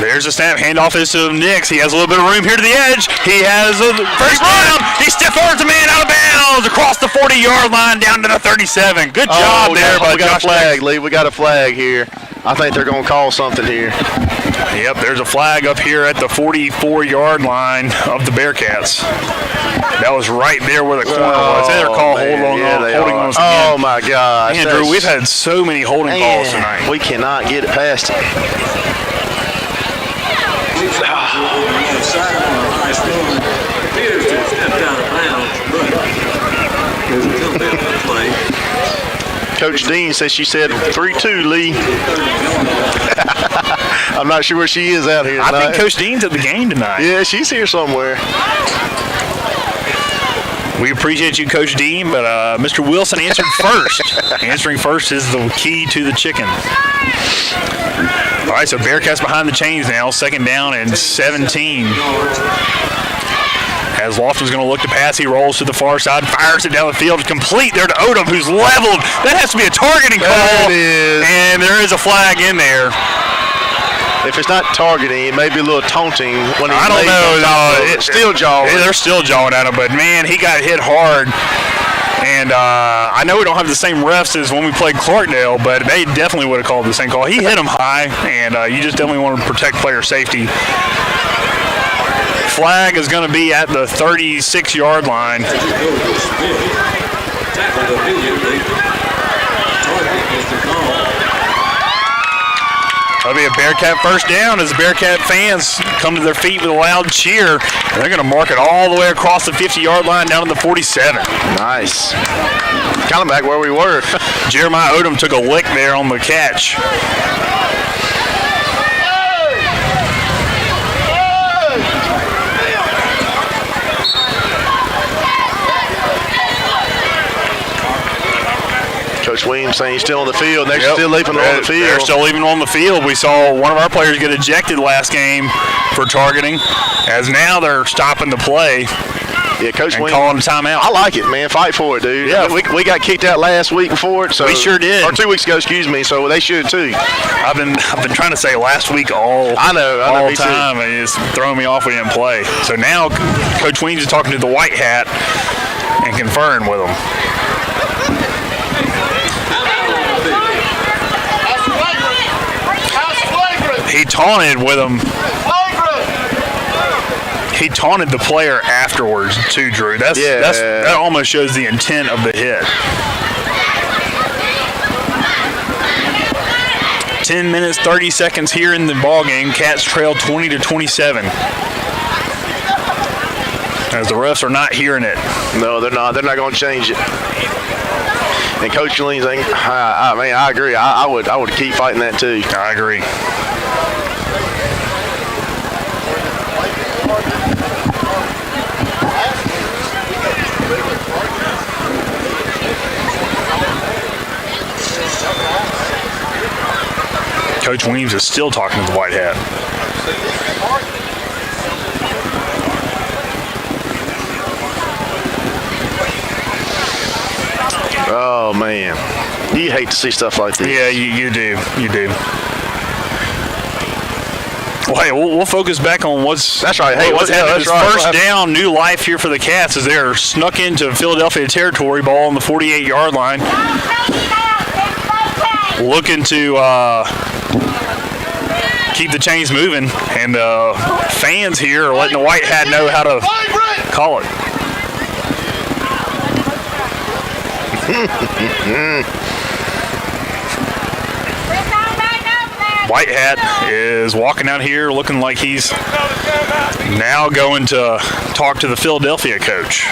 There's a snap. Handoff is to Nix. He has a little bit of room here to the edge. He has a first down. He stiff arms the man out of bounds across the 40-yard line down to the 37. Good job there by We got Josh a flag, Lee. We got a flag here. I think they're going to call something here. Yep, there's a flag up here at the 44-yard line of the Bearcats. That was right there where the corner was. They're called holding on us again. Oh, my gosh. Andrew, we've had so many holding calls tonight. We cannot get it past it. Appears to have stepped out of Coach Dean says she said 3-2, Lee. I'm not sure where she is out here tonight. I think Coach Dean's at the game tonight. Yeah, she's here somewhere. We appreciate you, Coach Dean, but Mr. Wilson answered first. Answering first is the key to the chicken. All right, so Bearcats behind the chains now, 2nd down and 17. As Lofton's going to look to pass, he rolls to the far side, fires it down the field, complete there to Odom, who's leveled. That has to be a targeting call. That is. And there is a flag in there. If it's not targeting, it may be a little taunting when he I don't know. No, it's still jawing. They're still jawing at him, but man, he got hit hard. And I know we don't have the same refs as when we played Clarkdale, but they definitely would have called the same call. He hit him high, and you just definitely want to protect player safety. Flag is going to be at the 36-yard line. That'll be a Bearcat first down as the Bearcat fans come to their feet with a loud cheer. They're going to mark it all the way across the 50-yard line down to the 47. Nice. Kind of back where we were. Jeremiah Odom took a lick there on the catch. Coach Williams saying he's still on the field. They're still leaving on the field. They're still leaving on the field. We saw one of our players get ejected last game for targeting, as now they're stopping the play. Yeah, Coach and Williams calling a timeout. I like it, man. Fight for it, dude. Yeah, we got kicked out last week for it. So we sure did. Or 2 weeks ago, excuse me. So they should too. I've been trying to say last week all me time, too. and it's throwing me off we didn't play. So now Coach Williams is talking to the white hat and conferring with them. He taunted with him. He taunted the player afterwards too, Drew. That almost shows the intent of the hit. 10 minutes, 30 seconds here in the ball game. Cats trail 20-27. As the refs are not hearing it. No, they're not. They're not going to change it. And Coach Lean's saying, I agree. I would keep fighting that too. I agree. Coach Weems is still talking to the white hat. Oh, man. You hate to see stuff like this. Yeah, you do. You do. Well, hey, we'll focus back on what's happening. This first down, new life here for the Cats as they're snuck into Philadelphia territory, ball on the 48-yard line. Looking to keep the chains moving, and fans here are letting the white hat know how to call it. White hat is walking out here looking like he's now going to talk to the Philadelphia coach.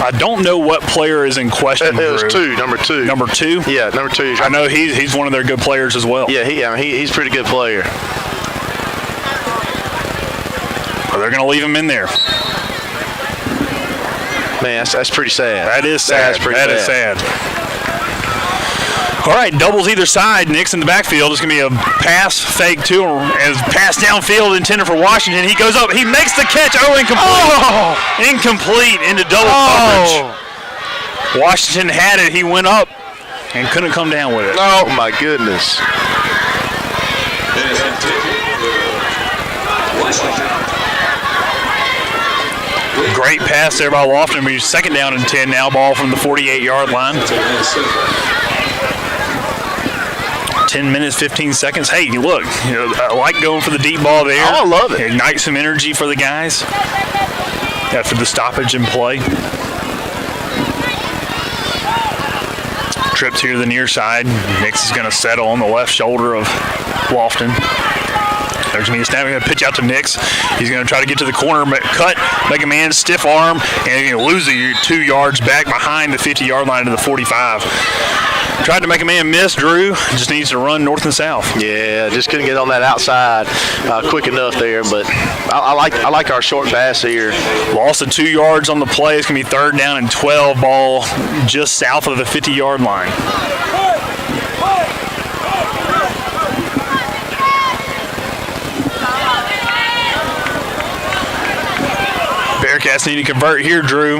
I don't know what player is in question. It was number two. Number two? Yeah, number two. I know he's one of their good players as well. Yeah, he's a pretty good player. But they're going to leave him in there. Man, that's pretty sad. That is sad. That is sad. All right, doubles either side. Nick's in the backfield. It's going to be a pass fake to him. As pass downfield intended for Washington. He goes up. He makes the catch. Oh, incomplete. Incomplete into double coverage. Washington had it. He went up and couldn't come down with it. Oh, my goodness. Great pass there by Lofton. He's second down and 10 now. Ball from the 48-yard line. 10 minutes, 15 seconds. Hey, look, I like going for the deep ball there. Oh, I love it. Ignite some energy for the guys after the stoppage in play. Trips here to the near side. Nix is going to settle on the left shoulder of Lofton. There's going to be a snap. Going to pitch out to Nix. He's going to try to get to the corner, cut, make a man stiff arm, and he's going to lose the 2 yards back behind the 50-yard line to the 45. Tried to make a man miss, Drew. Just needs to run north and south. Yeah, just couldn't get on that outside quick enough there. But I like our short pass here. Lost of 2 yards on the play. It's going to be 3rd down and 12, ball just south of the 50-yard line. Bearcats need to convert here, Drew,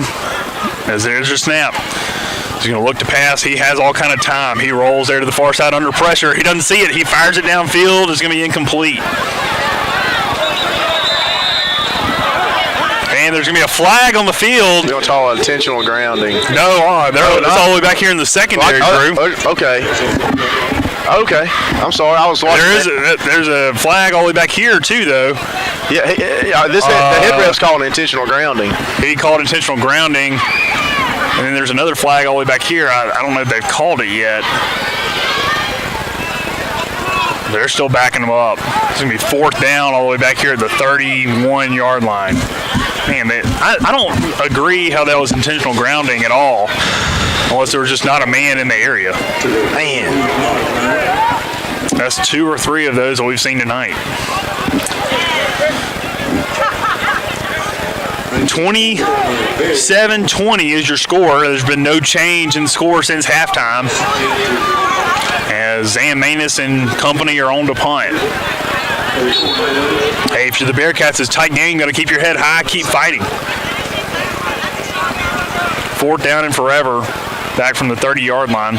as there's your snap. He's going to look to pass. He has all kind of time. He rolls there to the far side under pressure. He doesn't see it. He fires it downfield. It's going to be incomplete. And there's going to be a flag on the field. You don't call it intentional grounding. No, it's all the way back here in the secondary, Drew. Okay. I'm sorry. I was watching. There's a flag all the way back here, too, though. Yeah, the head ref's calling intentional grounding. He called intentional grounding. And then there's another flag all the way back here. I don't know if they've called it yet. They're still backing them up. It's going to be 4th down all the way back here at the 31-yard line. Man, I don't agree how that was intentional grounding at all, unless there was just not a man in the area. Man. That's 2 or 3 of those that we've seen tonight. 27-20 is your score. There's been no change in score since halftime, as Zan Manus and company are on to punt. Hey, if you're the Bearcats, it's a tight game. You got to keep your head high, keep fighting. 4th down and forever, back from the 30-yard line.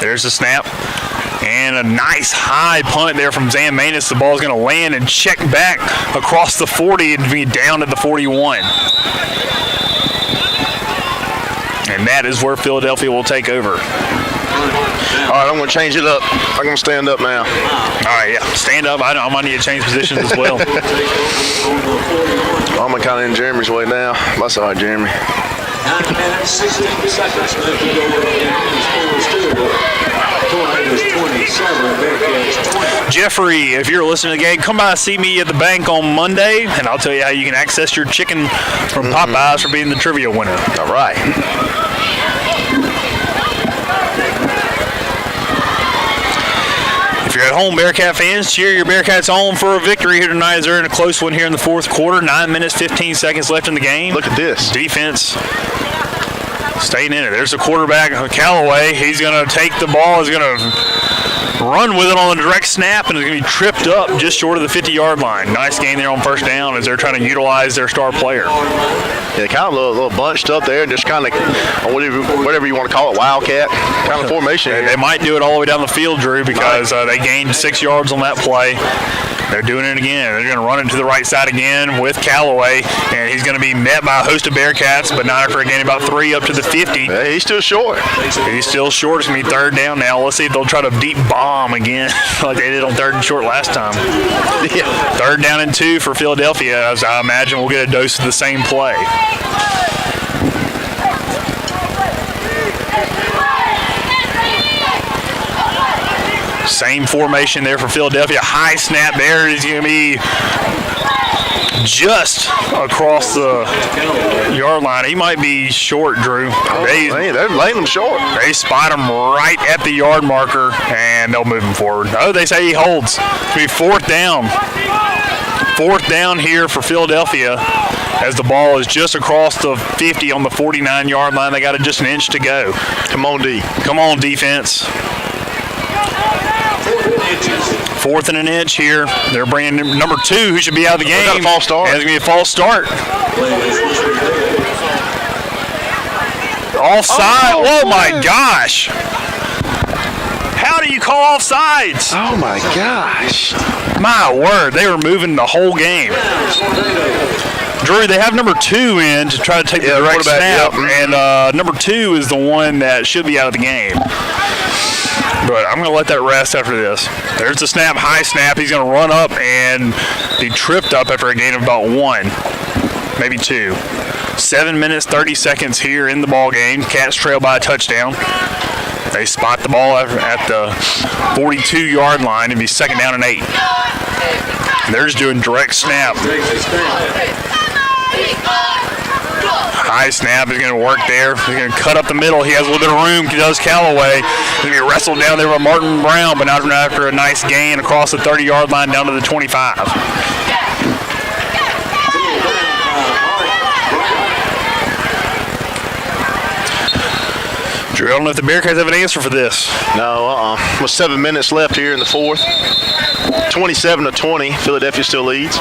There's the snap. And a nice high punt there from Zan Manus. The ball's going to land and check back across the 40 and be down at the 41. And that is where Philadelphia will take over. All right, I'm going to change it up. I'm going to stand up now. All right, yeah, stand up. I might need to change positions as well. I'm kind of in Jeremy's way now. That's all right, Jeremy. 9 minutes, 16 seconds left to go in the game. The score is still Tornadoes 27, Bearcats 20. Jeffrey, if you're listening to the game, come by and see me at the bank on Monday, and I'll tell you how you can access your chicken from Popeyes for being the trivia winner. All right. If you're at home, Bearcat fans, cheer your Bearcats on for a victory here tonight as they're in a close one here in the 4th quarter. 9 minutes, 15 seconds left in the game. Look at this. Defense staying in it. There's the quarterback, Callaway. He's going to take the ball. He's going to run with it on the direct snap, and is going to be tripped up just short of the 50-yard line. Nice game there on 1st down as they're trying to utilize their star player. Yeah, kind of a little bunched up there, just kind of whatever you want to call it, wildcat kind of formation. They might do it all the way down the field, Drew, because they gained 6 yards on that play. They're doing it again. They're going to run it to the right side again with Callaway, and he's going to be met by a host of Bearcats, but not after gaining about 3 up to the 50. Hey, he's still short. He's still short. It's going to be 3rd down now. Let's see if they'll try to deep bomb again like they did on 3rd and short last time. Yeah. 3rd down and 2 for Philadelphia, as I imagine we'll get a dose of the same play. Same formation there for Philadelphia. High snap there is going to be just across the yard line. He might be short, Drew. They're laying him short. They spot him right at the yard marker, and they'll move him forward. Oh, they say he holds. It's going to be 4th down. 4th down here for Philadelphia as the ball is just across the 50 on the 49-yard line. They got just an inch to go. Come on, D. Come on, defense. 4th and an inch here. They're bringing number 2, who should be out of the game. Got a false start. And it's going to be a false start. Offside. Oh my gosh. How do you call offsides? Oh my gosh. My word. They were moving the whole game. Drew, they have number 2 in to try to take the direct snap. Yep. And number 2 is the one that should be out of the game. But I'm going to let that rest after this. There's the snap, high snap. He's going to run up and be tripped up after a gain of about 1, maybe 2. 7 minutes, 30 seconds here in the ball game. Cats trail by a touchdown. They spot the ball at the 42-yard line and be second down and 8. They're just doing direct snap. High snap is going to work there. He's going to cut up the middle. He has a little bit of room. He does Callaway. He's going to be wrestled down there by Martin Brown, but not after a nice gain across the 30-yard line down to the 25. Drew, I don't know if the Bearcats have an answer for this. No, with 7 minutes left here in the fourth. 27-20. Philadelphia still leads.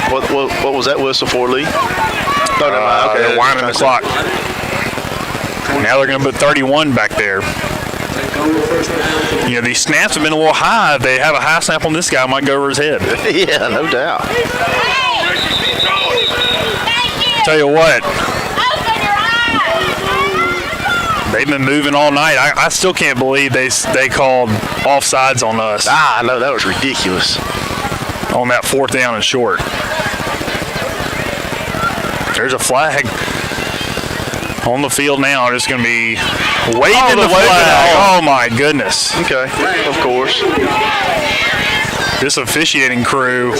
What was that whistle for, Lee? No, never mind. Okay, they're winding the clock. Now they're going to put 31 back there. You know, these snaps have been a little high. If they have a high snap on this guy, it might go over his head. Yeah, no doubt. Tell you what. They've been moving all night. I still can't believe they called offsides on us. I know, that was ridiculous. On that 4th down and short. There's a flag on the field now. It's going to be waving the flag. Oh, my goodness. Okay, of course. This officiating crew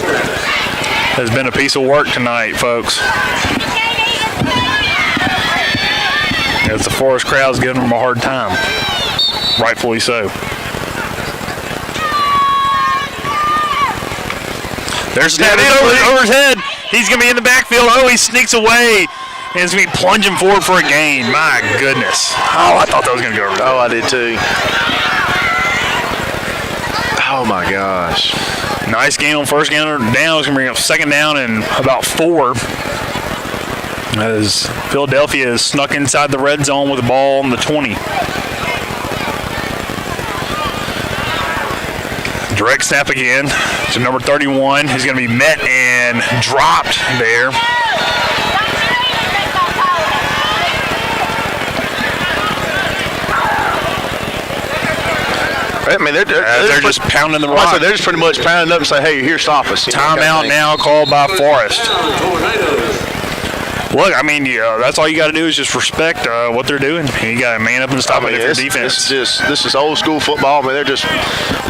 has been a piece of work tonight, folks. As the Forest crowd's giving them a hard time. Rightfully so. There's a snap over his head. He's going to be in the backfield. Oh, he sneaks away. And he's going to be plunging forward for a gain. My goodness. Oh, I thought that was going to go over. Oh, I did too. Oh, my gosh. Nice gain on first down. It's going to bring up second down and about 4. As Philadelphia is snuck inside the red zone with the ball on the 20. Direct snap again to number 31. He's going to be met and dropped there. I mean, they're just pounding the rock. They're just pretty much pounding up and say, hey, here, stop us. Timeout now called by Forest. Look, I mean, that's all you got to do is just respect what they're doing. You got to man up and stop it for defense. This is old school football. I mean, they're just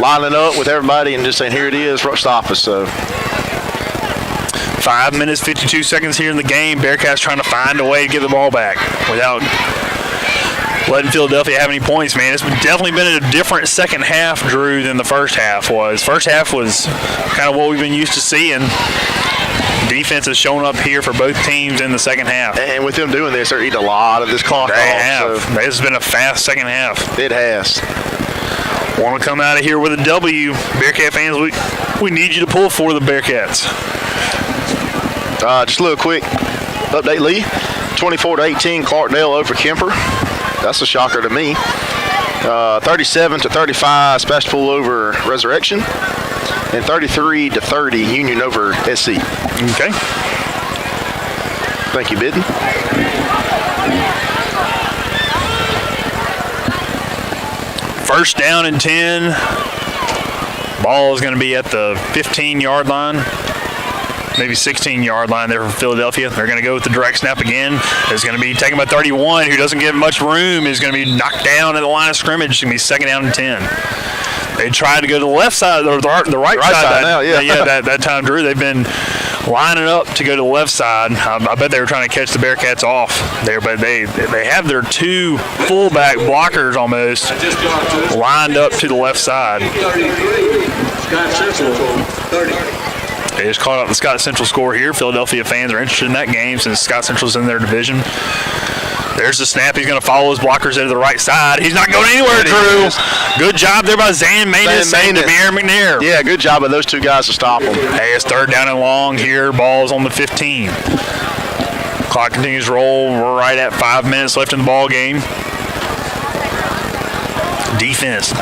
lining up with everybody and just saying, here it is, stop us. So 5 minutes, 52 seconds here in the game. Bearcats trying to find a way to get the ball back without letting Philadelphia have any points, man. It's definitely been a different second half, Drew, than the first half was. First half was kind of what we've been used to seeing. Defense has shown up here for both teams in the second half. And with them doing this, they're eating a lot of this clock off. They have. So. This has been a fast second half. It has. Want to come out of here with a W. Bearcat fans, we need you to pull for the Bearcats. Just a little quick update, Lee. 24-18, Clarkdale over Kemper. That's a shocker to me. 37-35, Sebastopol over Resurrection. And 33-30, Union over SC. Okay. Thank you, Bidden. First down and 10. Ball is going to be at the 15-yard line. Maybe 16-yard line there for Philadelphia. They're going to go with the direct snap again. It's going to be taken by 31, who doesn't get much room. Is going to be knocked down at the line of scrimmage. It's going to be second down and 10. They tried to go to the left side, or the right side now, that time, Drew. They've been lining up to go to the left side. I bet they were trying to catch the Bearcats off there, but they have their 2 fullback blockers almost lined up to the left side. 33, Scott Central, 30. They just called out the Scott Central score here. Philadelphia fans are interested in that game since Scott Central's in their division. There's the snap. He's going to follow his blockers to the right side. He's not going anywhere, Drew. Good job there by Zan Manus and Demir McNair. Yeah, good job by those 2 guys to stop him. Hey, it's third down and long here. Ball's on the 15. Clock continues to roll. We're right at 5 minutes left in the ball game. Defense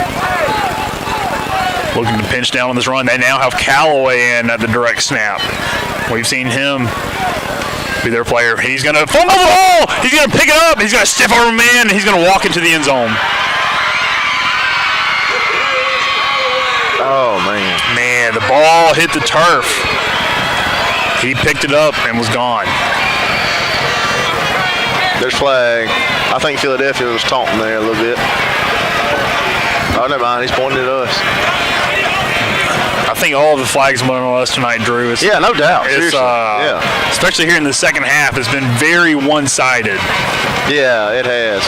looking to pinch down on this run. They now have Callaway in at the direct snap. We've seen him be their player. He's going to fumble the ball. He's going to pick it up. He's going to stiff arm a man. And he's going to walk into the end zone. Oh, man. Man, the ball hit the turf. He picked it up and was gone. There's flag. I think Philadelphia was taunting there a little bit. Oh, never mind. He's pointing at us. I think all the flags went on us tonight, Drew. Yeah, no doubt. It's, especially here in the second half, it's been very one-sided. Yeah, it has.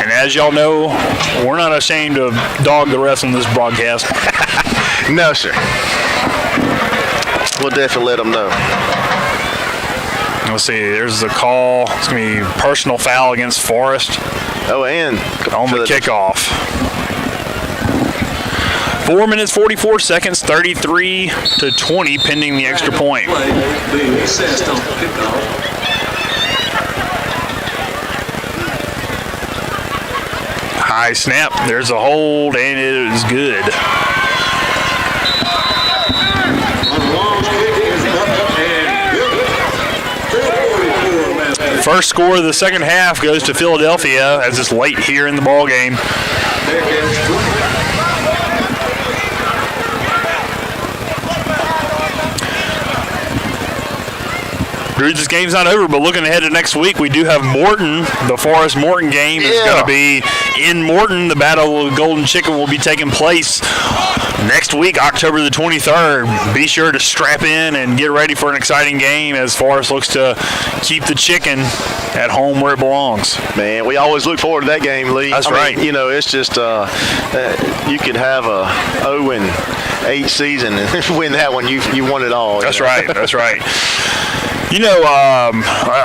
And as y'all know, we're not ashamed to dog the refs on this broadcast. No, sir. We'll definitely let them know. Let's see, there's a call. It's going to be personal foul against Forrest. Oh, and on the kickoff. 4 minutes, 44 seconds, 33-20, pending the extra point. Being assessed on the kickoff. High snap. There's a hold, and it is good. First score of the second half goes to Philadelphia as it's late here in the ball game. Drew, this game's not over, but looking ahead to next week, we do have Morton. The Forest-Morton game is going to be in Morton. The Battle of the Golden Chicken will be taking place next week, October the 23rd. Be sure to strap in and get ready for an exciting game as Forest looks to keep the chicken at home where it belongs. Man, we always look forward to that game, Lee. That's right. You know, it's just you could have a 0-8 season and win that one. You won it all. That's right. That's right. You know,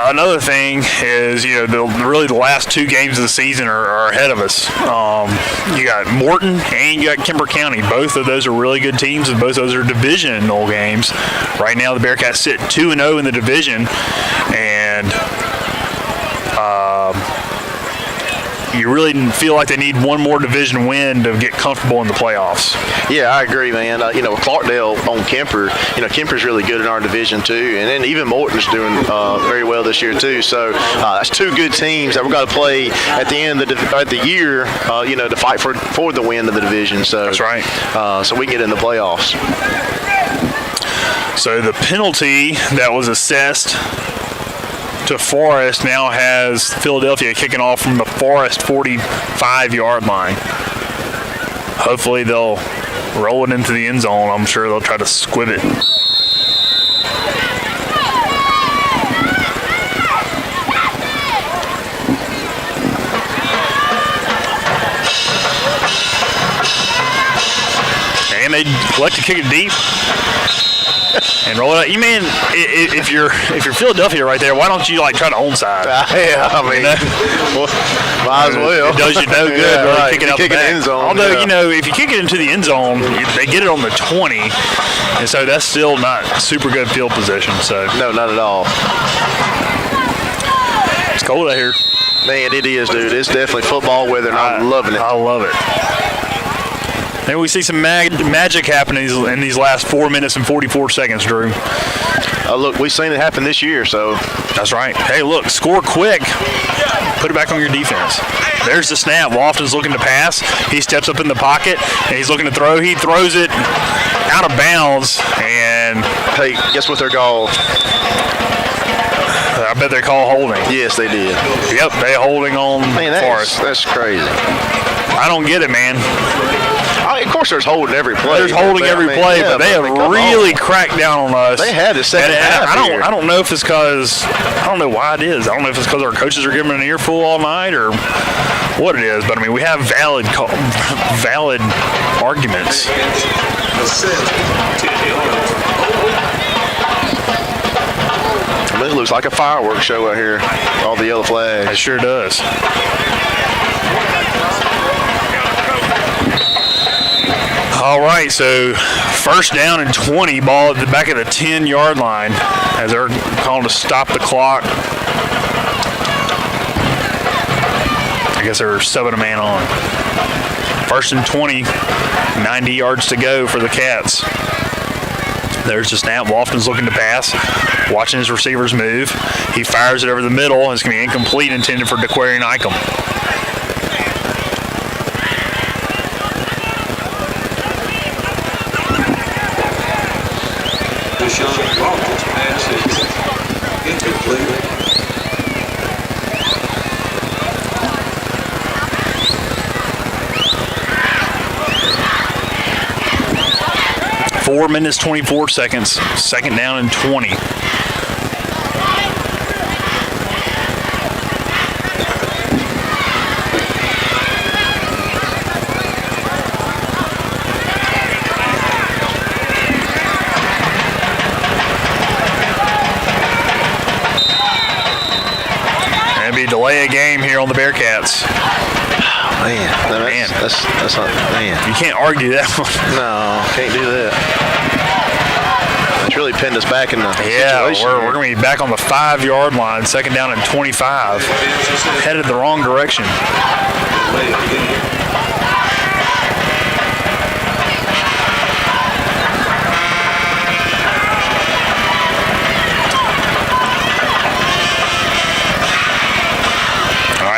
another thing is, you know, really the last two games of the season are ahead of us. You got Morton and you got Kemper County. Both of those are really good teams, and both of those are divisional games. Right now, the Bearcats sit 2-0 in the division, and you really feel like they need one more division win to get comfortable in the playoffs. Yeah, I agree, man. You know, Clarkdale on Kemper, you know, Kemper's really good in our division too, and then even Morton's doing very well this year too. So that's two good teams that we're going to play at the end of the year, you know, to fight for the win of the division. So that's right. So we can get in the playoffs. So the penalty that was assessed to Forest now has Philadelphia kicking off from the Forest 45-yard line. Hopefully they'll roll it into the end zone. I'm sure they'll try to squib it. And they like to kick it deep and roll it out. You mean if you're Philadelphia right there, why don't you like try to onside? Yeah, I mean, well, might as well. It does you no good. Yeah, Really right. kick it out the Kick it back. end zone, Although yeah. you know, if you kick it into the end zone, they get it on the 20, and so that's still not super good field position. So No, not at all. it's cold out here. Man, it is, dude. It's definitely football weather, and I'm loving it. I love it. Maybe we see some magic happening in these last 4 minutes and 44 seconds, Drew. Look, we've seen it happen this year, so. That's right. Hey, look, score quick. Put it back on your defense. There's the snap. Lofton's looking to pass. He steps up in the pocket, and he's looking to throw. He throws it out of bounds, and Hey, guess what their goal? I bet they call holding. Yes, they did. Yep, they holding on Forest. That's crazy. I don't get it, man. Of course, there's holding every play. There's holding every play, but they have really cracked down on us. They had the second half here. I don't know if it's because, I don't know why it is. I don't know if it's because our coaches are giving an earful all night or what it is, but I mean, we have valid arguments. I mean, it looks like a fireworks show out here. All the yellow flags. It sure does. All right, so first down and 20, ball at the back of the 10-yard line as they're calling to stop the clock. I guess they're subbing a man on. First and 20, 90 yards to go for the Cats. There's the snap. Lofton's looking to pass, watching his receivers move. He fires it over the middle. It's going to be incomplete, intended for DeQuarian Icom. 4 minutes, 24 seconds. Second down and 20. Delay a game here on the Bearcats. That's not, man. You can't argue that one. No, can't do that. It's really pinned us back in the situation. We're going to be back on the 5-yard line, second down and 25. Headed the wrong direction.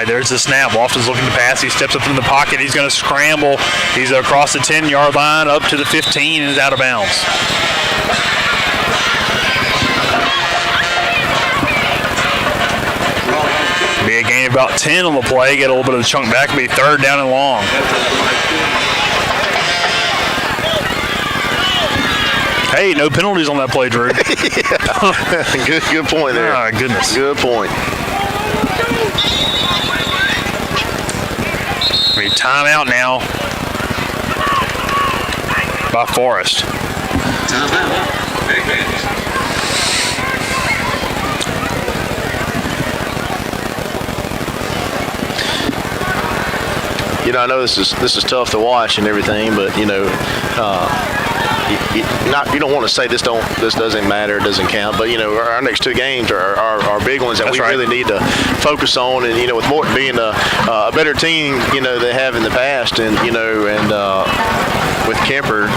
There's the snap. Lofton's looking to pass. He steps up in the pocket. He's going to scramble. He's across the 10-yard line, up to the 15, and is out of bounds. Be a gain of about 10 on the play. Get a little bit of the chunk back. Be third down and long. Hey, no penalties on that play, Drew. Good point there. Oh, goodness. Good point. Timeout now by Forrest. Timeout. You know, I know this is tough to watch and everything, but you know, you don't want to say this doesn't matter, it doesn't count, but you know, our next two games are big ones that really need to focus on. And you know, with Morton being a better team, you know, they have in the past, and you know, and with Kemper,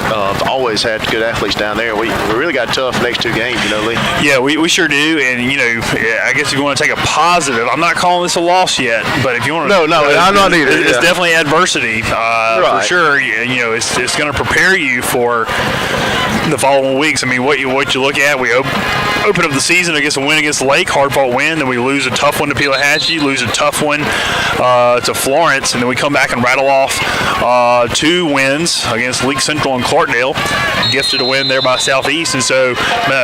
always had good athletes down there. We really got tough next two games, you know, Lee. Yeah, we sure do. And you know, I guess if you want to take a positive, I'm not calling this a loss yet, but if you want to, I'm not either. It's definitely adversity for sure. You know, it's going to prepare you for the following weeks. I mean, what you look at, we open up the season against a win against Lake, hard-fought win, then we lose a tough one to Pelahatchie, lose a tough one to Florence, and then we come back and rattle off 2 wins against League Central and Clarkdale, gifted a win there by Southeast. And so,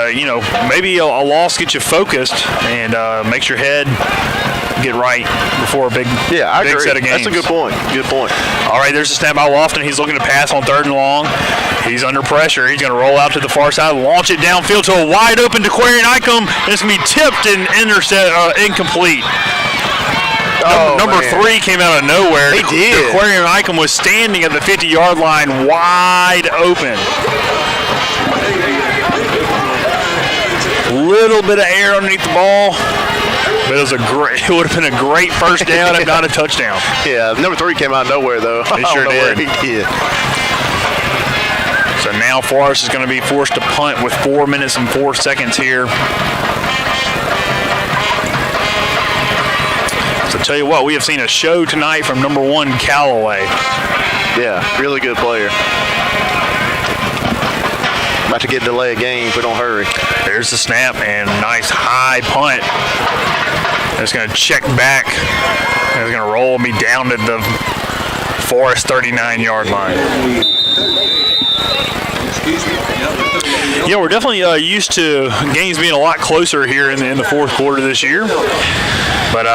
you know, maybe a loss gets you focused and makes your head get right before a big set of games. That's a good point. Good point. All right, there's a snap by Lofton. He's looking to pass on 3rd and long. He's under pressure. He's going to roll out to the far side, launch it downfield to a wide open Aquarian Icom, and it's going to be tipped and incomplete. Number 3 came out of nowhere. He did. Aquarian Icom was standing at the 50-yard line wide open. Little bit of air underneath the ball. But it would have been a great first down, if not a touchdown. Yeah, number 3 came out of nowhere, though. He sure did. He did. So now Forrest is going to be forced to punt with 4 minutes and 4 seconds here. So tell you what, we have seen a show tonight from number 1 Callaway. Yeah, really good player. About to get delay a game if we don't hurry. There's the snap and nice high punt. It's going to check back. It's going to roll me down to the Forrest 39-yard line. Yeah, we're definitely used to games being a lot closer here in the fourth quarter this year. But,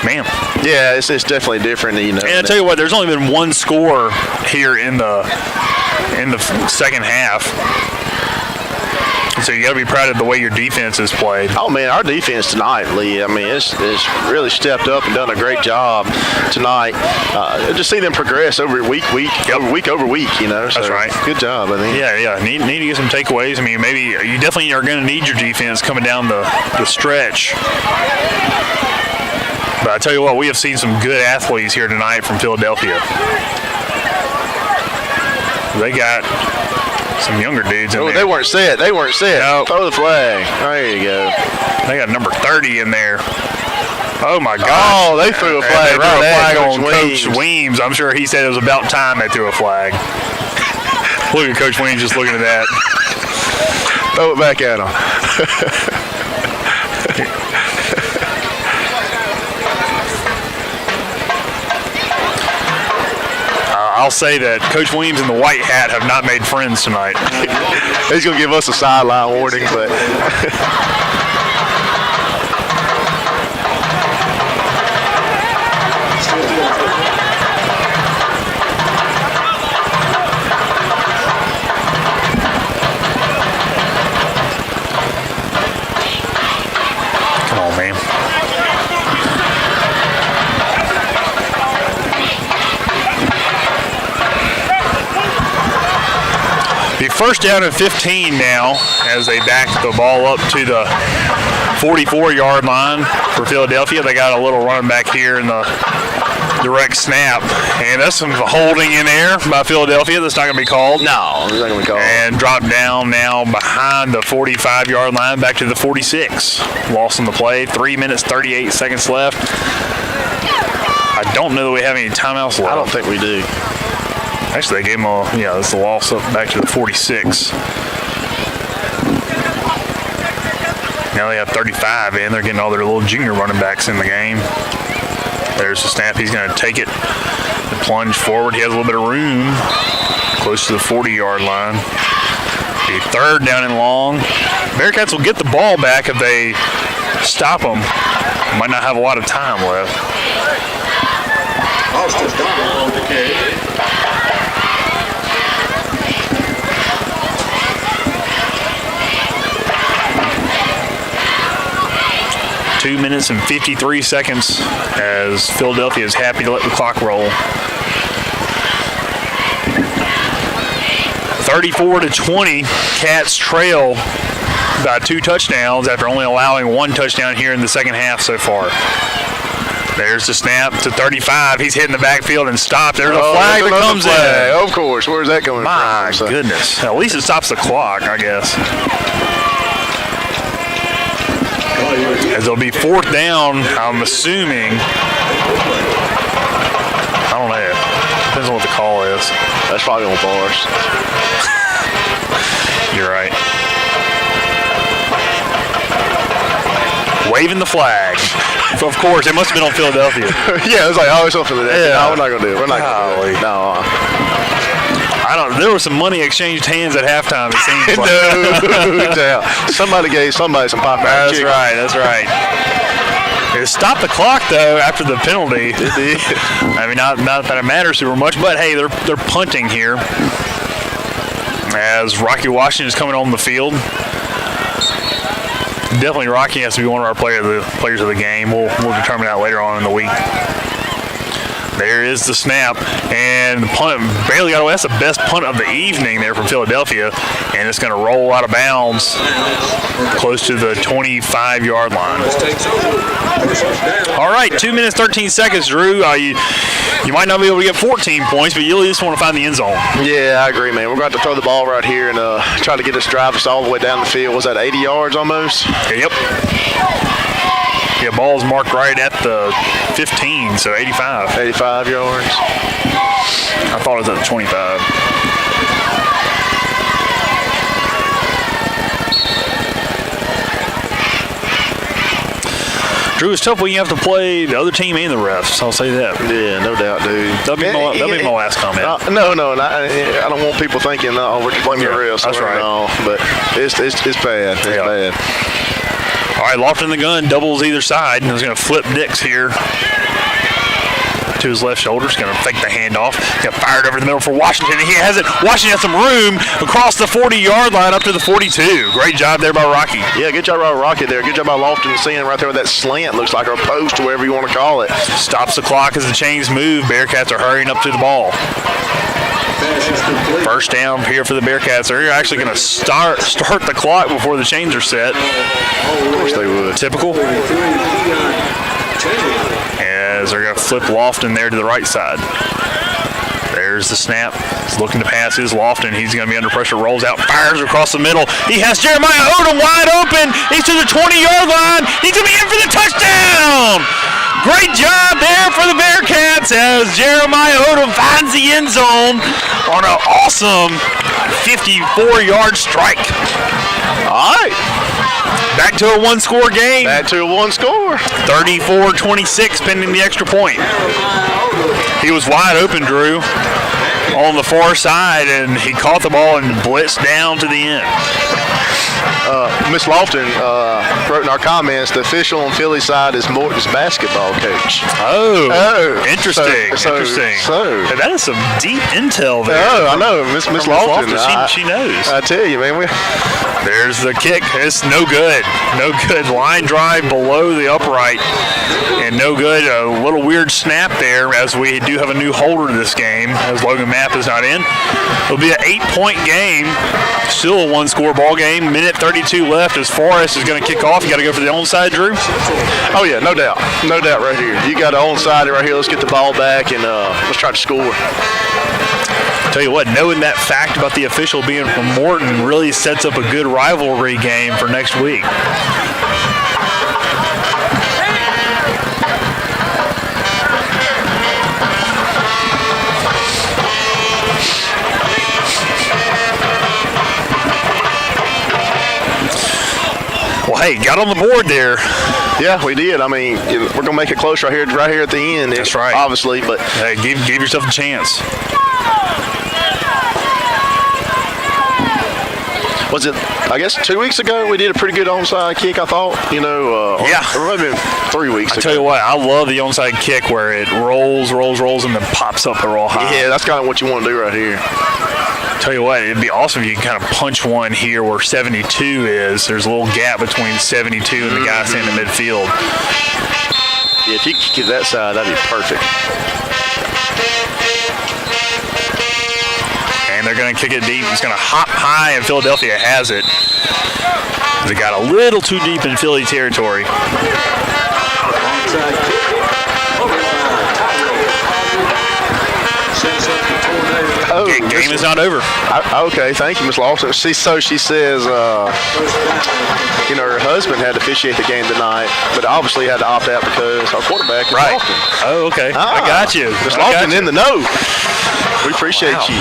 man. Yeah, it's definitely different, you know. And I tell you what, there's only been one score here in the second half. So you got to be proud of the way your defense has played. Oh man, our defense tonight, Lee. I mean, it's really stepped up and done a great job tonight. Just see them progress over week over week. You know, so that's right. Good job, I think. Yeah. Need to get some takeaways. I mean, maybe you definitely are going to need your defense coming down the stretch. But I tell you what, we have seen some good athletes here tonight from Philadelphia. They got some younger dudes in there. They weren't set. Nope. Throw the flag. There you go. They got number 30 in there. Oh, my gosh. Oh, they threw a flag. They threw a flag on Coach Weems. I'm sure he said it was about time they threw a flag. Look at Coach Weems just looking at that. Throw it back at him. I'll say that Coach Williams and the white hat have not made friends tonight. He's going to give us a sideline warning, but. Come on, man. Be first down and 15 now as they back the ball up to the 44-yard line for Philadelphia. They got a little running back here in the direct snap. And that's some holding in there by Philadelphia. That's not going to be called. No, it's not going to be called. And drop down now behind the 45-yard line back to the 46. Loss on the play. 3 minutes, 38 seconds left. I don't know that we have any timeouts left. I don't think we do. Actually, they gave him that's the loss up back to the 46. Now they have 35 in. They're getting all their little junior running backs in the game. There's the snap. He's going to take it and plunge forward. He has a little bit of room close to the 40-yard line. A third down and long. Bearcats will get the ball back if they stop them. Might not have a lot of time left. Austin Donald on the carry. 2 minutes and 53 seconds as Philadelphia is happy to let the clock roll. 34-20, Cats trail by 2 touchdowns after only allowing 1 touchdown here in the second half so far. There's the snap to 35. He's hitting the backfield and stopped. There's a flag that comes in. Of course. Where's that coming from? My goodness. At least it stops the clock, I guess. As it'll be 4th down, I'm assuming. I don't know. Depends on what the call is. That's probably on bars. You're right. Waving the flag. Of course, it must have been on Philadelphia. Yeah, it was like, it's on Philadelphia. Yeah. No, we're not going to do it. We're not going to do it. No. There was some money exchanged hands at halftime, it seems like. No doubt. Somebody gave somebody some Popeye That's chicken. right, that's right. It stopped the clock, though, after the penalty. It did. I mean, not that it matters super much, but, hey, they're punting here. As Rocky Washington is coming on the field. Definitely Rocky has to be one of our players of the game. We'll determine that later on in the week. There is the snap, and the punt barely got away. That's the best punt of the evening there from Philadelphia, and it's going to roll out of bounds close to the 25-yard line. All right, 2 minutes, 13 seconds, Drew. You might not be able to get 14 points, but you at least want to find the end zone. Yeah, I agree, man. We're going to have to throw the ball right here and try to get this drive us all the way down the field. Was that 80 yards almost? Yep. Yeah, ball's marked right at the 15, so 85. 85 yards. I thought it was at the 25. Drew, it's tough when you have to play the other team and the refs. I'll say that. Yeah, no doubt, dude. That'll be my last comment. No, I don't want people thinking, we're blaming the refs. That's right. No, but it's bad. It's bad. All right, Lofton in the gun, doubles either side, and he's going to flip Dix here to his left shoulder. He's going to fake the handoff. Got fired over the middle for Washington, and he has it. Washington has some room across the 40-yard line up to the 42. Great job there by Rocky. Yeah, good job by Rocky there. Good job by Lofton seeing right there with that slant, looks like, or post, whatever you want to call it. Stops the clock as the chains move. Bearcats are hurrying up to the ball. First down here for the Bearcats. They're actually going to start the clock before the chains are set. Of course they would. Typical. As they're going to flip Lofton there to the right side. There's the snap. He's looking to pass his Lofton. He's going to be under pressure. Rolls out. Fires across the middle. He has Jeremiah Odom wide open. He's to the 20-yard line. He's going to be in for the touchdown. Great job there for the Bearcats as Jeremiah Odom finds the end zone on an awesome 54-yard strike. All right. Back to a one-score game. Back to a one-score. 34-26 pending the extra point. He was wide open, Drew. on the far side, and he caught the ball and blitzed down to the end. Miss Lofton wrote in our comments, the official on Philly side is Morton's basketball coach. Oh, interesting. So, Hey, that is some deep intel there. I know. Miss Lofton. She knows. I tell you, man. There's the kick. It's no good. No good. Line drive below the upright. And no good. A little weird snap there, as we do have a new holder this game, as Logan Mapp is not in. It'll be an 8-point game. Still a one-score ball game. Minute 32 left as Forrest is going to kick off. You got to go for the onside, Drew? Oh, yeah, no doubt. No doubt right here. You got an onside right here. Let's get the ball back and let's try to score. Tell you what, knowing that fact about the official being from Morton really sets up a good rivalry game for next week. Well, hey, got on the board there. Yeah, we did. I mean, we're going to make it close right here at the end. That's right. Obviously, but hey, give yourself a chance. Was it, I guess, 2 weeks ago we did a pretty good onside kick, I thought? Yeah. Or maybe 3 weeks ago. I tell you what, I love the onside kick where it rolls, and then pops up the roll high. Yeah, that's kind of what you want to do right here. Tell you what, it'd be awesome if you can kind of punch one here where 72 is. There's a little gap between 72 and the guy standing in midfield. Yeah, if you could get that side, that'd be perfect. And they're going to kick it deep. It's going to hop high, and Philadelphia has it. They got a little too deep in Philly territory. Game is not over. Okay, thank you, Miss Lawson. She says, her husband had to officiate the game tonight, but obviously had to opt out because our quarterback is right. Lofton. Oh, okay. I got you. Miss Lofton in the know. We appreciate you.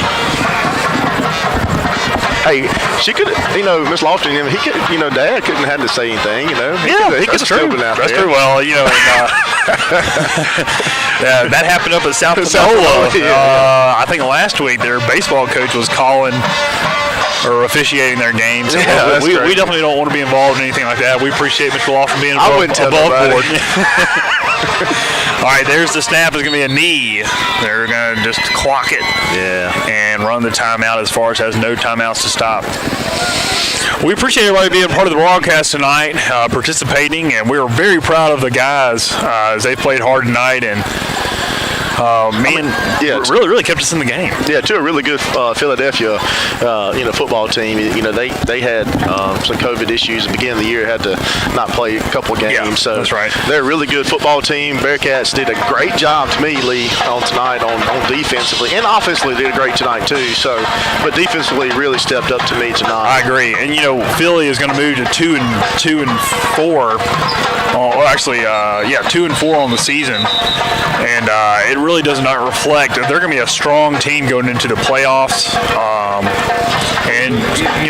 Hey, she could, Miss Lofton, he could, Dad couldn't have to say anything, He could have still been out there. That's true. Well, that happened up at South Panola. I think last week their baseball coach was calling or officiating their games. So we definitely don't want to be involved in anything like that. We appreciate Mr. Lofton being above board. All right, there's the snap. It's going to be a knee. They're going to just clock it and run the timeout as far as has no timeouts to stop. We appreciate everybody being part of the broadcast tonight, participating, and we're very proud of the guys as they played hard tonight and really kept us in the game. Yeah, to a really good Philadelphia, football team. They had some COVID issues at the beginning of the year, had to not play a couple of games. Yeah, so that's right. They're a really good football team. Bearcats did a great job to me, Lee, on tonight on defensively and offensively did a great tonight too. So, but defensively really stepped up to me tonight. I agree, and Philly is going to move to 2-4. 2-4 on the season, and it really does not reflect that they're going to be a strong team going into the playoffs.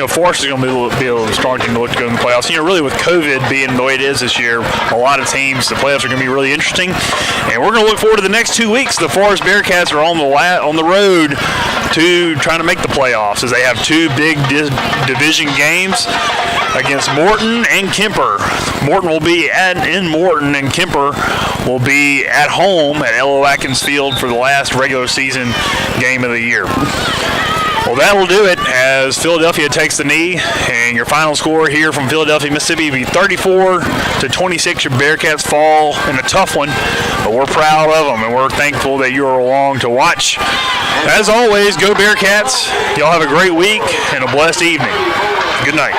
Forrest is going to be a strong team to look to go in the playoffs. Really with COVID being the way it is this year, a lot of teams, the playoffs are going to be really interesting. And we're going to look forward to the next 2 weeks. The Forrest Bearcats are on the road to trying to make the playoffs as they have two big division games against Morton and Kemper. Morton will be in Morton, and Kemper will be at home at L.O. Atkins Field for the last regular season game of the year. Well, that will do it as Philadelphia takes the knee, and your final score here from Philadelphia, Mississippi will be 34-26. Your Bearcats fall in a tough one, but we're proud of them, and we're thankful that you are along to watch. As always, go Bearcats. Y'all have a great week and a blessed evening. Good night.